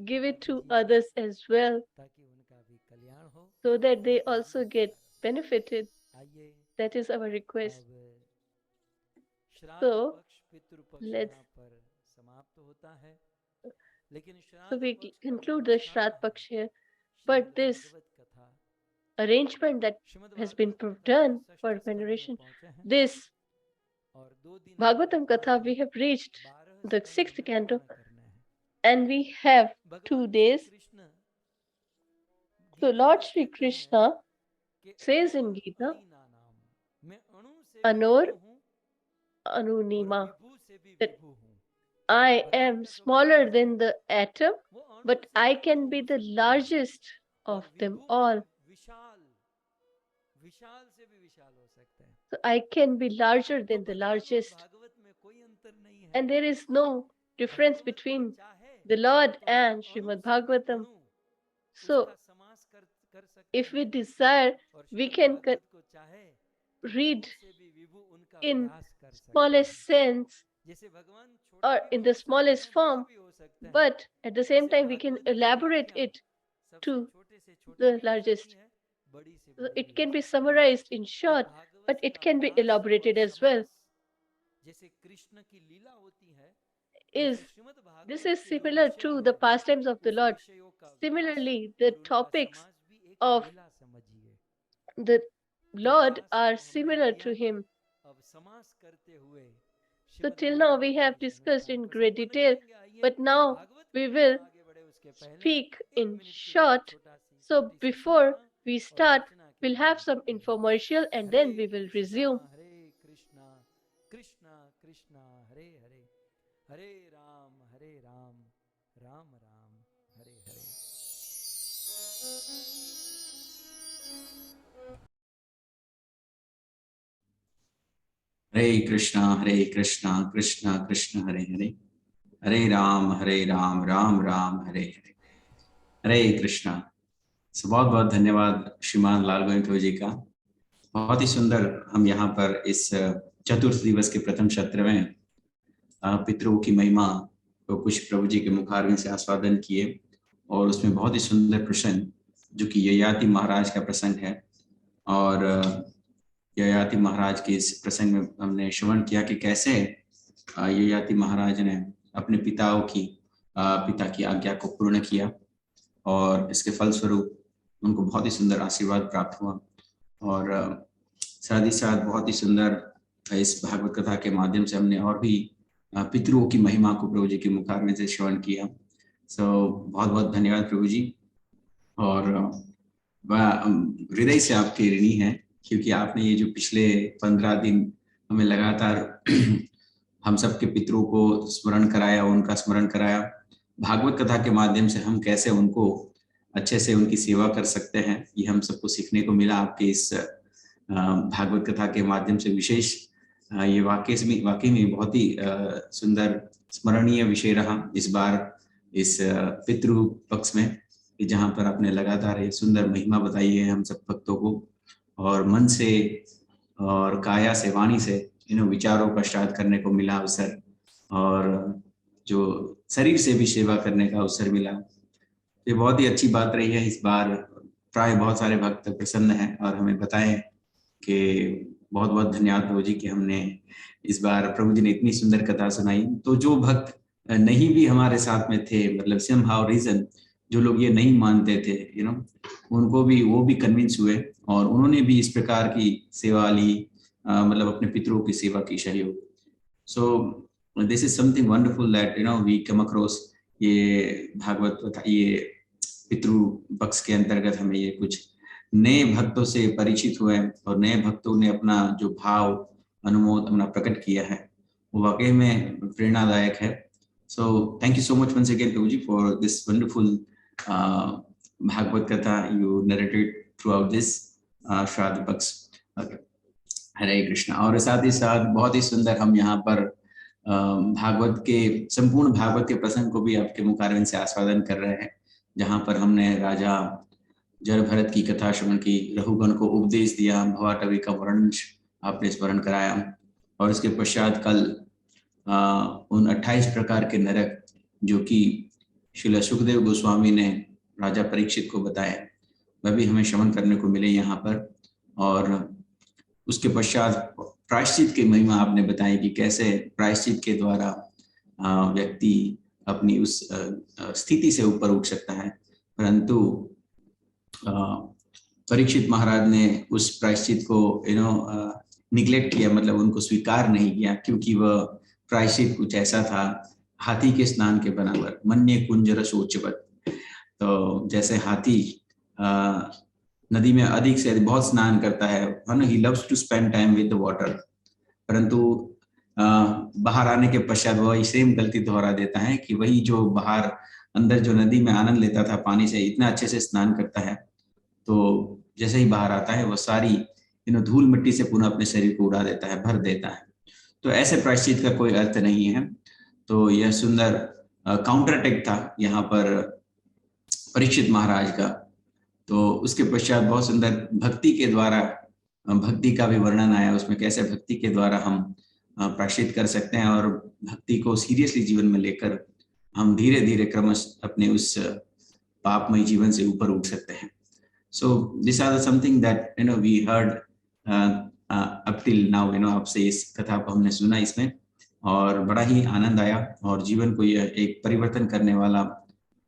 give it to others as well, so that they also get benefited. That is our request. So we conclude the Shraddha Paksh here, but this arrangement that has been done for veneration, this Bhagvatam Katha, we have reached the 6th canto, and we have 2 days. So Lord Shri Krishna says in Gita, Anor Anunima, that I am smaller than the atom, but I can be the largest of them all. So I can be larger than the largest. And there is no difference between the Lord and Shrimad Bhagavatam. So if we desire, we can read in smallest sense or in the smallest form, but at the same time we can elaborate it to the largest. So it can be summarized in short, but it can be elaborated as well. This is similar to the pastimes of the Lord. Similarly, the topics of the Lord are similar to him. So till now we have discussed in great detail, but now we will speak in short. So before we start, we'll have some infomercial and then we will resume. Hare Krishna, Krishna Krishna, Hare Hare, Hare Ram, Ram Ram, Hare Hare. Hare Krishna, Krishna Krishna, Hare Hare, Hare Ram, Ram Ram, Hare Hare, Hare Krishna. So बहुत बहुत धन्यवाद श्रीमान लाल गोविंद जी का। बहुत ही सुंदर हम यहाँ पर इस चतुर्थ दिवस के प्रथम सत्रवें पितरों की महिमा को कुछ प्रभु जी के मुखारविंद से आस्वादन किए, और उसमें बहुत ही सुंदर प्रसंग जो कि ययाति महाराज का प्रसंग है, और ययाति महाराज के इस प्रसंग में हमने श्रवण किया कि कैसे ययाति महाराज ने अपने पिता की आज्ञा को पूर्ण किया, और इसके फलस्वरूप उनको बहुत ही सुंदर आशीर्वाद प्राप्त हुआ। और साथ ही साथ बहुत ही सुंदर इस भागवत कथा के माध्यम से हमने और भी पितरों की महिमा को प्रभु जी के मुखारविंद से श्रवण किया। सो बहुत बहुत धन्यवाद प्रभु जी, और हृदय से आपके ऋणी हैं, क्योंकि आपने ये जो पिछले 15 दिन हमें लगातार हम सबके पितरों को स्मरण कराया, उनका स्मरण कराया। भागवत कथा के माध्यम से हम कैसे उनको अच्छे से उनकी सेवा कर सकते हैं, ये हम सबको सीखने को मिला आपके इस भागवत कथा के माध्यम से। विशेष ये वाकई में बहुत ही सुंदर स्मरणीय विषय रहा इस बार इस पितृ पक्ष में। कि जहाँ पर आपने लगातार ये सुंदर महिमा बताई है हम सब भक्तों को, और मन से और काया से वाणी से विचारों का श्राद्ध करने को मिला अवसर, और जो शरीर से भी सेवा करने का अवसर मिला। ये बहुत ही अच्छी बात रही है। इस बार प्राय बहुत सारे भक्त प्रसन्न हैं और हमें बताएं कि बहुत बहुत धन्यवाद प्रभु जी कि हमने इस बार प्रभु जी ने इतनी सुंदर कथा सुनाई। तो जो भक्त नहीं भी हमारे साथ में थे, मतलब somehow रीजन जो लोग ये नहीं मानते थे, उनको भी वो भी कन्विंस हुए और उन्होंने भी इस प्रकार की सेवा ली, मतलब अपने पितरों की सेवा की सहयोग। So this is something wonderful that we come across. ये भागवत, ये पितृ पक्ष के अंतर्गत हमें ये कुछ नए भक्तों से परिचित हुए और नए भक्तों ने अपना जो भाव अनुमोद अपना प्रकट किया है वो वाकई में प्रेरणादायक है। So thank you so much once again Prabhu ji for this wonderful Bhagwat Katha you narrated throughout this Shraddha Paksha. हरे कृष्णा। और साथ ही साथ बहुत ही सुंदर हम यहाँ पर भागवत के संपूर्ण भागवत के प्रसंग को भी आपके मुखारविंद से आस्वादन कर रहे हैं, जहाँ पर हमने राजा जर भरत की कथा श्रवण की, रघुगण को उपदेश दिया, भवाटवी का वर्णन आपने स्मरण कराया, और इसके पश्चात कल उन 28 प्रकार के नरक जो कि श्रील सुखदेव गोस्वामी ने राजा परीक्षित को बताया, वह भी हमें श्रवण करने को मिले यहाँ पर। और उसके पश्चात प्रायश्चित की महिमा आपने बताई कि कैसे प्रायश्चित के द्वारा व्यक्ति अपनी उस स्थिति से ऊपर उठ सकता है, परंतु परीक्षित महाराज ने उस प्रायश्चित को निग्लेक्ट किया, मतलब उनको स्वीकार नहीं किया, क्योंकि वह प्रायश्चित कुछ ऐसा था हाथी के स्नान के बराबर, मन्ये कुंजर सोचवत। तो जैसे हाथी नदी में अधिक से अधिक बहुत स्नान करता है, he loves to spend time with the water, परंतु बाहर आने के पश्चात वह सेम गलती दोहरा देता है कि वही जो बाहर अंदर जो नदी में आनंद लेता था पानी से, इतना अच्छे से स्नान करता है, तो जैसे ही बाहर आता है वह सारी धूल मिट्टी से पुनः अपने शरीर को उड़ा देता है, भर देता है। तो ऐसे प्रायश्चित का कोई अर्थ नहीं है। तो यह सुंदर काउंटर अटैक था यहाँ पर परीक्षित महाराज का। तो उसके पश्चात बहुत सुंदर भक्ति के द्वारा, भक्ति का भी वर्णन आया उसमें, कैसे भक्ति के द्वारा हम प्रायश्चित कर सकते हैं और भक्ति को सीरियसली जीवन में लेकर हम धीरे धीरे क्रमश अपने उस पापमय जीवन से ऊपर उठ सकते हैं। So this are something that we heard up till now. आपसे इस कथा को हमने सुना इसमें, और बड़ा ही आनंद आया, और जीवन को यह एक परिवर्तन करने वाला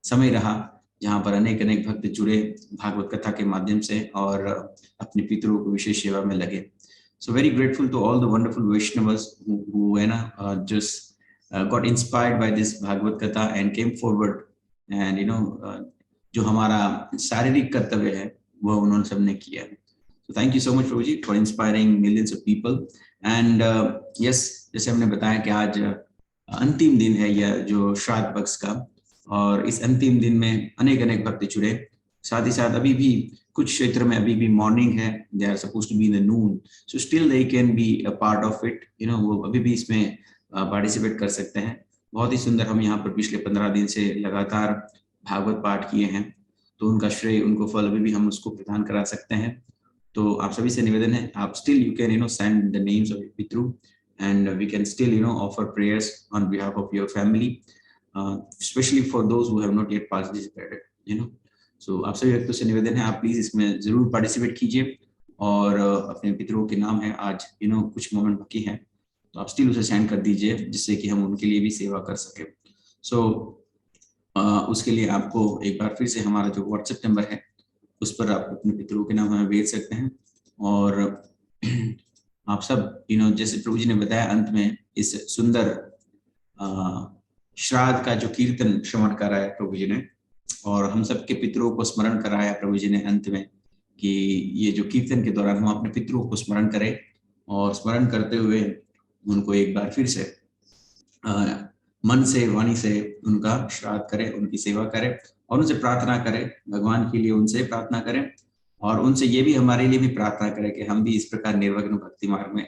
समय रहा, जहाँ पर अनेक अनेक भक्त जुड़े भागवत कथा के माध्यम से और अपने पितरों को विशेष सेवा में लगे। So very grateful to all the wonderful Vaishnavas who just got inspired by this Bhagavad Katha and came forward, and जो हमारा शारीरिक कर्तव्य है वह उन्होंने सबने किया। So thank you so much Prabhuji for inspiring millions of people. And yes, जैसे हमने बताया कि आज अंतिम दिन है यह जो श्राद्ध पक्ष का, और इस अंतिम दिन में अनेक अनेक भक्त जुड़े। साथ ही साथ अभी भी कुछ क्षेत्र में अभी भी मॉर्निंग है, they are supposed to be in the noon, so still they can be a part of it, वो अभी भी इसमें पार्टिसिपेट कर सकते हैं। बहुत ही सुंदर हम यहाँ पर पिछले 15 दिन से लगातार भागवत पाठ किए हैं, तो उनका श्रेय, उनको फल अभी भी हम उसको प्रदान करा सकते हैं। तो आप सभी से निवेदन है, आप still you can send the names of pitru, and we can still offer prayers on behalf of your family, especially for those who have not yet participated. So आप सभी व्यक्तियों से निवेदन है, आप प्लीज इसमें जरूर पार्टिसिपेट कीजिए, और अपने पितरों के नाम है आज कुछ मोमेंट बाकी है, तो आप स्टिल उसे सेंड कर दीजिए, जिससे कि हम उनके लिए भी सेवा कर सके। सो उसके लिए आपको एक बार फिर से हमारा जो व्हाट्सएप नंबर है उस पर आप अपने पितरों के नाम हमें भेज सकते हैं। और आप सब जैसे प्रभु जी ने बताया अंत में इस सुंदर श्राद्ध का जो कीर्तन श्रवण कराया प्रभु जी ने, और हम सबके पितरों को स्मरण कराया प्रभु जी ने अंत में, कि ये जो कीर्तन के दौरान हम अपने पितरों को स्मरण करें, और स्मरण करते हुए उनको एक बार फिर से मन से वाणी से उनका श्राद्ध करें, उनकी सेवा करें, और उनसे प्रार्थना करें, भगवान के लिए उनसे प्रार्थना करें, और उनसे ये भी हमारे लिए भी प्रार्थना करें कि हम भी इस प्रकार निर्विघ्न भक्ति मार्ग में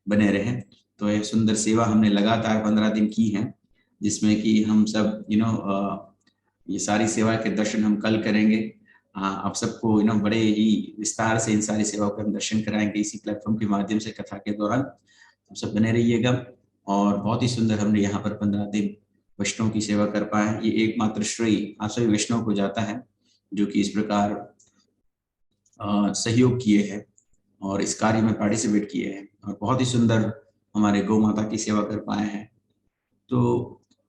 बने रहें। तो यह सुंदर सेवा हमने लगातार 15 दिन की है, जिसमें कि हम सब ये सारी सेवा के दर्शन हम कल करेंगे। आप सबको बड़े ही विस्तार से इन सारी सेवाओं के हम दर्शन कराएंगे इसी प्लेटफॉर्म के माध्यम से कथा के दौरान। आप सब बने रहिएगा। और बहुत ही सुंदर हमने यहाँ पर 15 दिन वैष्णव की सेवा कर पाए। ये एकमात्र श्रेय आप सभी वैष्णव को जाता है जो कि इस प्रकार सहयोग किए हैं और इस कार्य में पार्टिसिपेट किए हैं और बहुत ही सुंदर हमारे गौ माता की सेवा कर पाए हैं। तो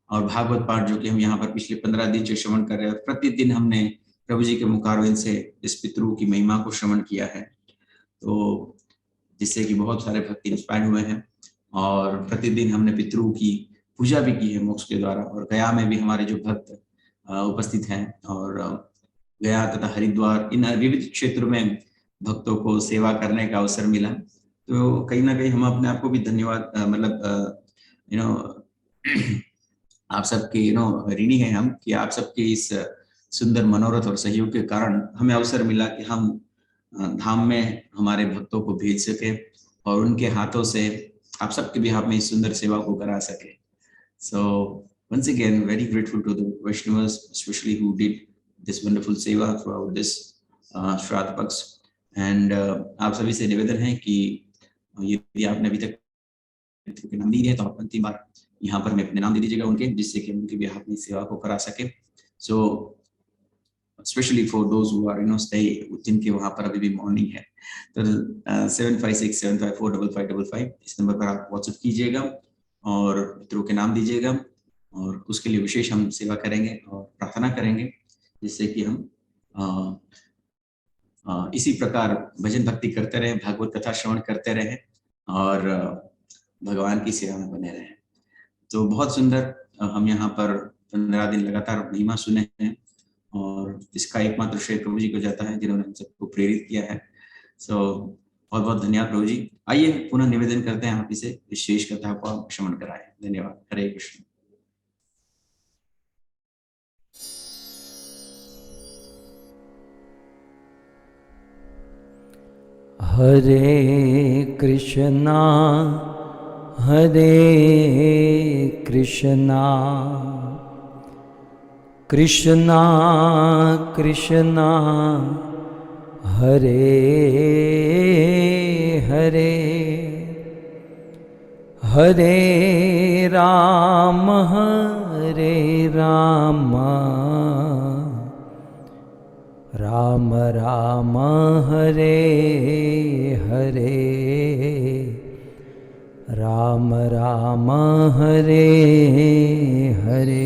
और भागवत पाठ जो कि हम यहाँ पर पिछले 15 दिन से श्रवण कर रहे हैं, प्रतिदिन हमने प्रभु जी के मुखारविंद से इस पितरों की महिमा को श्रवण किया है, तो जिससे कि बहुत सारे भक्त इंस्पायर हुए हैं। और प्रतिदिन हमने पितरों की पूजा भी की है मोक्ष के द्वारा। और गया में भी हमारे जो भक्त उपस्थित हैं और गया तथा हरिद्वार इन विविध क्षेत्रों में भक्तों को सेवा करने का अवसर मिला। तो कहीं ना कहीं हम अपने आप को भी धन्यवाद आप सबके ऋणी हैं हम कि आप सबके इस सुंदर मनोरथ और सहयोग के कारण हमें अवसर मिला कि हम धाम में हमारे भक्तों को भेज सके और उनके हाथों से आप सबके भी हाथ में इस सुंदर सेवा को करा सके। So once again, very grateful to the Vaishnavas, especially who did this wonderful seva throughout this Shraddha Paks. And आप सभी से निवेदन है कि यदि आपने अभी तक के नाम दिए हैं तो आप अंतिम बार यहाँ पर में अपने नाम दे दीजिएगा उनके, जिससे कि उनके भी अपनी सेवा को करा सके। So especially for those who are stay जिनके वहाँ पर अभी भी मॉर्निंग है, तो 7567545555 इस नंबर पर आप व्हाट्सएप कीजिएगा और मित्रों के नाम दीजिएगा और उसके लिए विशेष हम सेवा करेंगे और प्रार्थना करेंगे, जिससे कि हम इसी प्रकार भजन भक्ति करते रहे, भागवत कथा श्रवण करते रहे और भगवान की सेवा में बने रहे। तो बहुत सुंदर हम यहाँ पर 15 दिन लगातार महिमा सुने हैं और इसका एकमात्र श्रेय प्रभु जी को जाता है जिन्होंने हम सबको प्रेरित किया है। सो बहुत बहुत धन्यवाद प्रभु जी। आइए पुनः निवेदन करते हैं आप इसे विशेष कथा को आप श्रवण कराएं। धन्यवाद। हरे कृष्ण। हरे Krishna Krishna Krishna Hare Hare Hare Ram Ram Ram Hare Hare Ram Ram Hare Hare.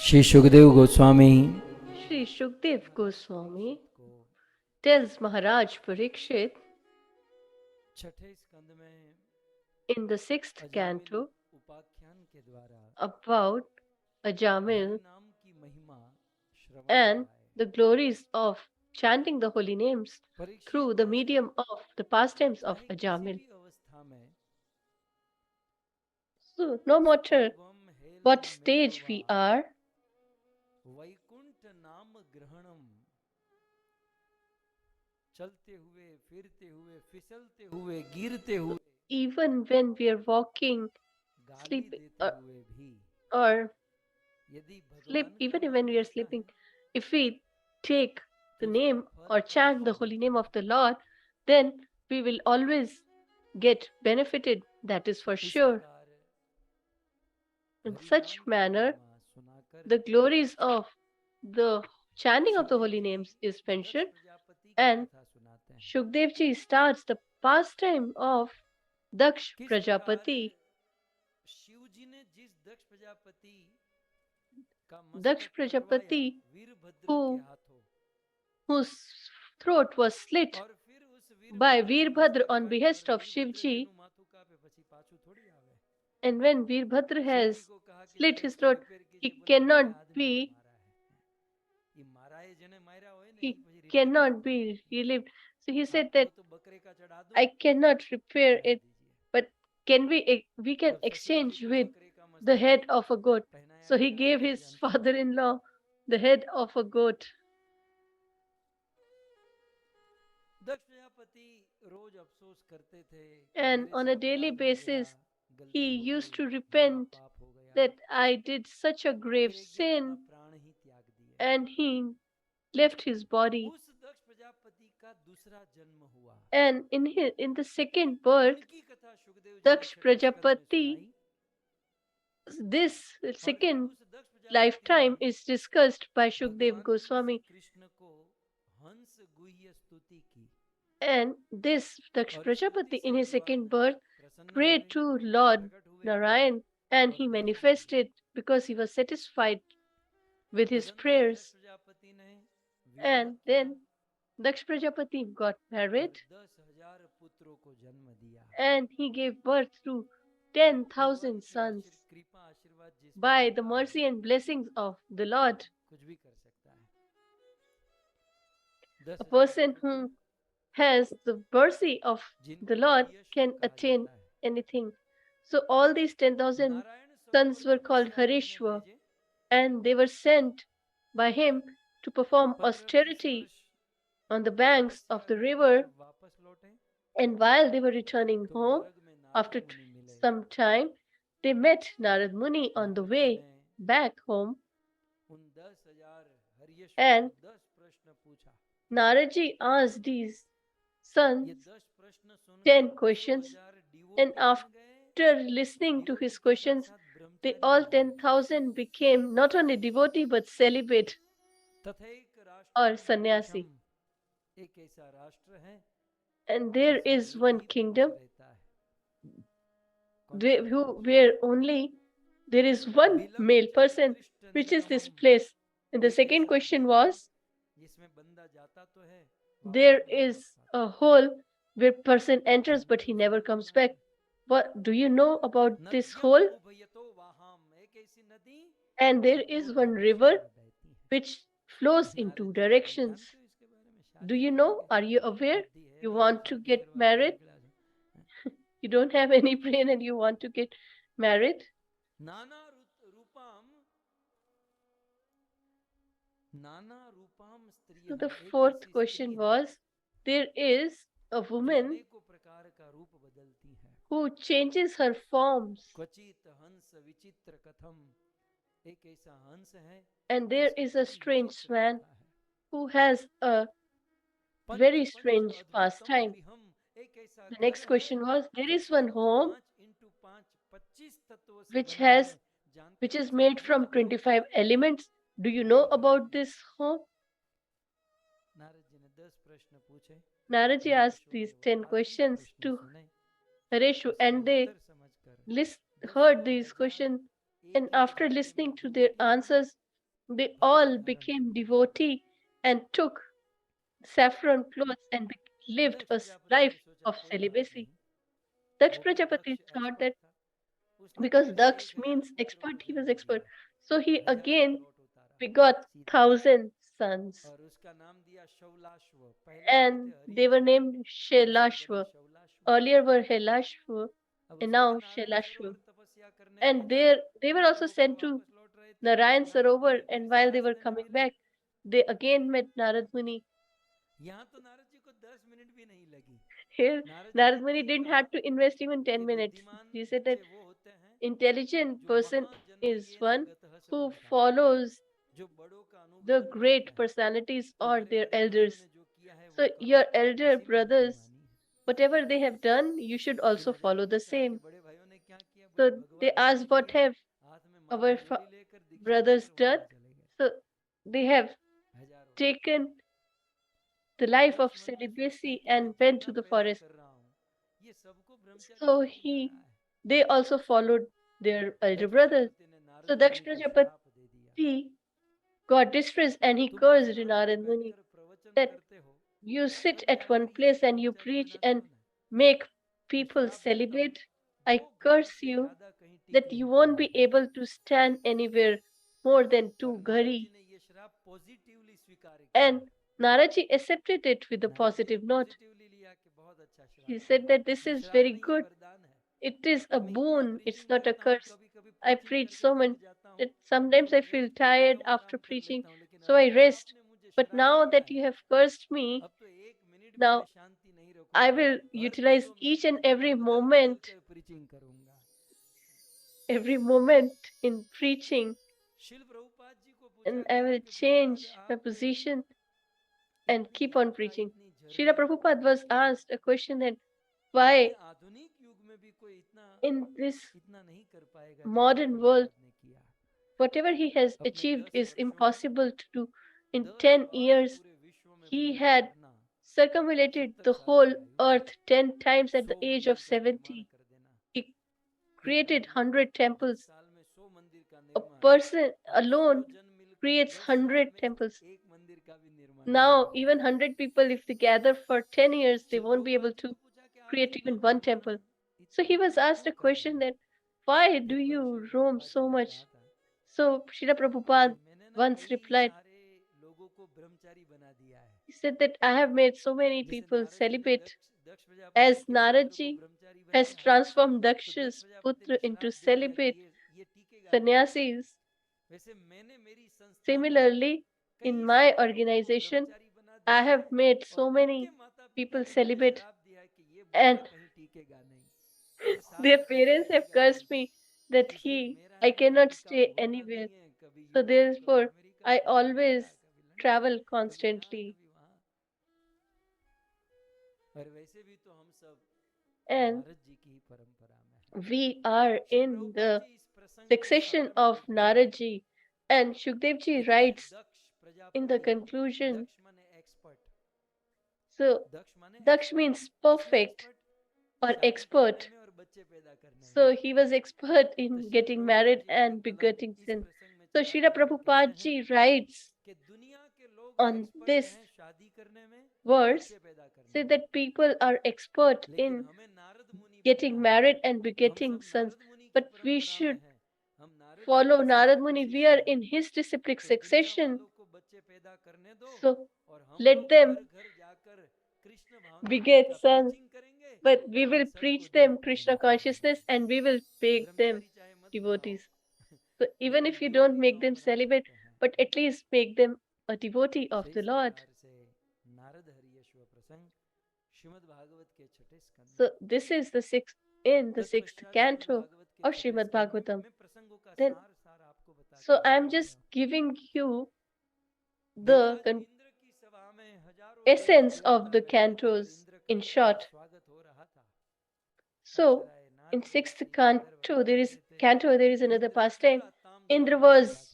Shri Sukhdev Goswami Sri Shukdev Goswami tells Maharaj Parikshit in the 6th canto about Ajamil and the glories of chanting the holy names through the medium of the pastimes of Ajamil. So, no matter what stage we are, even when we are walking, sleeping, or sleep, even when we are sleeping, if we take the name or chant the holy name of the Lord, then we will always get benefited, that is for sure. In such manner, the glories of the chanting of the holy names is mentioned, and Shukdevji starts the pastime of Daksh Prajapati. Daksh Prajapati, whose throat was slit by Veerbhadra on behest of Shivji. And when Veerbhadra has slit his throat, he cannot be relieved. So he said that I cannot repair it, but we can exchange with the head of a goat. So he gave his father-in-law the head of a goat. And on a daily basis, he used to repent that I did such a grave sin, and he left his body. And in the second birth, Daksh Prajapati, this second lifetime is discussed by Shukdev Goswami. And this Daksh Prajapati in his second birth prayed to Lord Narayan, and he manifested because he was satisfied with his prayers. And then Daksh Prajapati got married and he gave birth to 10,000 sons by the mercy and blessings of the Lord. A person who has the mercy of the Lord can attain anything. So all these 10,000 sons were called Harishwa, and they were sent by him to perform austerity on the banks of the river. And while they were returning home, after some time, they met Narad Muni on the way back home. And Naradji asked these sons 10 questions, and after listening to his questions, they all 10,000 became not only devotee but celibate or sannyasi. And there is one kingdom where only there is one male person, which is this place. And the second question was, there is a hole where person enters but he never comes back. What do you know about this hole? And there is one river which flows in two directions. Do you know? Are you aware? You want to get married? You don't have any brain and you want to get married? So the fourth question was, there is a woman who changes her forms, and there is a strange man who has a very strange pastime. The next question was, there is one home which is made from 25 elements. Do you know about this home? Naradji asked these 10 questions to Hareshu, and they heard these questions, and after listening to their answers, they all became devotee and took saffron clothes and lived a life of celibacy. Daksh Prajapati thought that because Daksh means expert, he was expert. So he again begot 1,000 sons. And they were named Shailashva. Earlier were Hailashva, and now Shailashva. And they were also sent to Narayan Sarovar, and while they were coming back, they again met Narad Muni. Here, Narad Muni didn't have to invest even 10 minutes. He said that intelligent person is one who follows the great personalities or their elders. So your elder brothers, whatever they have done, you should also follow the same. So they asked, what have our brothers done? So they have taken the life of celibacy and went to the forest. So they also followed their elder brothers. So Daksh Prajapati got distressed and he cursed Narad Muni that you sit at one place and you preach and make people celibate. I curse you that you won't be able to stand anywhere more than 2 ghari. And Naradji accepted it with a positive note. He said that this is very good. It is a boon, it's not a curse. I preach so much that sometimes I feel tired after preaching, so I rest. But now that you have cursed me, now I will utilize each and every moment in preaching, and I will change my position and keep on preaching. Srila Prabhupada was asked a question that why in this modern world, whatever he has achieved is impossible to do. In 10 years, he had circumvallated the whole earth 10 times at the age of 70. He created 100 temples. A person alone creates 100 temples. Now, even 100 people, if they gather for 10 years, they won't be able to create even one temple. So he was asked a question that, why do you roam so much? So Srila Prabhupada once replied, he said that I have made so many people celibate, as Naradji has transformed Daksha's putra into celibate sannyasis. Similarly, in my organization, I have made so many people celibate, and their parents have cursed me that I cannot stay anywhere. So therefore, I always travel constantly. And we are in the succession of Naradji, and Shukdevji writes in the conclusion. So Daksh means perfect or expert. So he was expert in getting married and begetting sin. So Srila Prabhupada ji writes on this verse, say that people are expert in getting married and begetting sons, but we should follow Narad Muni. We are in his disciplic succession. So let them beget sons, but we will preach them Krishna consciousness and we will make them devotees. So even if you don't make them celibate, but at least make them a devotee of the Lord. So this is the sixth canto of Shrimad Bhagavatam. Then, so I'm just giving you the essence of the cantos in short. So in sixth canto there is another pastime. Indra was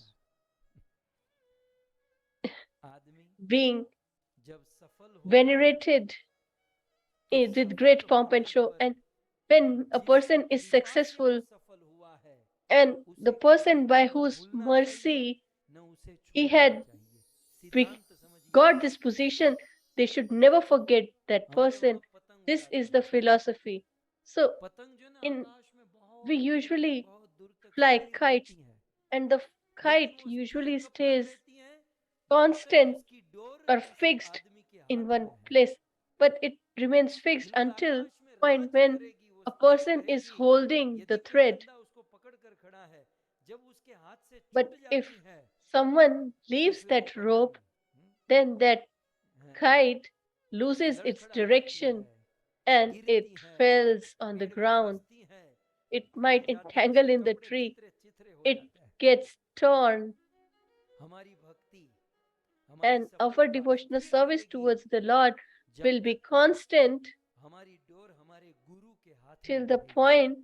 being venerated with great pomp and show, and when a person is successful and the person by whose mercy he had got this position, they should never forget that person. This is the philosophy. So we usually fly kites, and the kite usually stays constant or fixed in one place, but it remains fixed until point when a person is holding the thread. But if someone leaves that rope, then that kite loses its direction and it falls on the ground. It might entangle in the tree. It gets torn. And our devotional service towards the Lord will be constant till the point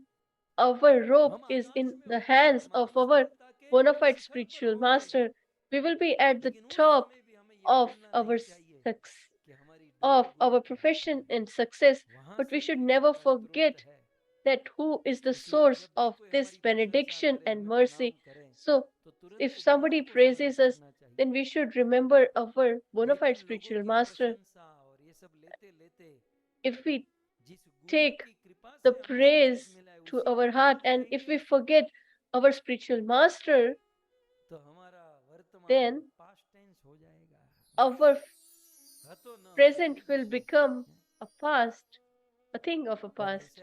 our rope is in the hands of our bona fide spiritual master. We will be at the top of our profession and success, but we should never forget that who is the source of this benediction and mercy. So if somebody praises us, then we should remember our bona fide spiritual master. If we take the praise to our heart and if we forget our spiritual master, then our present will become a past, a thing of a past.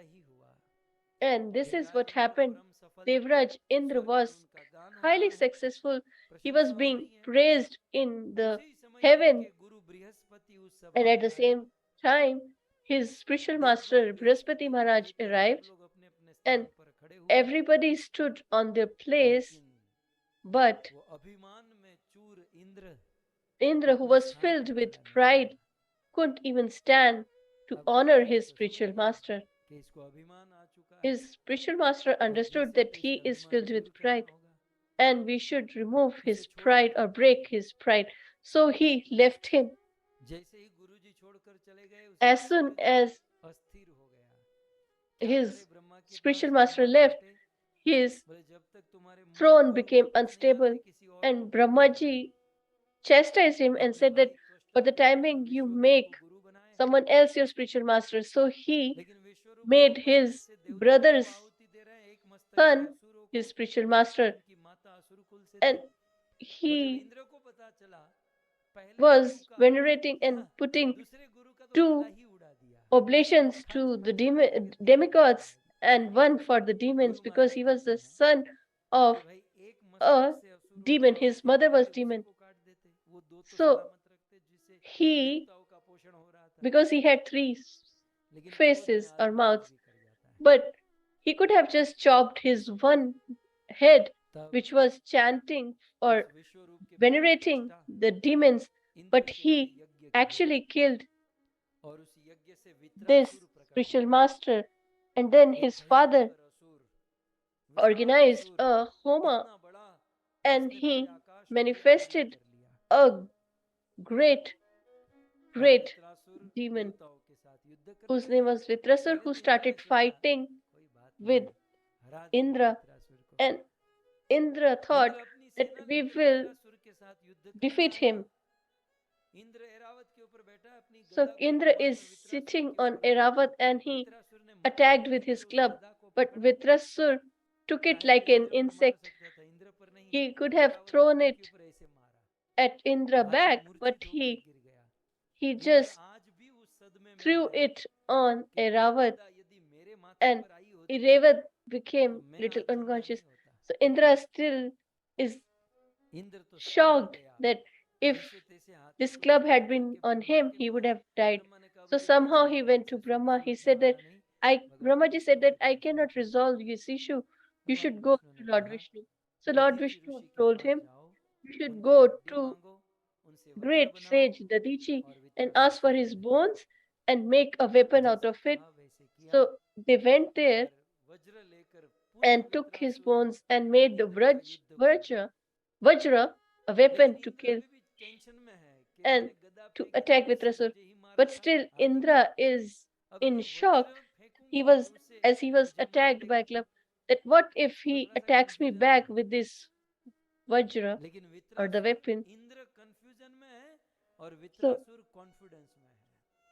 And this is what happened. Devraj Indra was highly successful. He was being praised in the heaven, and at the same time, his spiritual master Brihaspati Maharaj arrived, and everybody stood on their place, but Indra, who was filled with pride, couldn't even stand to honor his spiritual master. His spiritual master understood that he is filled with pride and we should remove his pride or break his pride. So he left him. As soon as his spiritual master left, his throne became unstable, and Brahmaji chastised him and said that for the timing you make someone else your spiritual master. So he made his brother's son his spiritual master, and he was venerating and putting two oblations to the demigods and one for the demons, because he was the son of a demon. His mother was demon. So he, because he had three faces or mouths, but he could have just chopped his one head, which was chanting or venerating the demons, but he actually killed this spiritual master. And then his father organized a homa and he manifested a great demon whose name was Vitrasur, who started fighting with Indra, and Indra thought that we will defeat him. So Indra is sitting on Airavat and he attacked with his club, but Vitrasur took it like an insect. He could have thrown it at Indra back, but he just threw it on Airavat, and Airavat became little unconscious. So Indra still is shocked that if this club had been on him, he would have died. So somehow he went to Brahma. He said that Brahmaji said that I cannot resolve this issue. You should go to Lord Vishnu. So Lord Vishnu told him, you should go to great sage Dadichi and ask for his bones and make a weapon out of it. So they went there and took his bones and made the Vajra, a weapon to kill and to attack Vitrasur. But still Indra is in shock. He was attacked by a club, that what if he attacks me back with this Vajra or the weapon. So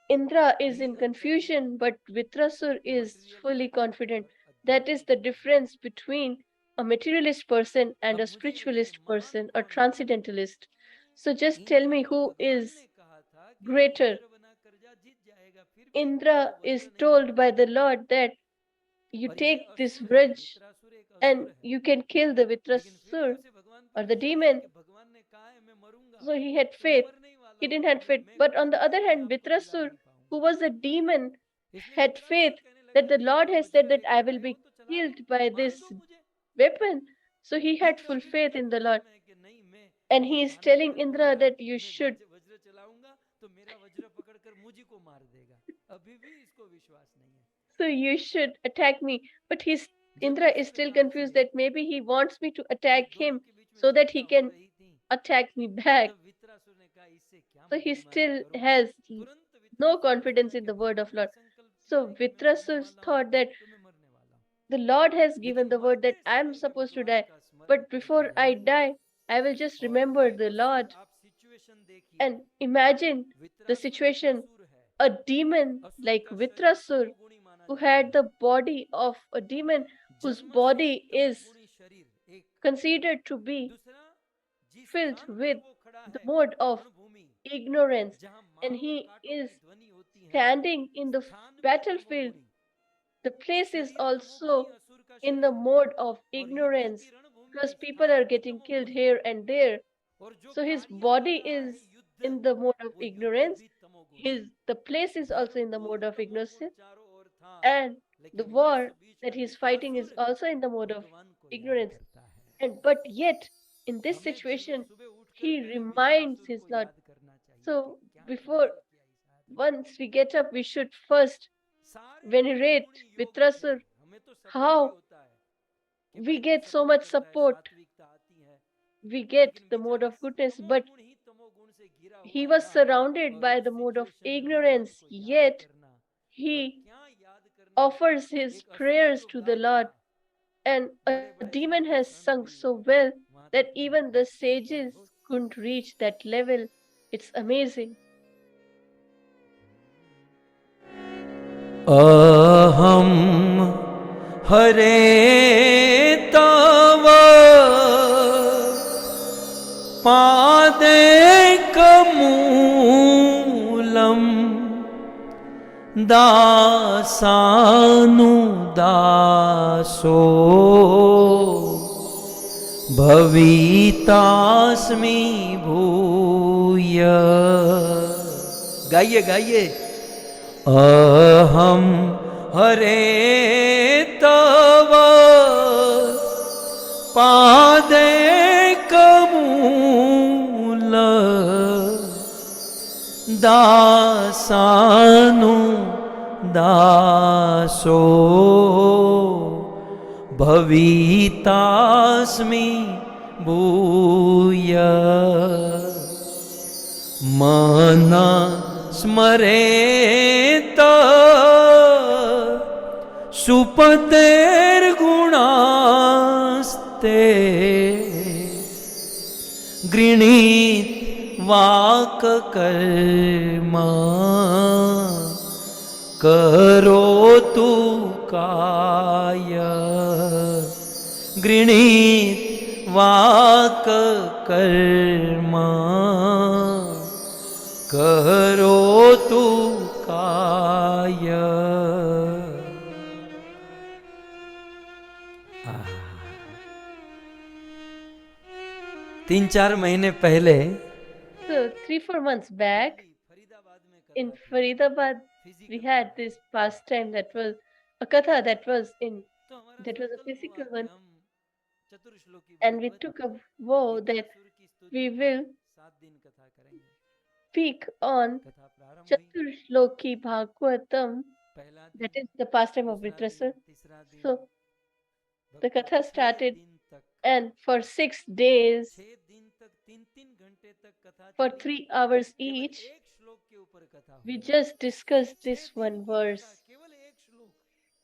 Indra is in confusion, but Vitrasur is fully confident. That is the difference between a materialist person and a spiritualist person or transcendentalist. So just tell me who is greater. Indra is told by the Lord that you take this Vraj and you can kill the Vitrasur or the demon. So he had faith. He didn't have faith. But on the other hand, Vitrasur, who was a demon, had faith that the Lord has said that I will be killed by this weapon. So he had full faith in the Lord. And he is telling Indra that you should. So you should attack me. But Indra is still confused that maybe he wants me to attack him so that he can attack me back. So he still has no confidence in the word of Lord. So Vitrasur thought that the Lord has given the word that I am supposed to die. But before I die, I will just remember the Lord. And imagine the situation. A demon like Vitrasur, who had the body of a demon, whose body is considered to be filled with the mode of ignorance, and he is standing in the battlefield. The place is also in the mode of ignorance because people are getting killed here and there. So his body is in the mode of ignorance, the place is also in the mode of ignorance, and the war that he's fighting is also in the mode of ignorance. And but yet, in this situation, he reminds his Lord. So before once we get up, we should first venerate Vitrasur. How we get so much support, we get the mode of goodness, but he was surrounded by the mode of ignorance, yet he offers his prayers to the Lord. And a demon has sung so well that even the sages couldn't reach that level. It's amazing. अहं हरे तव पादैकमूलं दासानुदासो भवितास्मि भूय। गाइए गाइए। अहं हरे तव पादैकमूल दासानु दासो भवितास्मि भूय। मना स्मरेत सुपतेर्गुणास्ते गृणीत वाक् कर्म करोतु काय। गृणीत वाक् कर्म करोतु काय। 3-4 महीने पहले, So 3-4 months back in Faridabad, we had this pastime that was a katha that was a physical one, and we took a vow that we will speak on Chaturshloki Bhagvatam, that is the pastime of Vitrasur. So the katha started, and for 6 days, for 3 hours each, we just discussed this one verse,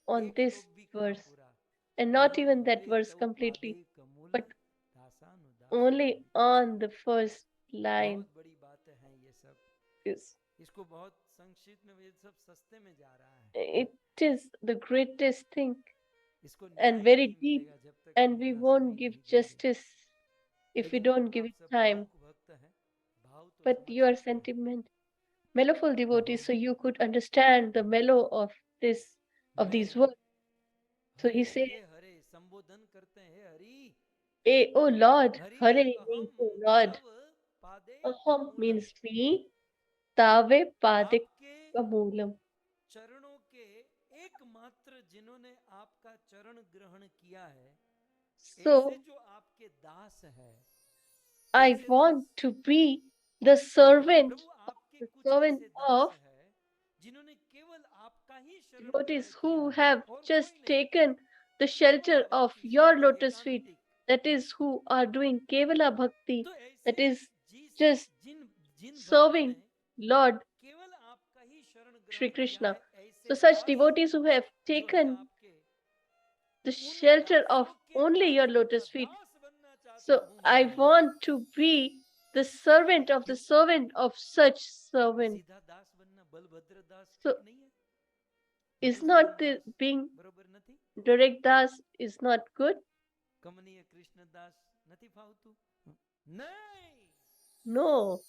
on this verse, and not even that verse completely, but only on the first line. It is the greatest thing and very deep, and we won't give justice if we don't give it time. But you are sentiment, mellowful devotee, so you could understand the mellow of these words. So he said, O Lord, Hare means O Lord. Aham means me. Tave padik kamulam. So I want to be the servant of devotees who have just taken the shelter of your lotus feet, that is, who are doing Kevala Bhakti, that is just serving Lord Shri Krishna. So such devotees who have taken the shelter of only your lotus feet. So I want to be the servant of such servant. So is not the being direct das is not good? No.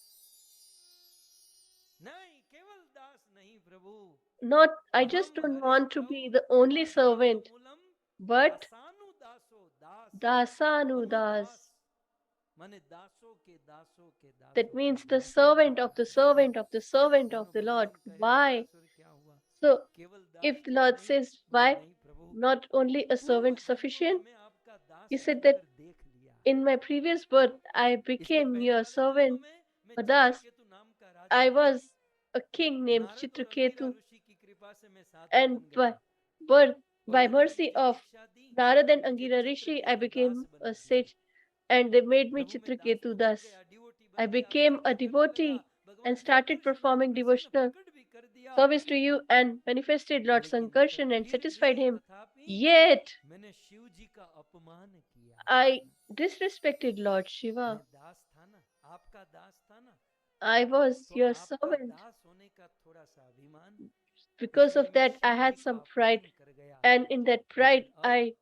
Not, I just don't want to be the only servant, but Dasanudas. That means the servant of the servant of the servant of the Lord. Why? So, if the Lord says, why not only a servant sufficient? He said that in my previous birth, I became your servant, Das. I was a king named Chitraketu, and by birth, by mercy of Narad and Angira Rishi, I became a sage, and they made me Chitraketu Das. I became a devotee and started performing devotional service to you and manifested Lord Sankarshan and satisfied him. Yet, I disrespected Lord Shiva. I was your servant. Because of that, I had some pride, and in that pride, I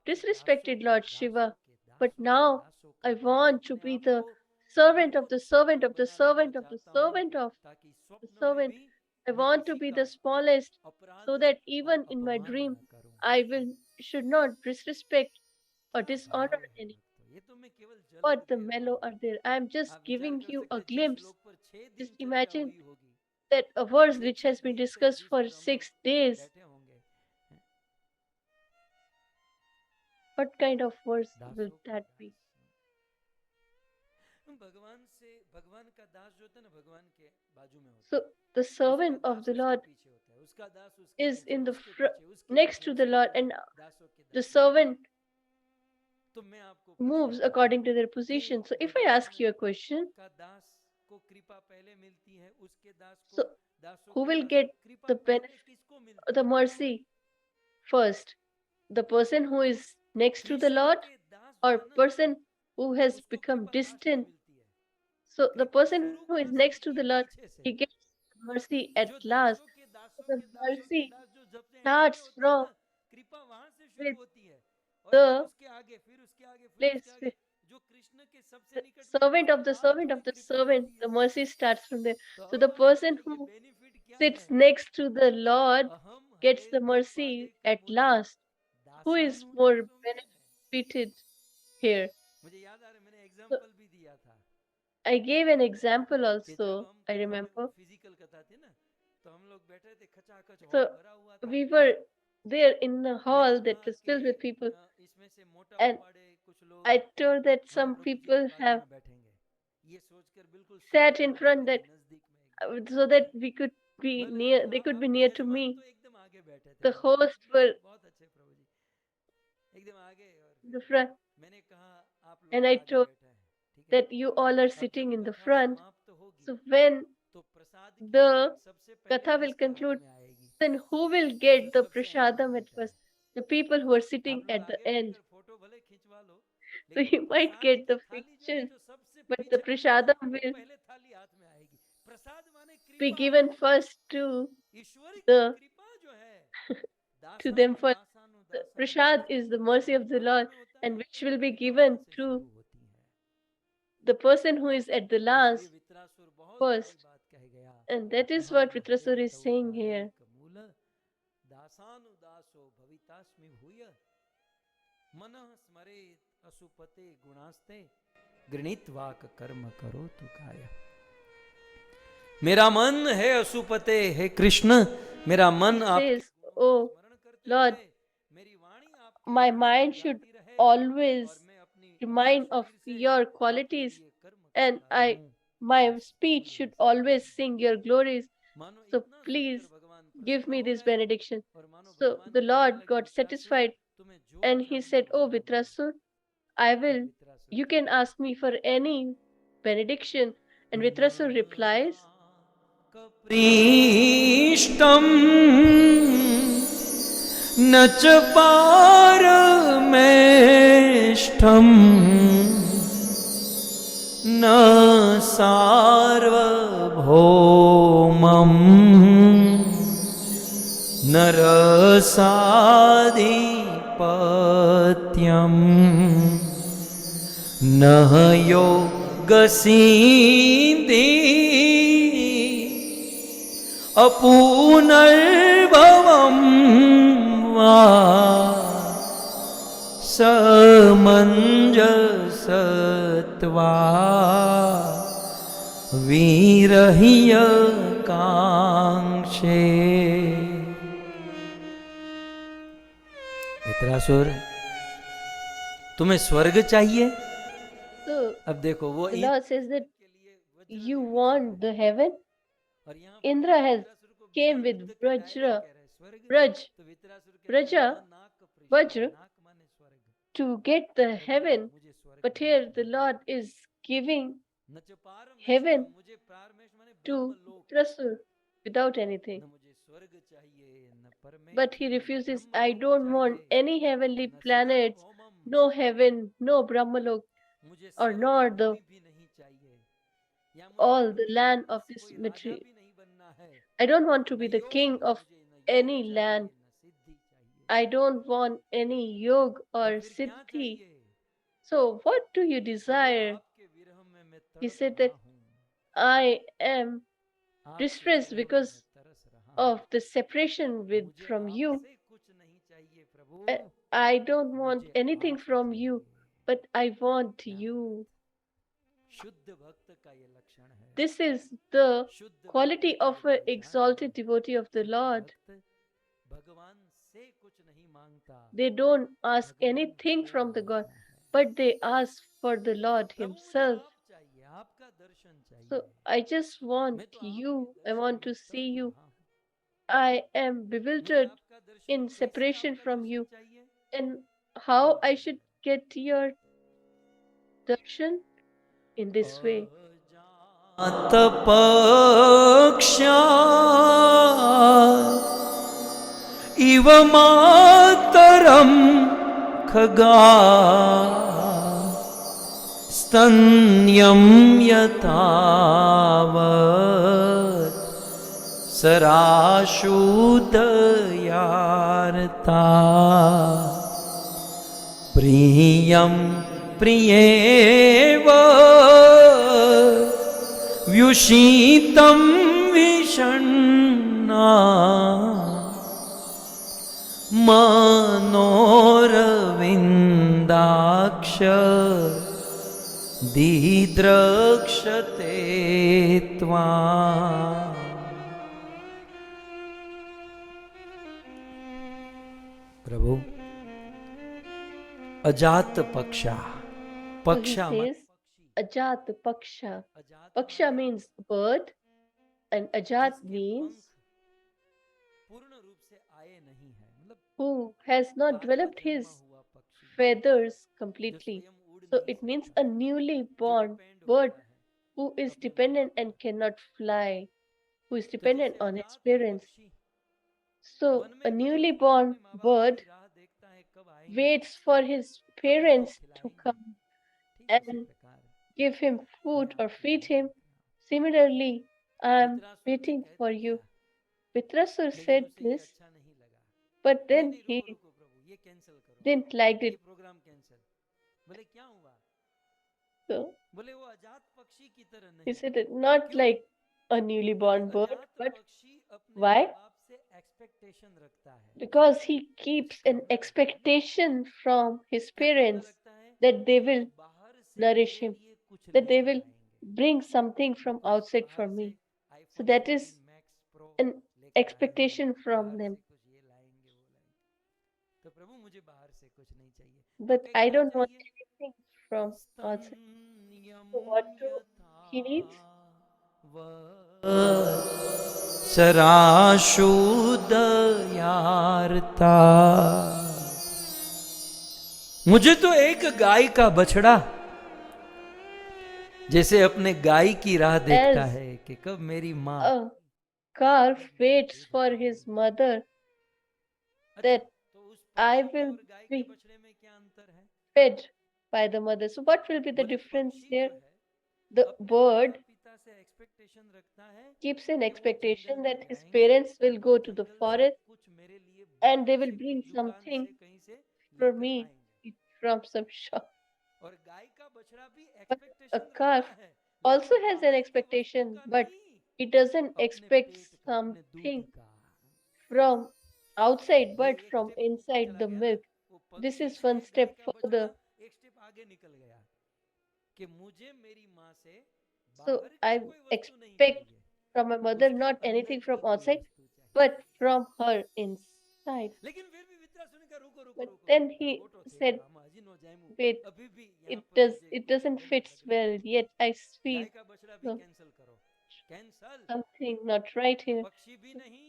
disrespected Lord Shiva. But now, I want to be the servant of the servant of the servant of the servant of the servant. I want to be the smallest, so that even in my dream, I should not disrespect or dishonor any. But the mellow are there. I am just giving you a glimpse. Just imagine that a verse which has been discussed for 6 days. What kind of verse will that be? So the servant of the Lord is in the next to the Lord, and the servant moves according to their position. So if I ask you a question, so who will get the benefit, the mercy first? The person who is next to the Lord, or person who has become distant? So the person who is next to the Lord, he gets mercy at last. So the mercy starts from with the place with the servant of the servant of the servant. The mercy starts from there. So the person who sits next to the Lord gets the mercy at last. Who is more benefited here? So, I gave an example also, I remember. So we were there in a hall that was filled with people, and I told that some people have sat in front that so that we could be near, they could be near to me. The host were in the front, and I told that you all are sitting in the front. So when the Katha will conclude, then who will get the prasadam at first? The people who are sitting at the end. So you might get the pictures, but the prasadam will be given first to the to them first. The prasad is the mercy of the Lord, and which will be given to the person who is at the last first. And that is what Vitrasur is saying here. मेरा मन है असुपते हे कृष्ण मेरा मन आप Says, oh Lord, my mind should always remind of your qualities, and my speech should always sing your glories. So please give me this benediction. So the Lord got satisfied, and he said, oh Vitrasur, you can ask me for any benediction. And Vitrasur replies, प्रीष्टम न च पारमेष्ठम न सार्वभौमम् न रसाधिपत्यम् न योगसिद्धि अपुनर्भवं वा समञ्जस वीरहिय कांक्षे। मित्रासुर, तुम्हें स्वर्ग चाहिए? So अब देखो वो the Lord says that you want the heaven. Indra has came with Braj, Vajra to get the heaven, but here the Lord is giving heaven to Trasur without anything. But he refuses. I don't want any heavenly planets, no heaven, no Brahmalok, or nor the all the land of this material. I don't want to be the king of any land. I don't want any yoga or siddhi. So what do you desire? He said that I am distressed because of the separation from you. I don't want anything from you, but I want you. This is the quality of an exalted devotee of the Lord. They don't ask anything from the God, but they ask for the Lord Himself. So I just want you. I want to see you. I am bewildered in separation from you. And how I should get your darshan? In this way. तपक्षा इव मातरम खगा स्तन्यं यतावत् सराशुदयार्ता प्रियं प्रियेव व्युषितं विषण्णा मनोरविन्दाक्ष दिद्रक्षते त्वाम्। प्रभु, अजात पक्षा, पक्षा says Ajat Paksha. Paksha means bird and Ajat means who has not developed his feathers completely. So it means a newly born bird who is dependent and cannot fly, who is dependent on his parents. So a newly born bird waits for his parents to come and give him food or feed him. Similarly, I am waiting for you. Vitrasur said this, but then he didn't like it. So he said it not like a newly born bird, but why? Because he keeps an expectation from his parents that they will nourish him, that they will bring something from outside for me. So that is an expectation from them. But I don't want anything from outside. So what do he needs? सराशुदयार्ता। मुझे तो एक गाय का बछड़ा जैसे अपने गाय की राह देखता है कि कब मेरी माँ। A calf waits for his mother that I will be fed by the mother. So what will be the difference here? The bird keeps an expectation that his parents will go to the forest and they will bring something for me from some shop. But a calf also has an expectation, but it doesn't expect something from outside, but from inside the milk. This is one step further. कि मुझे मेरी माँ से So बाहर की I कोई वस्तु नहीं expect चाहिए, from my mother उसके not अंदर anything from की कोई outside, वस्तु चाहिए। but from her inside. लेकिन फिर भी विद्यासुनी का रुको रुको But रुको then रुको he मोटो थे said, हम हजी नो जाइमू, wait, अभी भी यहाँ पर मुझे it कुछ doesn't गलत fit लग रहा well. है। Yet I feel गाय का बछड़ा भी no, कैंसिल करो, cancel. something not right here. पक्षी भी नहीं,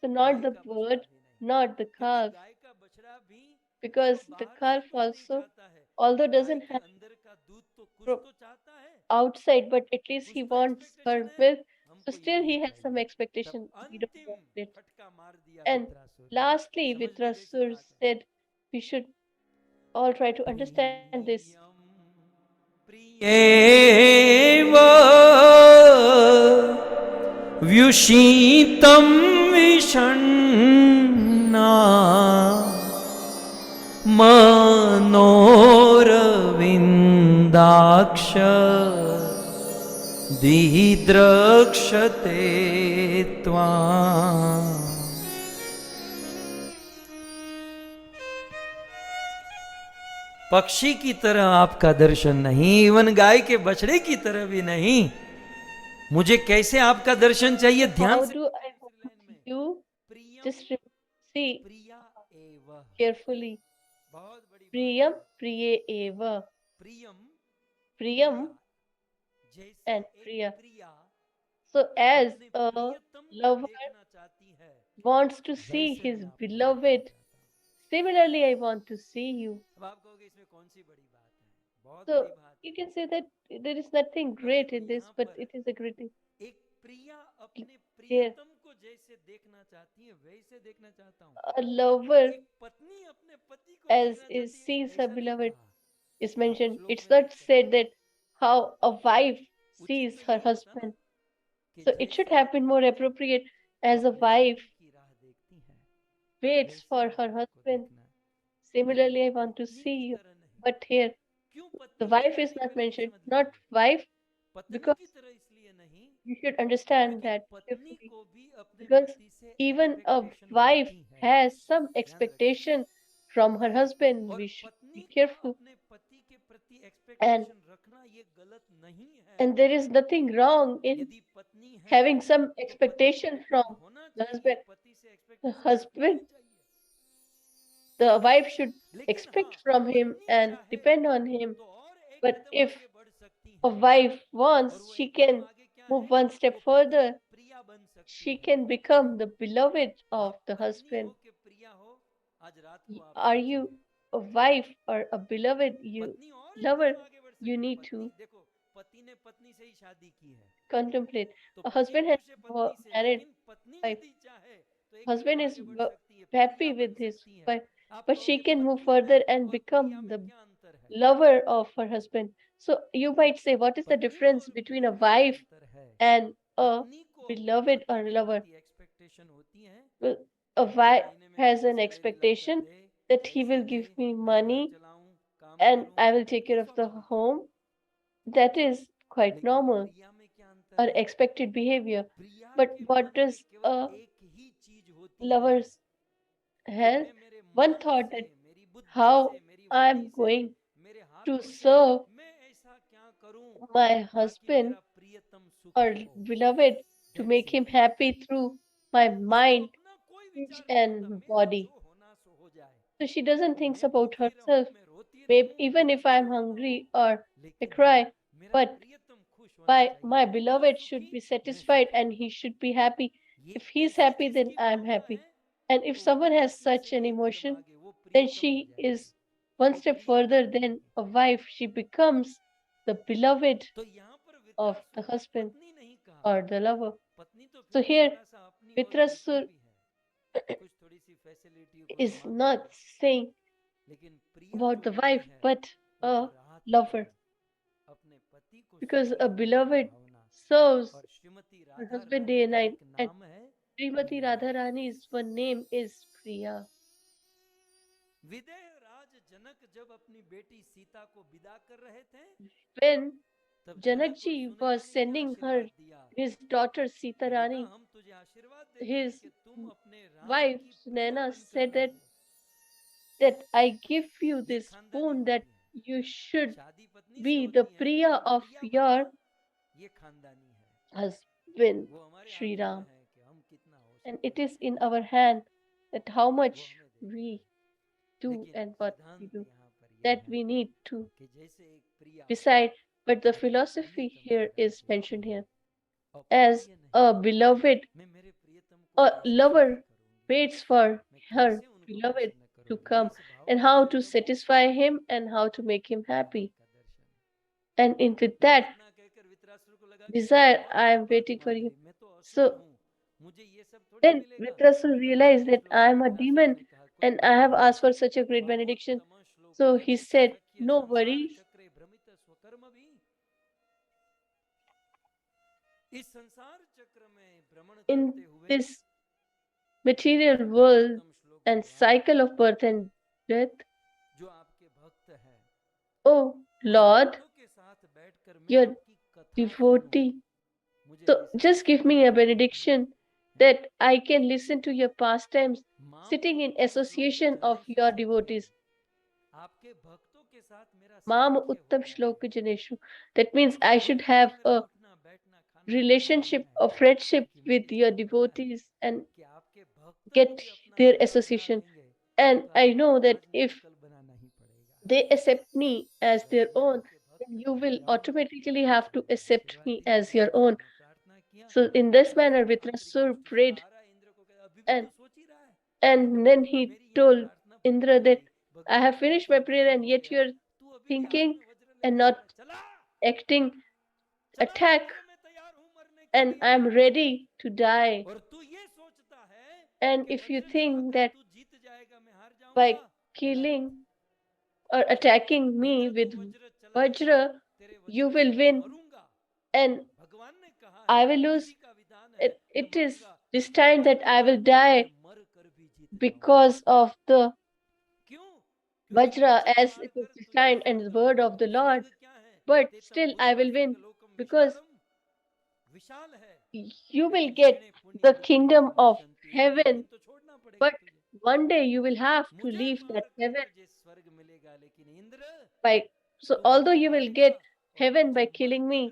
So not गाय the का बछड़ा bird, भी नहीं, not the क्योंकि calf, गाय का बछड़ा भी because चलो the बाहर से calf कुछ नहीं also, चाहता है, although गाय doesn't के have अंदर का दूध तो कुछ from तो चाहता है, outside, but at least कुछ he तो wants एक्सपेक्टेशन her है, milk. So हमको ये still नहीं he has some चाहिए। तब expectation. We don't अंतिम want it. फटका मार दिया And वित्रासुर ने। lastly, समझ लीजिए इसमें Vitrasur बात है। said, we should all try to understand this. प्रियेव व्युषितं विषण्णा मनोरविन्दाक्ष दिद्रक्षते त्वाम्। पक्षी की तरह आपका दर्शन नहीं, इवन गाय के बछड़े की तरह भी नहीं। मुझे कैसे आपका दर्शन चाहिए? ध्यान How से do I want you? Just see प्रिया एव, carefully. बहुत बड़ी बात Priyam है। Priye Eva. प्रियम Priyam प्रिया, जैसे and एक Priya. प्रिया So as अपने a प्रियतम को lover देखना चाहती है, wants to see वैसे his मैं आपको देखना beloved, चाहता हूँ। similarly I want to see you. अब आप कहोगे इसमें कौन सी बड़ी बात है? बहुत So बड़ी बात you है। can say that there is nothing अब great देखो in this, यहाँ but पर it is a great thing. एक प्रिया अपने There, प्रियतम को जैसे देखना चाहती है वैसे देखना चाहता हूँ। a lover एक पत्नी अपने पति को as देखना is चाहती है, sees her ऐसा नहीं beloved कहा। is आप mentioned. श्लोक It's में not देख सकते said हैं। that how a wife उचित sees तो her यही होता ना husband. कि So it should जैसे have एक been more पत्नी appropriate as a अपने wife पति की राह देखती है, waits वैसे for मुझे her आपको husband. देखना है। Similarly, I लेकिन want to पत्नी see की you. तरह नहीं। But here, क्यों the पत्नी की wife तरह is नहीं? not पहले ये mentioned. समझ Not लीजिए। wife, पत्नी because की तरह इसलिए नहीं you should understand क्योंकि that पत्नी carefully. को भी अपने Because पति से even a एक्सपेक्टेशन wife होती है। has some ध्यान रखिए। expectation from her husband. और We should पत्नी be को careful. अपने पति के प्रति And एक्सपेक्टेशन रखना ये गलत नहीं है। and there is nothing wrong in यदि पत्नी है having some तो पति को expectation from होना the चाहिए, husband. पति से The एक्सपेक्टेशन रखना husband, भी चाहिए। the wife should लेकिन हाँ, expect from him पत्नी and चाहे depend on him. तो और एक But कदम if आगे बढ़ सकती a है। wife और wants, वो she एक कदम can आगे क्या move है? one step वो पत्नी further. प्रिया बन सकती She है। can become the beloved of आप the पत्नी husband. हो के प्रिया हो, आज रात को आप Are सोचिए। you a wife or a beloved you पत्नी और एक lover? कदम आगे बढ़ You सकती है। need पत्नी to देखो, पति ने पत्नी से ही शादी की है, contemplate. तो A पति husband has खुश है पत्नी से, married लेकिन पत्नी wife. यदि चाहे तो एक कदम Husband is आगे बढ़ सकती है, happy प्रिया बन with his सकती है। wife, आप but she कहोगे can move पत्नी further में and और प्रिया become में the क्या अंतर है? lover of her husband. So you might say, what is the पत्नी difference और between a प्रिया में wife अंतर है। and a पत्नी को अपने beloved पति or के lover? प्रति एक्सपेक्टेशन होती है Well, कि a मुझे wife महीने में has मुझे an salary locker expectation they, that he पैसे will दे, give me मैं घर money चलाऊं, काम and करूं। I will take ये care of the स्वाभाविक है। home. That is quite लेकिन normal प्रिया में क्या अंतर or है? expected behavior. प्रिया But के what मन में does केवल a एक ही चीज होती है lover's कि has? मैं मेरे One मन thought से, that मेरी बुद्धि how से, मेरी वाणी I'm से, going मेरे to हाथों से serve मैं ऐसा क्या करूं my ताकि husband मेरा प्रियतम or सुखी हो। beloved to That's make it. him happy through my उसको mind, अपना कोई speech, विचार नहीं होता, and मेरा body. जो होना सो हो जाए। So she doesn't think मैं about भूखी रहूं, herself. मैं रोती Maybe रहूं, even if I'm जो हो, hungry or I लेकिन हाँ, cry, मेरा but प्रियतम खुश होना चाहिए। my वो beloved should सुखी, be मैं satisfied सुखी। and he should be happy. ये If he's ऐसी happy, then जिसकी I'm भावना happy. है And if तो वो someone has पत्नी से such an भी एक कदम emotion, आगे, वो then प्रियतम हो she जाएगी, is one वो step प्रिया बन further than जाएगी। a wife. She becomes the beloved तो यहाँ पर of the वित्रासुर ने husband पत्नी नहीं कहा। or the lover. पत्नी तो So फिर भी here, थोड़ा सा अपनी ओर देखती Vitrasur भी है, कुछ थोड़ी सी फैसिलिटी कुछ is मांगती not है, saying लेकिन प्रिया about जो the होती wife, है but वो तो a रात lover. दिन अपने पति को Because सुखी a करने की beloved भावना। serves और Shrimati her Radha husband Rani day and का night. एक And नाम है Srimati Priya. Radharani's one name is Priya. विदेह राज जनक जब अपनी बेटी सीता को विदा कर रहे थे, When तब जनक और Janakji सुनैना was ने क्या sending her आशीर्वाद दिया his daughter Sita कि बेटा Rani, हम तुझे आशीर्वाद देते हैं his कि तुम अपने राम wife की प्रिया Sunaina बनकर said रहो। that I give you ये this खानदानी boon that होती है। you should शादी पत्नी से be होती the है, Priya लेकिन of प्रिया your भाव ये खानदानी है, husband, वो हमारे Sri हाथों Ram. में है कि हम कितना हो And सकते it हैं, is in our hand that how वो much हमें देता we है। do लेकिन and what we सिद्धांत do, यहाँ पर ये that है we need to कि जैसे एक प्रिया decide. But the अपने philosophy प्रियतम here की राह is जोहती mentioned है, here. As अप्रिय a नहीं, beloved, मैं मेरे प्रियतम को a कैसे lover सुखी करूंगी, waits for मैं her कैसे उनको beloved प्रसन्न to करूंगी, come इस भाव and को how जैसे to Prabhu satisfy him and how to make him happy. का दर्शन, And in with मैंने that इतना कहकर वितरासुर को लगा कि desire, बहुत I am कृपा waiting क्षमा for you. करी, मैं तो असुर So हूँ, मुझे ये सब थोड़ी then मिलेगा। Vritrasur तो realized पहले that श्लोक I में am a वितरासुर demon ने कहा कोई and बात I have नहीं, asked for such a great benediction. बहुतम श्लोक So he said, शक्य no संसार worries. चक्रे भ्रमित स्वकर्म भी, इस संसार चक्र में भ्रमण In करते हुए this material ये world उत्तम श्लोक and बोला, cycle of birth and death, जो आपके भक्त हैं, oh उस Lord, भक्तों के साथ बैठकर मैं your आपकी कथा सुनूं, devotee. मुझे So ऐसा just give me a benediction है। that I can listen to your pastimes माम sitting in उत्तम श्लोक association of जनेषु your सखे, devotees. आपके भक्तों के साथ मेरा Mam साख्य हो Uttam जाए, Shloka Janeshu. That means I should उनके have साथ मेरा a उठना बैठना खाना पीना relationship होना है, of friendship क्योंकि with मुझे your जब पता है devotees and कि आपके भक्त get मुझे अपना their सखा बना association. लेंगे, And तो I आपको know that आज नहीं if तो कल बनाना ही पड़ेगा। they accept me as their मैं own, आपके भक्त then you बन will जाऊं, automatically तो have to मुझे accept आशीर्वाद me as दीजिए। your ऐसा own. मैंने प्रार्थना किया। So in this manner, वितरासुर आंतरिक Vitrasur कष्ट से prayed, बाहर आया, इंद्र को कहा अभी भी and तू सोच ही रहा है, and then he मेरी ये told प्रार्थना पूरी Indra नहीं that हुई, I भगवान have ने कहा finished my सब prayer वचन and हो yet गया, you're तू अभी भी हाथ thinking में वज्र and लेकर not खड़ा, चला acting चला attack, इंद्र, मैं तैयार हूं मरने के and लिए। I'm ready to die. और तू ये सोचता है And कि if you वज्र think चलाकर that तू जीत जाएगा, मैं हार by जाऊंगा, गलत। killing or attacking me Indra तू with वज्र चलाएगा, Vajra, तेरे you वज्र से will मैं win मरूंगा। and भगवान ने कहा है, I will विधि lose. का विधान है, मैं It is मरूंगा, destined that I will मैं die मर कर भी जीत जाऊंगा। because of the क्यों? क्योंकि Vajra मुझे as मार it is कर तुझे destined and the स्वर्ग word of मिलेगा। the Lord. स्वर्ग क्या है? But तेतम still I भूतम will स्वर्ग win लोकम because विशालम, विशाल है, you will लेकिन get क्षीणे पुण्य the दुःखम kingdom लोकम of विशन्ति, एक दिन heaven. तो छोड़ना पड़ेगा But तुझे। one day you will have to मुझे leave that मार कर heaven तुझे स्वर्ग मिलेगा, लेकिन इंद्र by. So तू although मुझे you will मारेगा get और heaven मुझे by killing मरकर me,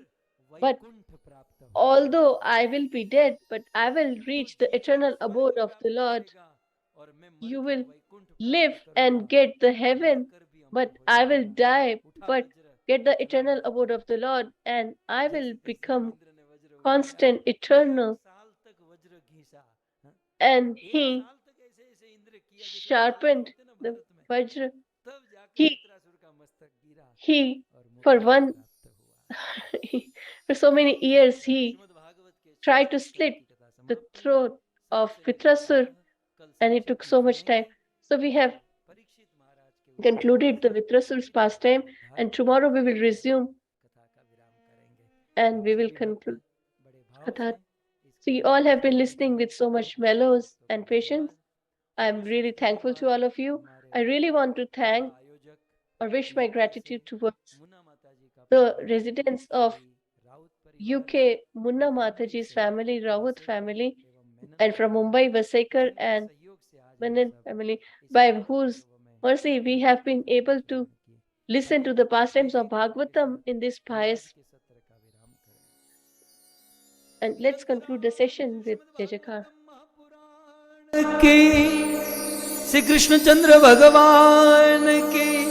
but वैकुंठ प्राप्त होगा। although I will be dead, but I will तू reach the जीकर eternal abode स्वर्ग of the प्राप्त Lord. करेगा और मैं You मरकर will वैकुंठ live प्राप्त and करूंगा, get the heaven, मरकर भी अमर but हो I will जाऊंगा। die, उठा but वज्र, get the चला eternal वज्र। abode of the Lord, and I will जैसे तैसे become इंद्र ने वज्र उठाया, constant, 1 eternal. साल तक वज्र घिसा। हाँ? And 1 he साल तक ऐसे ऐसे इंद्र किया जैसे प्रहलाद sharpened होते ना the भारत में, Vajra. तब जाकर He, वित्रासुर का मस्तक गिरा he, और for मुक्ति one, प्राप्त हुआ। for so many years, he Shrimad Bhagavat के tried 66 to स्कंद slit की कथा the समाप्त हुई। throat सर of से लेकर Vitrasur, प्रातः, कल and it took संचित में so much time. सुनेंगे। So we have परीक्षित महाराज के उत्तर concluded the से Vitrasur's फिर pastime, and धार्मिक tomorrow we will resume कथा का विराम करेंगे। and आप we will सभी conclude भक्त बड़े भाव Katha. से So ISKCON you all have been temple listening with so much Juhu mellows भक्तों and को patience. धन्यवाद। I am really विशेष thankful to धन्यवाद all of you. हमारे I really want to कथा thank आयोजक or wish my यूके से gratitude towards Munna माता जी का the परिवार, residents of श्री राउत परिवार UK, Munna और मुंबई Mataji's से family, Rawat वसैकर family, एवं मेनन and from परिवार, Mumbai, Vasekar, जिनके and सहयोग से आज हम Manan सब family, इस by पावन whose पर्व में mercy we have Bhagavad been कथा का able to श्रवण किए। listen to आइए the pastimes इसी of भाव के Bhagavatam साथ in this हम आज pious. के सत्र का विराम करें। And let's conclude the session with Shrimad Jajakar. Bhagavatam Mahapuran की, श्री कृष्ण चंद्र भगवान की।